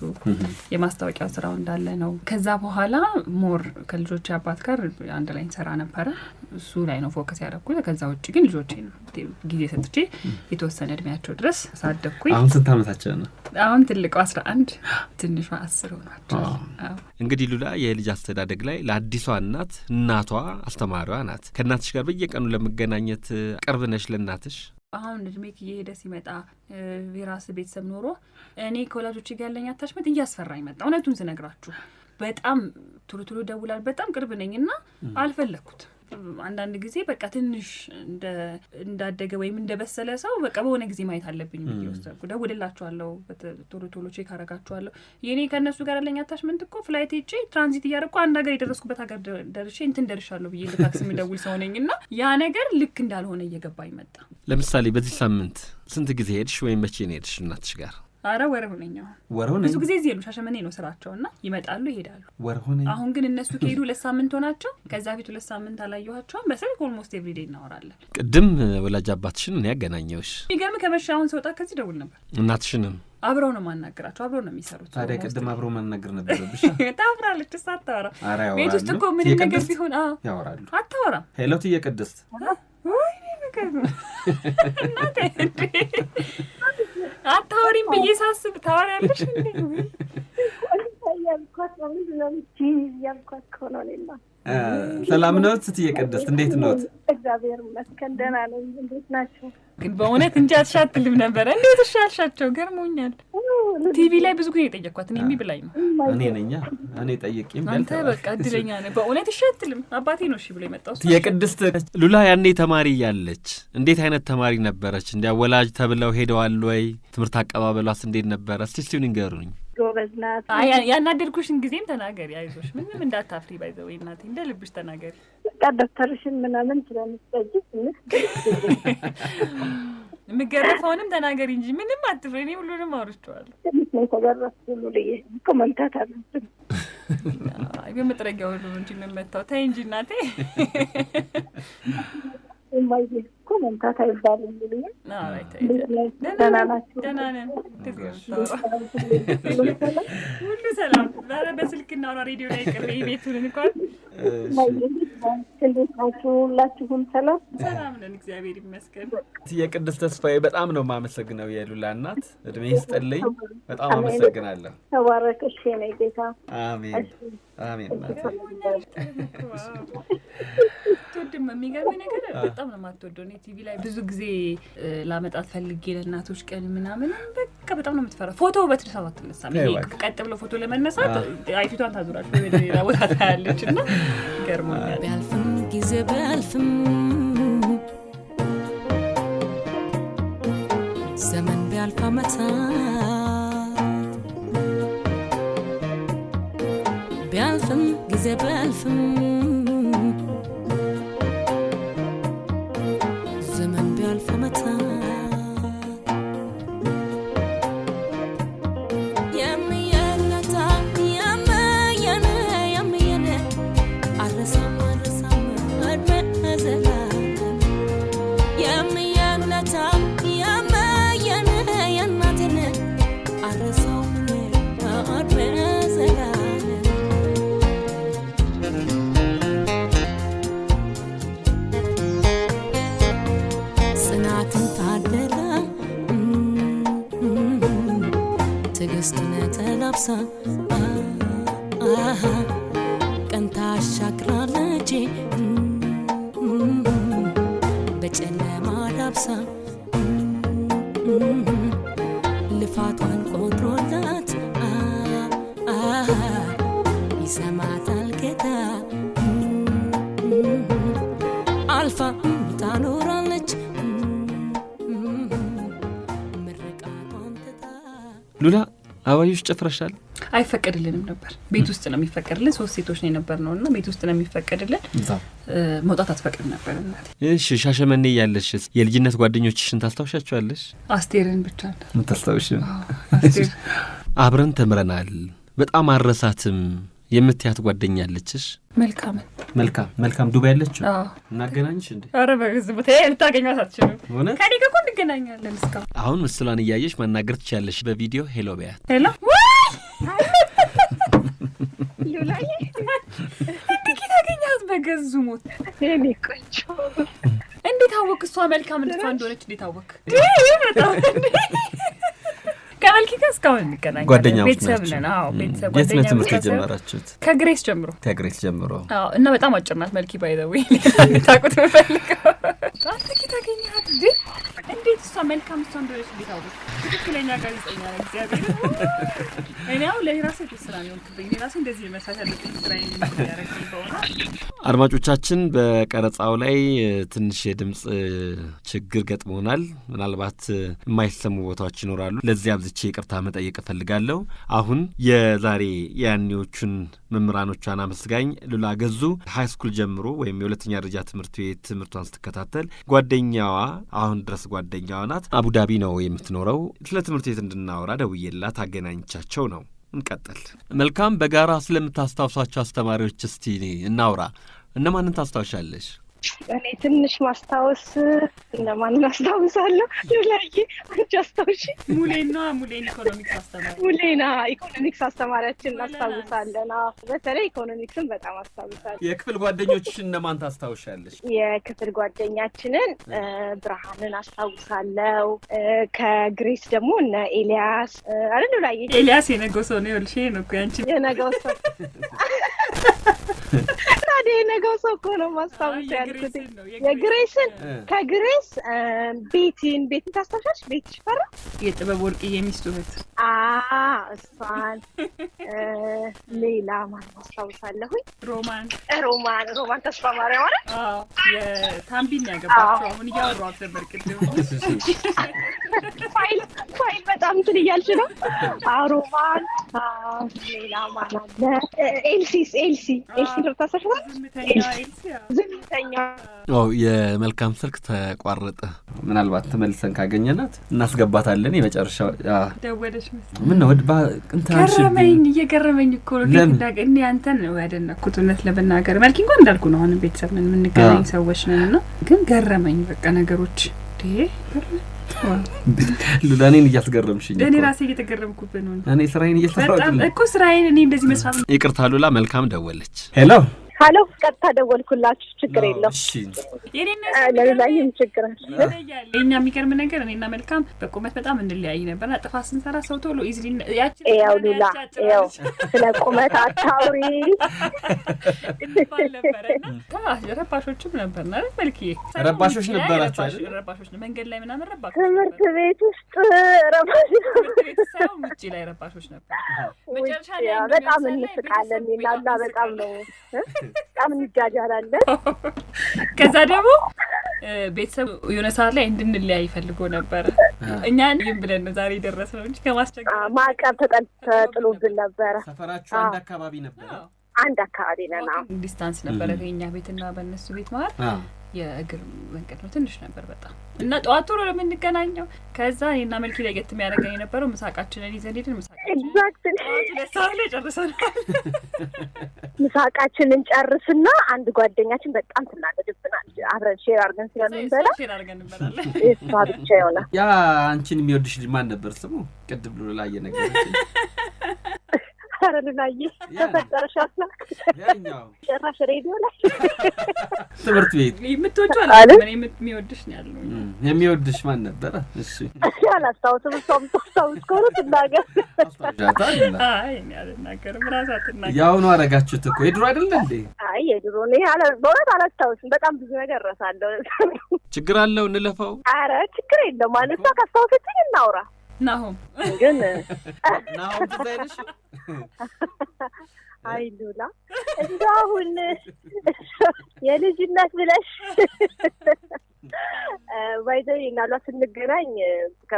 የማስታወቂያው ስራው እንዳለ ነው። ከዛ በኋላ ሞር ከልጆች አባት ጋር አንድ ላይ እንሰራ ነበረ። እሱ ላይ ነው ፎከስ ያደረኩት። ከዛ ውጭ ግን ልጆቼን ጊዜ ሰጥቼ የተወሰነ እድሜያቸው ድረስ ሳደኩኝ። አሁን ስንት ዓመታቸው ነው? አሁን ትልቁ 11 ትንሿ 10 ሆናቸው። እንግዲህ ሉላ የልጅ አስተዳደግ ላይ ለአዲሷ እናቷ አስተማሪዋ ናት። ከእናትሽ ጋር በየቀኑ ለመገናኘት ቅርብ ነሽ ለእናትሽ? አሁን እድሜክ እየሄደ ሲመጣ የራስ ቤተሰብ ኖሮ እኔ ከወላጆቼ ጋር ያለኝ አታችመንት እያስፈራኝ መጣ። እውነቱን ስነግራችሁ በጣም ቶሎ ደውላል። በጣም ቅርብ ነኝና አልፈለኩት። አንዳንድ ጊዜ በቃ ትንሽ እንዳደገ ወይም እንደበሰለ ሰው በቃ በሆነ ጊዜ ማየት አለብኝ ብዬ ወሰንኩ። ደውልላቸዋለሁ፣ ቶሎ ቼክ አረጋቸዋለሁ። የኔ ከነሱ ጋር ያለኝ አታችመንት እኮ ፍላይት ሄጄ ትራንዚት እያደረኩ አንድ ሀገር የደረስኩበት ሀገር ደርሼ እንትን ደርሻለሁ ብዬ ለታክሲ የሚደውል ሰው ነኝና ያ ነገር ልክ እንዳልሆነ እየገባኝ መጣ። ለምሳሌ በዚህ ሳምንት ስንት ጊዜ ሄድሽ ወይም መቼ ነው ሄድሽ እናትሽ ጋር? አረ ወር ሆነኛው። ብዙ ጊዜ እዚህ ሻሸመኔ ነው ስራቸውና ይመጣሉ ይሄዳሉ። ወር ሆነኝ። አሁን ግን እነሱ ከሄዱ 2 ሳምንት ሆናቸው። ከዛ ፊት 2 ሳምንት አላየኋቸውም። በስልክ ኦልሞስት ኤቭሪ ዴይ እናወራለን። ቅድም ወላጅ አባትሽን እኔ ያገናኘውሽ ይገርም ከመሻውን ሰውጣ ከዚህ ደውል ነበር። እናትሽንም አብረው ነው ማናገራቸው፣ አብረው ነው የሚሰሩት። ታዲያ ቅድም አብረው ማናገር ነበረብሽ። ታፍራለች ሳታወራ። ቤት ውስጥ እኮ ምን ነገር ቢሆን ያወራሉ። አታወራም። ሄሎት እየቅድስት አታወሪም ብዬ ሳስብ ታወሪያለሽ እንዴ? ሰላም ነው ስትዬ ቅድስት፣ እንዴት ነው? እግዚአብሔር ይመስገን ደህና ነኝ። እንዴት ናችሁ? ግን በእውነት እንጂ አትሻትልም ነበር። እንዴት እሻልሻቸው? ገርሞኛል። ቲቪ ላይ ብዙ ጊዜ የጠየኳት እኔ የሚብላኝ ነው። እኔ ነኝ እኔ ጠይቄም አንተ በቃ እድለኛ ነህ በእውነት። እሻትልም አባቴ ነው እሺ ብሎ የመጣው። የቅድስት ሉላ ያኔ ተማሪ ያለች እንዴት አይነት ተማሪ ነበረች? እንዲያወላጅ ተብለው ሄደዋል ወይ? ትምህርት አቀባበሏስ እንዴት ነበረ? እስቲ ንገሩኝ። ጎበዝ ናት። ያናደድኩሽን ጊዜም ተናገሪ፣ አይዞሽ፣ ምንም እንዳታፍሪ። ባይዘው እናቴ እንደ ልብሽ ተናገሪ። በቃ ደብተርሽን ምናምን ስለምትጠጅ ትንሽ የምገረፈውንም ተናገሪ እንጂ ምንም አትፍሪ። እኔ ሁሉንም አውርቼዋለሁ። ትንሽ ነው የተገረፍኩት። ሁሉ ልዬ ኮመንታት አለብን። በመጥረጊያ ሁሉ እንጂ የምመታው ተይ እንጂ እናቴ። የማይዜ ኮመንታት አይባልም ብዬ ደህና ናችሁ? ደህና ነን። ሁሉ ሰላም። በስልክ እናውራ፣ ሬዲዮ ላይ ቅር ቤቱን እንኳን እንዴት ናችሁ? ሁላችሁም ሰላም? ሰላም ነን እግዚአብሔር ይመስገን። የቅድስት ተስፋዬ በጣም ነው የማመሰግነው። የሉላ እናት እድሜ ይስጥልኝ። በጣም አመሰግናለሁ። ተባረክሽ የኔ ጌታ። አሜን አሜን። ትወድም የሚገርም ነገር በጣም ነው የማትወደው። እኔ ቲቪ ላይ ብዙ ጊዜ ላመጣት ፈልጌ ለእናቶች ቀን ምናምን በቃ በጣም ነው የምትፈራ። ፎቶ በትርሳት አትነሳም። ቀጥ ብሎ ፎቶ ለመነሳት አይፊቷን ታዙራለች፣ ወደ ሌላ ቦታ ታያለች። እና ገርሞኛል። ቢያልፍም ጊዜ ቢያልፍም ዘመን ቢያልፍ ዓመታት ቢያልፍም ጊዜ ቢያልፍም ዘመን ቢያልፍ ዓመታት ቀንታ አሻግራለች በጨለማ ዳብሳ ልፋቷን ቆጥሮላት ይሰማታል ጌታ አልፋ ታኖራለች ምርቃቷን ትታ። ሉላ አባዮሽ ጨፍረሻል? አይፈቀድልንም ነበር። ቤት ውስጥ ነው የሚፈቀድልን። 3 ሴቶች ነው የነበርነውና ቤት ውስጥ ነው የሚፈቀድልን። መውጣት አትፈቅድ ነበር እናቴ። እሺ ሻሸመኔ ያለሽ የልጅነት ጓደኞችሽን ታስታውሻቸዋለሽ? አስቴርን ብቻ ነው ታስታውሽ? አስቴር አብረን ተምረናል በጣም አረሳትም የምትያት ጓደኛለችሽ? መልካም ዱባይ ያለችው እናገናኝሽ እንዴ? አረ በግዝም ልታገኛት አትችልም። ከኔ ጋር እኮ እንገናኛለን እስካሁን። አሁን ምስሏን እያየሽ ማናገር ትችያለሽ በቪዲዮ። ሄሎ በያት። ሄሎ ሉላዬ ጥቂት አገኛት በገዙሙት። የኔ ቆንጆ እንዴት አወቅ? እሷ መልካም እንደሆነች እንዴት አወቅ? ከመልኪ ጋር እስካሁን እንገናኛለን። ጓደኛሞች ቤተሰብ ነን። አዎ ቤተሰብ የት ነው ጓደኛ ትምህርት የጀመራችሁት? ከግሬስ ጀምሮ። አዎ እና በጣም አጭር ናት መልኪ ባይ ዘ ዌይ ታውቁት መፈልከው ጥቂት አገኛት ግን እንዴት እሷ መልካም እሷ እንደሆነች እንዴት አወቅ? ትክክለኛ ጋዜጠኛ ነው እግዚአብሔር። እኔ አሁን ለራሴ ተስራ ነው ክብኝ ራሴ እንደዚህ መስራት ያለብኝ ስራዬን ያረጋግጥ በሆነ አድማጮቻችን በቀረጻው ላይ ትንሽ የድምጽ ችግር ገጥሞናል። ምናልባት የማይሰሙ ቦታዎች ይኖራሉ። ለዚህ አብዝቼ ይቅርታ መጠየቅ እፈልጋለሁ። አሁን የዛሬ ያኔዎቹን መምህራኖቿን አመስጋኝ ሉላ ገዙ ሃይ ስኩል ጀምሮ ወይም የሁለተኛ ደረጃ ትምህርት ቤት ትምህርቷን ስትከታተል ጓደኛዋ አሁን ድረስ ጓደኛዋ ናት። አቡዳቢ ነው የምትኖረው። ስለ ትምህርት ቤት እንድናወራ ደውዬላት አገናኝቻቸው ነው። እንቀጥል። መልካም በጋራ ስለምታስታውሳቸው አስተማሪዎች እስቲ እናውራ። እነማንን ታስታውሻለሽ? እኔ ትንሽ ማስታወስ እነማንን አስታውሳለሁ? ሉላዬ አንቺ አስታውሺ። ሙሌን ኢኮኖሚክስ አስተማሪያችን እናስታውሳለን። በተለይ ኢኮኖሚክስን በጣም አስታውሳለሁ። የክፍል ጓደኞችሽን እነማን ታስታውሻለሽ? የክፍል ጓደኛችንን ብርሃንን አስታውሳለሁ። ከግሬስ ደግሞ እነ ኤልያስ አይደል ሉላዬ? ኤልያስ የነገው ሰው ነው። ይኸውልሽ ይሄ ነው እኮ ያንቺ የነገው ሰው ታዲያ የነገው ሰው እኮ ነው ማስታወሻ ያልኩት። የግሬስን ከግሬስ ቤትን ታስታውሻለሽ? ቤት ሽፈራ የጥበብ ወርቅዬ የሚስቱ እህት እሷን። ሌላ ማን አስታውሳለሁኝ? ሮማን ተስፋ ማርያም ማለት የታምቢን ያገባቸው አሁን እያወራኋት ነበር ቅድም። ፋይል በጣም እንትን እያልሽ ነው። ሮማን ሌላ ማን አለ? ኤልሲ ታስታውሻለሽ? ዝምተኛ የመልካም ስልክ ተቋረጠ። ምናልባት ተመልሰን ካገኘናት እናስገባታለን። የመጨረሻው ደወለሽ ምን ነው እየገረመኝ እኮ ነው። እኔ አንተን ነው ያደነኩት እውነት ለመናገር። መልኪ እንኳን እንዳልኩ ነው አሁን ቤተሰብ ነን የምንገናኝ ሰዎች ነንና ግን ገረመኝ በቃ ነገሮች ሉላኔን እያስገረምሽኝ። እኔ ራሴ እየተገረምኩብህ ነው። እኔ ስራዬን እየሰራሁኝ እኮ ስራዬን እኔ እንደዚህ መስራት። ይቅርታ ሉላ መልካም ደወለች። ሀሎ ቀጥታ ደወልኩላችሁ። ችግር የለም። እሺ ለሌላዬም ችግር አለ። እኛ የሚገርም ነገር እኔና መልካም በቁመት በጣም እንለያይ ነበርና ጥፋት ስንሰራ ሰው ቶሎ ኢዝሊ ያው ሉላ ያው ስለ ቁመት አታውሪ ረባሾችም ነበርና መልክዬ ረባሾች ነበራችሁ አይደል? ረባሾች መንገድ ላይ ምናምን ረባሾች ትምህርት ቤት ውስጥ ረባሾች ውጪ ላይ ረባሾች ነበር። መጨረሻ ላይ በጣም እንስቃለን እና በጣም ነው በጣም እንጃጃላለን። ከዛ ደግሞ ቤተሰብ የሆነ ሰዓት ላይ እንድንለያይ ፈልጎ ነበር። እኛ እንዴም ብለን ነው ዛሬ ደረስነው እንጂ ከማስቸገር ማዕቀብ ተጥሎብን ነበር። ሰፈራችሁ አንድ አካባቢ ነበር? አንድ አካባቢ ነን። ዲስታንስ ነበረ ከኛ ቤትና በእነሱ ቤት ማለት የእግር መንገድ ነው። ትንሽ ነበር በጣም እና ጠዋት ቶሎ ለምንገናኘው። ከዛ እኔና መልኪ ላይ ገት የሚያደርገኝ የነበረው ምሳቃችንን ይዘን ሄድን። ምሳቃችንን ጨርሰናል። ምሳቃችንን ጨርስና አንድ ጓደኛችን በጣም ትናደድብናል። አብረን ሼር አድርገን ስለምንበላ እሷ ብቻ ይሆናል። ያ አንቺን የሚወድሽ ልጅ ማን ነበር ስሙ? ቅድም ብሎ ላይ የነገረችኝ ሩላዬ ተፈጠረሽ አስላክ ጭራሽ ሬዲዮ ላይ ትምህርት ቤት የምትወጪው አለ ምን የሚወድሽ ነው ያለው። የሚወድሽ ማን ነበር? እሺ አላስታውስም። እሷም ታስታውስ ከሆነ ትናገር። አይ እኔ አልናገርም። ራሳት ትናገር። ያው ነው አረጋችሁት እኮ የድሮ አይደል እንዴ? አይ የድሮ ነው ያለ በእውነት አላስታውስም። በጣም ብዙ ነገር ረሳለሁ። ችግር አለው እንለፈው። አረ ችግር የለም ማለት ነው። ካስታውሰችኝ እናውራ። ናሆም ግን ናሆም ትዛይልሽ አይ ሉላ እንዳሁን የልጅነት ብለሽ ባይዘይ እናሏ ስንገናኝ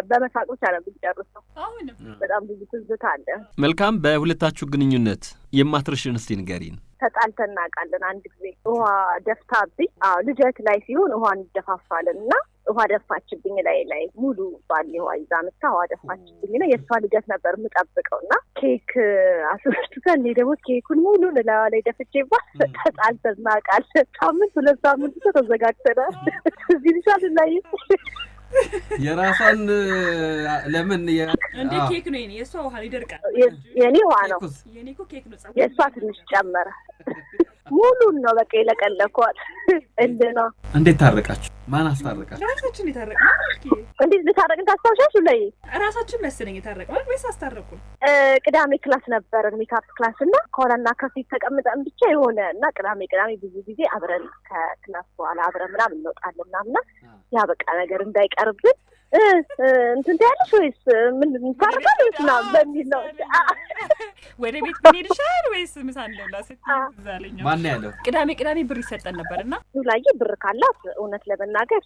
በመሳቆች አለ ብንጨርሰው። አሁንም በጣም ብዙ ትዝታ አለ። መልካም በሁለታችሁ ግንኙነት የማትረሽን እስቲ ንገሪን። ተጣልተን እናውቃለን። አንድ ጊዜ ውሃ ደፍታብኝ፣ ልደት ላይ ሲሆን ውሃ እንደፋፋለን እና ውሃ ደፋችብኝ ላይ ሙሉ ባሌ ውሃ ይዛ መጣ ውሃ ደፋችብኝ እና የእሷ ልደት ነበር የምጠብቀው እና ኬክ አስበሽታል። እኔ ደግሞ ኬኩን ሙሉ ላይ ደፍቼባት ተጣልተን እናውቃለን። ሳምንት 2 ሳምንት ተዘጋግተናል። እዚህ ልሻል ላይ የራሷን ለምን እንደ ኬክ ነው የኔ የሷ ውሃ ይደርቃል። የኔ ውሃ ነው የኔ ኬክ ነው የሷ ትንሽ ጨመረ። ሙሉን ነው በቃ የለቀለኳት። እንደና እንዴት ታረቃችሁ? ማን አስታረቃችሁ? ራሳችን የታረቅነው እንዴት ልታረቅን ታስታውሻለሽ? ላይ ራሳችን መስለኝ የታረቅነው ወይስ አስታረቁን? ቅዳሜ ክላስ ነበረን ሜካፕ ክላስ እና ከኋላና ከፊት ተቀምጠን ብቻ የሆነ እና ቅዳሜ ብዙ ጊዜ አብረን ከክላስ በኋላ አብረን ምናምን እንወጣለን ምናምን ያ በቃ ነገር እንዳይቀርብን እንትን ታያለሽ ወይስ ምን ታረቃለሽ ወይስ ምናምን በሚል ነው ወደ ቤት ብንሄድ ይሻላል ወይስ ምሳ እንደላ ስትዛለኝ ማን ያለው ቅዳሜ ብር ይሰጠን ነበርና ዱላዬ ብር ካላት እውነት ለመናገር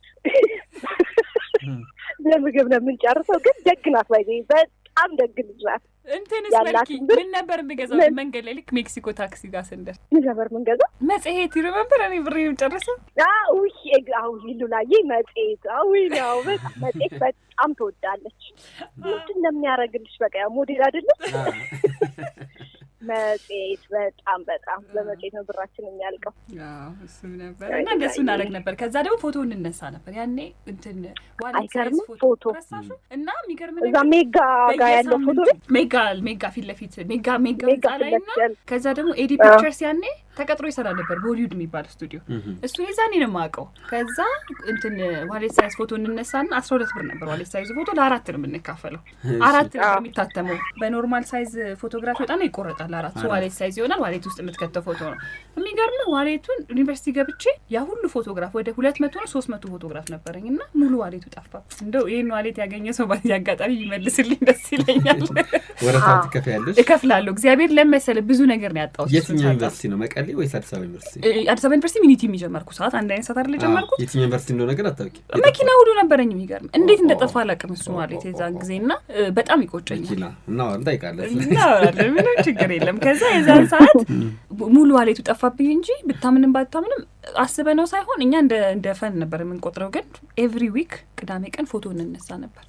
ለምግብ ነው የምንጨርሰው። ግን ደግ ናት ባይዘ በጣም ደግ ልጅ ናት። እንትንስ መልኪ ምን ነበር የምገዛው መንገድ ላይ ልክ ሜክሲኮ ታክሲ ጋር ስንደርስ ምን ነበር የምንገዛው? መጽሔት ይረመበር እኔ ብር ጨርሰው ዱላዬ መጽሔት ነው መጽሔት በጣም ትወዳለች። ምንድን ነው የሚያደርግልሽ? በቃ ሞዴል አይደለም መጽሔት በጣም በመጽሔት ነው ብራችን የሚያልቀው። እሱም ነበር እና እንደሱ እናደርግ ነበር። ከዛ ደግሞ ፎቶ እንነሳ ነበር ያኔ እንትን ዋሌት ሳይዝ ፎቶ እና የሚገርም ነገር እዛ ሜጋ ጋር ያለው ፎቶ ሜጋ ፊት ለፊት ሜጋ ላይና ከዛ ደግሞ ኤዲ ፒክቸርስ ያኔ ተቀጥሮ ይሰራ ነበር ቦሊውድ የሚባል ስቱዲዮ። እሱ ይዛኔ ነው የማውቀው። ከዛ እንትን ዋሌት ሳይዝ ፎቶ እንነሳና 12 ብር ነበር ዋሌት ሳይዝ ፎቶ ለ4 ነው የምንካፈለው። 4 ነው የሚታተመው። በኖርማል ሳይዝ ፎቶግራፊ በጣም ይቆረጣል። 4 ዋሌት ሳይዝ ይሆናል። ዋሌት ውስጥ የምትከተው ፎቶ ነው። የሚገርም ዋሌቱን ዩኒቨርሲቲ ገብቼ ያ ሁሉ ፎቶግራፍ ወደ 200 ነው 300 ፎቶግራፍ ነበረኝና ሙሉ ዋሌቱ ጠፋ። እንደው ይሄን ዋሌት ያገኘ ሰው ባዚ አጋጣሚ ይመልስልኝ ደስ ይለኛል። ወራታው ትከፍያለሽ? እከፍላለሁ። እግዚአብሔር ለመሰለ ብዙ ነገር ነው ያጣው። የትኛው ዩኒቨርሲቲ ነው? መቀሌ ወይስ አዲስ አበባ ዩኒቨርሲቲ? አዲስ አበባ ዩኒቨርሲቲ ሚኒቲ የሚጀመርኩ ሰዓት አንድ አይነት ሰዓት አይደል ጀመርኩት። የትኛው ዩኒቨርሲቲ እንደሆነ ነገር አታውቂ? መኪና ሁሉ ነበረኝ። የሚገርም እንዴት እንደጠፋ አላውቅም። እሱ ዋሌት የዛን ጊዜና በጣም ይቆጨኛል። መኪና እና እንጠይቃለን ምንም ችግር የለም። ከዛ የዛን ሰዓት ሙሉ ዋሌቱ ጠፋብኝ እንጂ ብታምንም ባታምንም አስበነው ሳይሆን እኛ እንደ ፈን ነበር የምንቆጥረው። ግን ኤቭሪ ዊክ ቅዳሜ ቀን ፎቶ እንነሳ ነበር።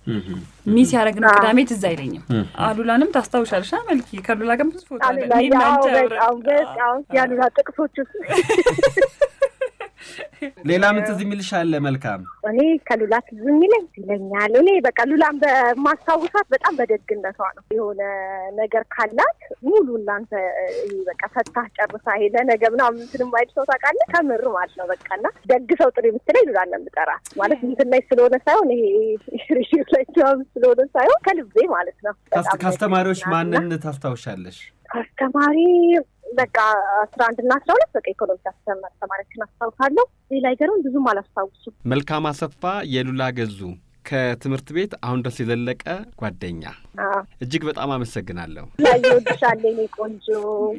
ሚስ ያደረግነው ቅዳሜ ትዝ አይለኝም። አሉላንም ታስታውሻለሽ? መልኪ ከሉላ ጋር ብዙ ፎቶ አለ። በጣም ያሉላ ጥቅሶች ሌላ ምን ትዝ የሚልሽ አለ? መልካም እኔ ከሉላ ትዝ የሚለኝ ይለኛል። እኔ በቃ ሉላን በማስታውሳት በጣም በደግነቷ ነው። የሆነ ነገር ካላት ሙሉ እናንተ በቃ ፈታህ ጨርሳ ሄደ ነገ ምናምን እንትንም አይደል ሰው ታውቃለህ? ከምር ማለት ነው። በቃና ደግ ሰው ጥሪ ብትለኝ ሉላን ነው የምጠራት። ማለት እንትን ላይ ስለሆነ ሳይሆን ይሄ ሪሽዩ ላይ ስለሆነ ሳይሆን ከልቤ ማለት ነው። ካስተማሪዎች ማንን ታስታውሻለሽ? አስተማሪ በቃ 11 እና 12 በቃ ኢኮኖሚክስ አስተማሪዎችን አስታውሳለሁ። ሌላ አይገርም ብዙም አላስታውስም። መልካም አሰፋ የሉላ ገዙ ከትምህርት ቤት አሁን ድረስ የዘለቀ ጓደኛ፣ እጅግ በጣም አመሰግናለሁ። ይወድሻለሁ የኔ ቆንጆ።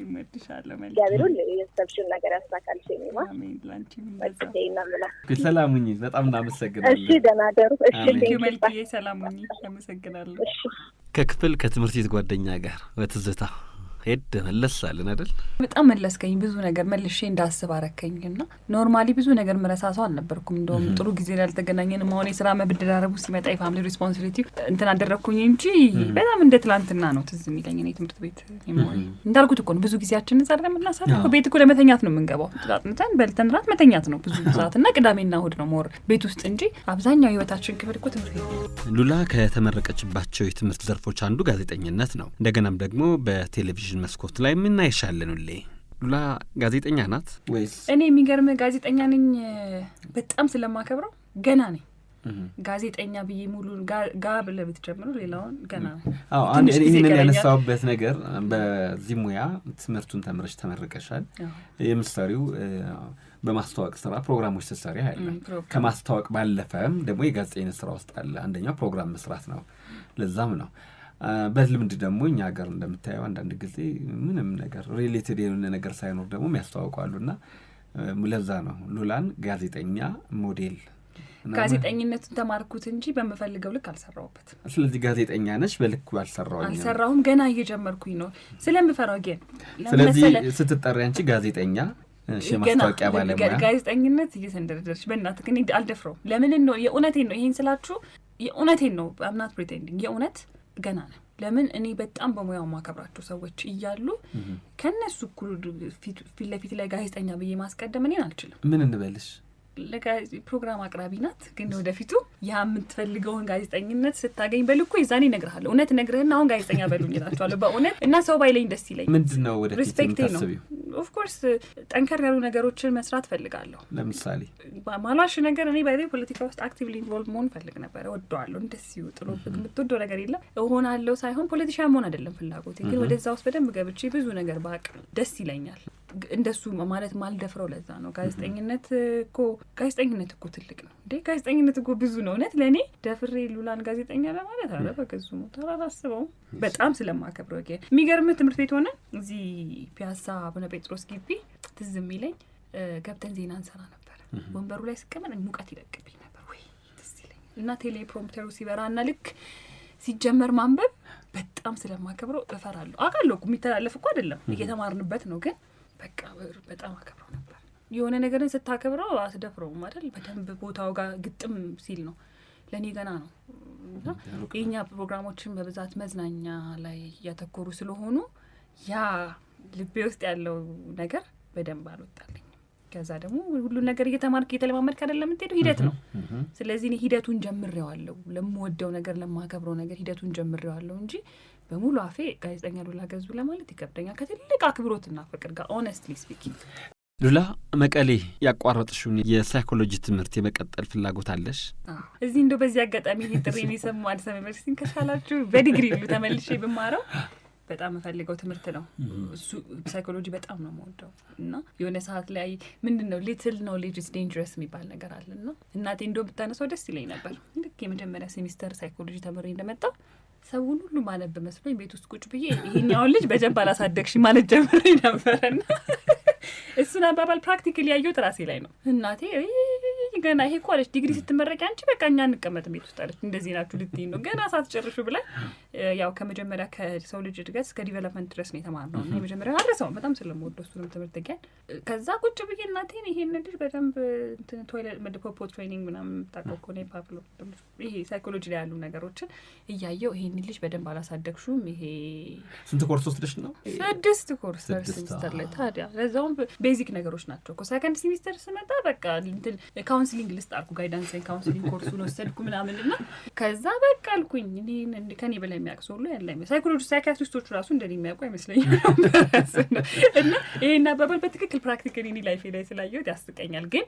ይወድሻለሁ መልካም። እግዚአብሔር የሰብሽን ነገር ያሳካልሽ የኔ ማ። ሰላም ሁኚ። በጣም እናመሰግናለን። እሺ ደህና ደሩ። እሺ መልካም ሰላም ሁኚ። አመሰግናለሁ። ከክፍል ከትምህርት ቤት ጓደኛ ጋር በትዝታ ሄድ መለሳለን አይደል? በጣም መለስከኝ። ብዙ ነገር መልሼ እንዳስብ አረከኝና ኖርማሊ ብዙ ነገር መረሳሳው አልነበርኩም። እንደውም ጥሩ ጊዜ ላይ አልተገናኘንም። አሁን የሥራ መብደራረቡ ሲመጣ የፋሚሊ ሪስፖንሲቢሊቲ እንትን አደረኩኝ እንጂ በጣም እንደ ትላንትና ነው ትዝ የሚለኝ። እኔ ትምህርት ቤት እንዳልኩት እኮ ነው ብዙ ጊዜያችንን ዛሬ የምናሳልፈው ቤት እኮ ለመተኛት ነው የምንገባው። ጥራጥነን በልተን ራት መተኛት ነው ብዙ ሰዓትና ቅዳሜና እሑድ ነው ሞር ቤት ውስጥ እንጂ አብዛኛው ህይወታችን ክፍል እኮ ትምህርት ቤት። ሉላ ከተመረቀችባቸው የትምህርት ዘርፎች አንዱ ጋዜጠኝነት ነው። እንደገናም ደግሞ በቴሌቪዥን መስኮት ላይ ምን አይሻለኑልኝ? ሉላ ጋዜጠኛ ናት ወይስ? እኔ የሚገርም ጋዜጠኛ ነኝ። በጣም ስለማከብረው ገና ነኝ። ጋዜጠኛ ብዬ ሙሉ ጋ ብለህ ብትጀምረው ሌላውን ገና ነው። አዎ አንድ ይሄንን ያነሳውበት ነገር በዚህ ሙያ ትምህርቱን ተምረሽ ተመረቀሻል። የምትሰሪው በማስተዋወቅ ስራ ፕሮግራሞች ስትሰሪ አይደለም። ከማስተዋወቅ ባለፈም ደግሞ የጋዜጠኝነት ስራ ውስጥ አለ። አንደኛው ፕሮግራም መስራት ነው። ለዛም ነው በልምድ ደግሞ እኛ ሀገር እንደምታየው አንዳንድ ጊዜ ምንም ነገር ሪሌትድ የሆነ ነገር ሳይኖር ደግሞ የሚያስተዋውቃሉና ለዛ ነው ሉላን ጋዜጠኛ ሞዴል ጋዜጠኝነቱን ተማርኩት እንጂ በመፈልገው ልክ አልሰራውበት። ስለዚህ ጋዜጠኛ ነሽ በልኩ አልሰራሁም ገና እየጀመርኩኝ ነው ስለምፈራው ግን ስለዚህ ስትጠሪ አንቺ ጋዜጠኛ ማስታወቂያ ባለሙያ ጋዜጠኝነት እየተንደረደረች በእናትህ ግን አልደፍረው ለምን ነው የእውነቴን ነው ይሄን ስላችሁ የእውነቴን ነው I'm not pretending የእውነት ገና ነው ለምን እኔ በጣም በሙያው ማከብራቸው ሰዎች እያሉ ከነሱ እኩል ፊት ለፊት ላይ ጋዜጠኛ ብዬ ማስቀደም እኔን አልችልም ምን እንበልሽ ፕሮግራም አቅራቢ ናት ግን ወደፊቱ ያ የምትፈልገውን ጋዜጠኝነት ስታገኝ በልኩ ይዛኔ እነግርሃለሁ እውነት ነግርህና አሁን ጋዜጠኛ በሉኝ እላቸዋለሁ በእውነት እና ሰው ባይለኝ ደስ ይለኝ ምንድነው ወደፊት የምታስቢው ኦፍ ኮርስ ጠንከር ያሉ ነገሮችን መስራት ፈልጋለሁ ለምሳሌ ማላሽ ነገር እኔ ባይዘ ፖለቲካ ውስጥ አክቲቭሊ ኢንቮልቭ መሆን ፈልግ ነበር ወደዋለሁ እንደዚህ ጥሩ የምትወደው ነገር የለም እሆናለሁ ሳይሆን ፖለቲሻን መሆን አይደለም ፍላጎቴ ግን ወደዛ ውስጥ በደንብ ገብቼ ብዙ ነገር ባቅ ደስ ይለኛል እንደሱ ማለት ማልደፍረው ለዛ ነው ጋዜጠኝነት እኮ ትልቅ ነው እንዴ ጋዜጠኝነት እኮ ብዙ ነው እውነት ለኔ ደፍሬ ሉላን ጋዜጠኛ ለማለት አለ በከዙ ነው ተራራስበው በጣም ስለማከብረው የሚገርም ትምህርት ቤት ሆነ እዚህ ፒያሳ አቡነ ጴጥሮስ ግቢ ትዝ የሚለኝ ገብተን ዜና እንሰራ ነበር ወንበሩ ላይ ስቀመጥ ሙቀት ይለቅብኝ ነበር ወይ ደስ ይለኝ እና ቴሌፕሮምፕተሩ ሲበራና ልክ ሲጀመር ማንበብ በጣም ስለማከብረው እፈራለሁ አቃለሁ የሚተላለፍ እኮ አይደለም እየተማርንበት ነው ግን በቃ በጣም አከብረው ነበር የሆነ ነገርን ስታከብረው አስደፍረው አይደል በደንብ ቦታው ጋር ግጥም ሲል ነው ለኔ ገና ነው እና የኛ ፕሮግራሞችን በብዛት መዝናኛ ላይ ያተኮሩ ስለሆኑ ያ ልቤ ውስጥ ያለው ነገር በደንብ አልወጣልኝ ከዛ ደግሞ ሁሉ ነገር እየተለማመድክ አይደለም እንዴት ሂደት ነው ስለዚህ እኔ ሂደቱን ጀምሬዋለሁ ለምወደው ነገር ለማከብረው ነገር ሂደቱን ጀምሬዋለሁ እንጂ በሙሉ አፌ ጋዜጠኛ ሉላ ገዙ ለማለት ይከብደኛል ከትልቅ አክብሮትና ፍቅር ጋር ሆነስትሊ ስፒኪንግ ሉላ መቀሌ ያቋረጥሽውን የሳይኮሎጂ ትምህርት የመቀጠል ፍላጎት አለሽ እዚህ እንደው በዚህ አጋጣሚ ይጥሪኝ ይሰሙ አዲስ አበባ ዩኒቨርሲቲ ከሻላችሁ በዲግሪ ሁሉ ተመልሼ ብማረው በጣም ፈልገው ትምህርት ነው እሱ ሳይኮሎጂ በጣም ነው የምወደው እና የሆነ ሰዓት ላይ ምንድነው ሊትል ኖሌጅ ኢዝ ዴንጀረስ የሚባል ነገር አለና እናቴ እንደው ብታነሳው ደስ ይለኝ ነበር ልክ የመጀመሪያ ሴሚስተር ሳይኮሎጂ ተመሪ እንደመጣ ሰውን ሁሉ ማነብ መስሎኝ ቤት ውስጥ ቁጭ ብዬ ይሄኛው ልጅ በጀንባ አላሳደግሽ ማለት ጀምሬ ነበርና እሱን አባባል ፕራክቲካሊ ያየሁት ራሴ ላይ ነው እናቴ ገና ይሄ ኮሌጅ ዲግሪ ስትመረቂ አንቺ በቃ እኛ እንቀመጥም ቤት ውስጥ አለች እንደዚህ ናችሁ ልትይ ነው ገና ሳትጨርሹ ብላ ያው ከመጀመሪያ ከሰው ልጅ እድገት እስከ ዲቨሎፕመንት ድረስ ነው የተማርነው እና የመጀመሪያ አረሰው በጣም ስለምወደው እሱንም ትምህርት ገን ከዛ ቁጭ ብዬ እናቴን ይሄን ልጅ በደንብ ቶይሌት መድፖፖ ትሬኒንግ ምናምን ታቆቆ ነው ፓብሎ ይሄ ሳይኮሎጂ ላይ ያሉ ነገሮችን እያየው ይሄን ልጅ በደንብ አላሳደግሹም ይሄ ስንት ኮርስ ወስደሽ ነው 6 ኮርስ ሴሚስተር ላይ ታዲያ ለዛውም ቤዚክ ነገሮች ናቸው ከሰከንድ ሴሚስተር ስመጣ በቃ እንትን ካውንስሊንግ ልስጥ አልኩ ጋይዳንስ ካውንስሊንግ ኮርሱን ወሰድኩ ምናምንና ከዛ በቃ አልኩኝ እኔ ከኔ በላይ የሚያውቁ ሁሉ ያለ ሳይኮሎጂ ሳይካትሪስቶቹ ራሱ እንደኔ የሚያውቁ አይመስለኝም እና ይሄን አባባል በትክክል ፕራክቲካሊ እኔ ላይፌ ላይ ስላየሁት ያስቀኛል ግን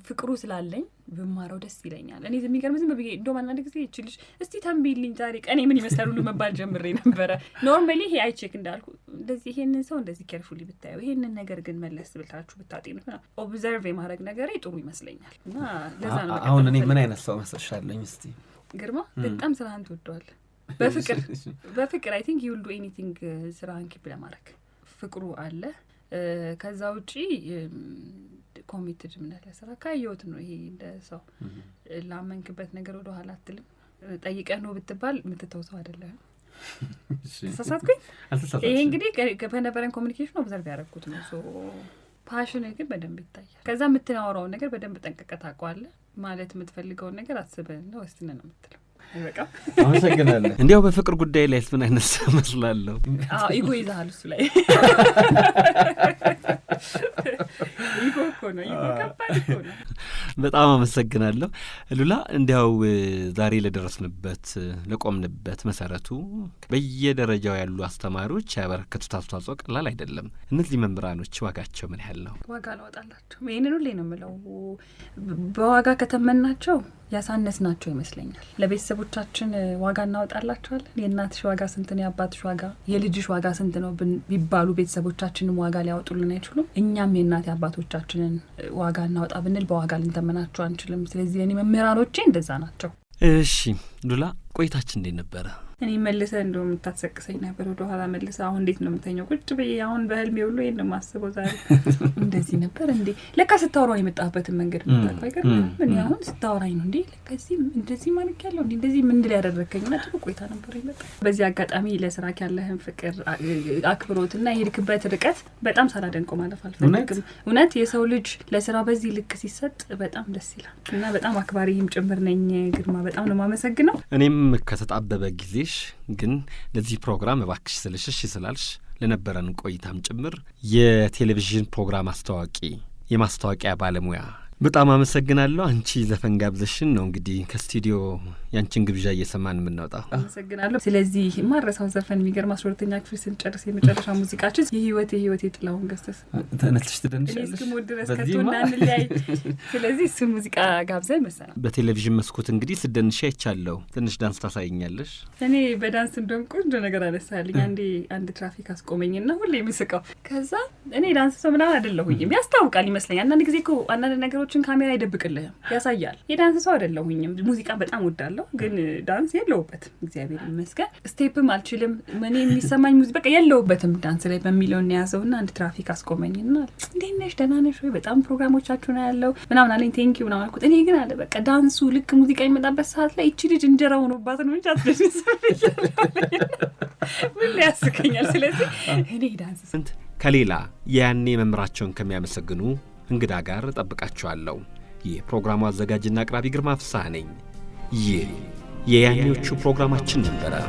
ፍቅሩ ስላለኝ ብማረው ደስ ይለኛል እኔ ዝም ብዬ እንደውም አንዳንድ ጊዜ ይችልሽ እስቲ ተንቢልኝ ዛሬ ቀኔ ምን ይመስላል ሁሉ መባል ጀምሬ ነበረ ኖርማሊ ይሄ አይቼክ እንዳልኩ እንደዚህ ይሄንን ሰው እንደዚህ ኬርፉሊ ብታዩ ይሄንን ነገር ግን መለስ ብልታችሁ ብታጤኑት ኦብዘርቭ የማድረግ ነገር ጥሩ ይመስለኛል እና ለዛ ነው አሁን እኔ ምን አይነት ሰው መስልሻለኝ እስቲ ግርማ በጣም ስራህን ትወደዋለህ በፍቅር አይ ቲንክ ዩ ዊል ዱ ኤኒቲንግ ስራህን ኪፕ ለማድረግ ፍቅሩ አለ ከዛ ውጪ ኮሚትድ ምን አለ ስራ ካየሁት ነው ይሄ እንደ ሰው ላመንክበት ነገር ወደ ኋላ አትልም ጠይቀህ ነው ብትባል የምትተውሰው አይደለም ተሳሳትኩኝ ይሄ እንግዲህ ከነበረን ኮሚኒኬሽን ኦብዘርቭ ያደረኩት ነው ሶ ፓሽን ግን በደንብ ይታያል ከዛ የምትናወራው ነገር በደንብ ጠንቀቀህ ታውቀዋለህ ማለት የምትፈልገውን ነገር አስበህና ወስነህ ነው የምትለው በቃ አመሰግናለሁ እንዲያው በፍቅር ጉዳይ ላይ ምን አይነት መስላለሁ ኢጎ ይዛል እሱ ላይ ኢጎ ነው ከባድ ነው በጣም አመሰግናለሁ ሉላ እንዲያው ዛሬ ለደረስንበት ለቆምንበት መሰረቱ በየደረጃው ያሉ አስተማሪዎች ያበረከቱት አስተዋጽኦ ቀላል አይደለም እነዚህ መምህራኖች ዋጋቸው ምን ያህል ነው ዋጋ አላወጣላቸው ይሄንን ሁሌ ነው የምለው በዋጋ ከተመናቸው ያሳነስናቸው ይመስለኛል ለቤተሰቦቻችን ዋጋ እናወጣላቸዋለን የእናትሽ ዋጋ ስንት ነው የአባትሽ ዋጋ የልጅሽ ዋጋ ስንት ነው ቢባሉ ቤተሰቦቻችንን ዋጋ ሊያወጡልን አይችሉም እኛም የእናት አባቶቻችንን ዋጋ እናወጣ ብንል በዋጋ ልንተመናቸው አንችልም ስለዚህ እኔ መምህራኖቼ እንደዛ ናቸው እሺ ሉላ ቆይታችን እንዴት ነበረ? እኔ መልሰህ እንደውም የምታሰቅሰኝ ነበር ወደ ኋላ መልሰህ። አሁን እንዴት ነው የምተኛው? ቁጭ ብዬ አሁን በህልሜ ሁሉ ይሄን ነው የማስበው ዛሬ። እንደዚህ ነበር እንዴ? ለካ ስታወራኝ የመጣህበትን መንገድ ምታውቅ አይገርም? ምን አሁን ስታወራኝ ነው እንዴ? ለካ እዚህ እንደዚህ ማለት ያለው እንዴ እንደዚህ ምን እንድል ያደረከኝና ጥሩ ቆይታ ነበር ይመጣ። በዚህ አጋጣሚ ለስራ ያለህን ፍቅር አክብሮትና የሄድክበት ርቀት በጣም ሳላደንቀው ማለፍ አልፈልግም። እውነት የሰው ልጅ ለስራ በዚህ ልክ ሲሰጥ በጣም ደስ ይላል እና በጣም አክባሪም ጭምር ነኝ ግርማ። በጣም ነው የማመሰግነው። እኔም ከተጣበበ ጊዜ ግን ለዚህ ፕሮግራም እባክሽ ስለሽሽ ስላልሽ ለነበረን ቆይታም ጭምር የቴሌቪዥን ፕሮግራም አስተዋቂ የማስተዋቂያ ባለሙያ በጣም አመሰግናለሁ። አንቺ ዘፈን ጋብዘሽን ነው እንግዲህ ከስቱዲዮ ያንቺን ግብዣ እየሰማን የምንወጣው። አመሰግናለሁ። ስለዚህ ማረሳው ዘፈን የሚገርም 12ኛ ክፍል ስንጨርስ የመጨረሻ ሙዚቃችን የህይወቴ ጥላሁን ገሰሰ ተነስተሽ ትደንሻለሽ እስከ ድረስ ከቶና እንለያይ። ስለዚህ እሱ ሙዚቃ ጋብዘን መሰና በቴሌቪዥን መስኮት እንግዲህ ስደንሽ አይቻለሁ። ትንሽ ዳንስ ታሳይኛለሽ? እኔ በዳንስ እንደውም ቆንጆ ነገር አነሳልኝ። አንድ ትራፊክ አስቆመኝና ሁሌ የሚስቀው ከዛ እኔ ዳንስ ሰው ምናምን አይደለሁኝም ያስታውቃል ይመስለኛል። አንዳንድ ጊዜ እኮ አንዳንድ ነገሮችን ካሜራ አይደብቅልህም ያሳያል። የዳንስ ሰው አይደለሁኝም። ሙዚቃ በጣም ወዳለሁ ግን ዳንስ የለውበትም እግዚአብሔር ይመስገን። ስቴፕም አልችልም። ምን የሚሰማኝ ሙዚቃ በቃ የለውበትም ዳንስ ላይ በሚለው ያዘውና አንድ ትራፊክ አስቆመኝና እንዴት ነሽ ደህና ነሽ ወይ በጣም ፕሮግራሞቻችሁ ነው ያለው ምናምን አለኝ። ቴንክ ዩ ምናምን አልኩት። እኔ ግን አለ በቃ ዳንሱ ልክ ሙዚቃ የሚመጣበት ሰዓት ላይ እቺ ልጅ እንጀራ ሆኖባት ነው እንጂ አትደንስ ምን ያስቀኛል። ስለዚህ እኔ ዳንስ ስንት ከሌላ ያኔ መምራቸውን ከሚያመሰግኑ እንግዳ ጋር ጠብቃችኋለሁ። የፕሮግራሙ አዘጋጅና አቅራቢ ግርማ ፍሳሐ ነኝ። ይህ የያኔዎቹ ፕሮግራማችን ነበረ።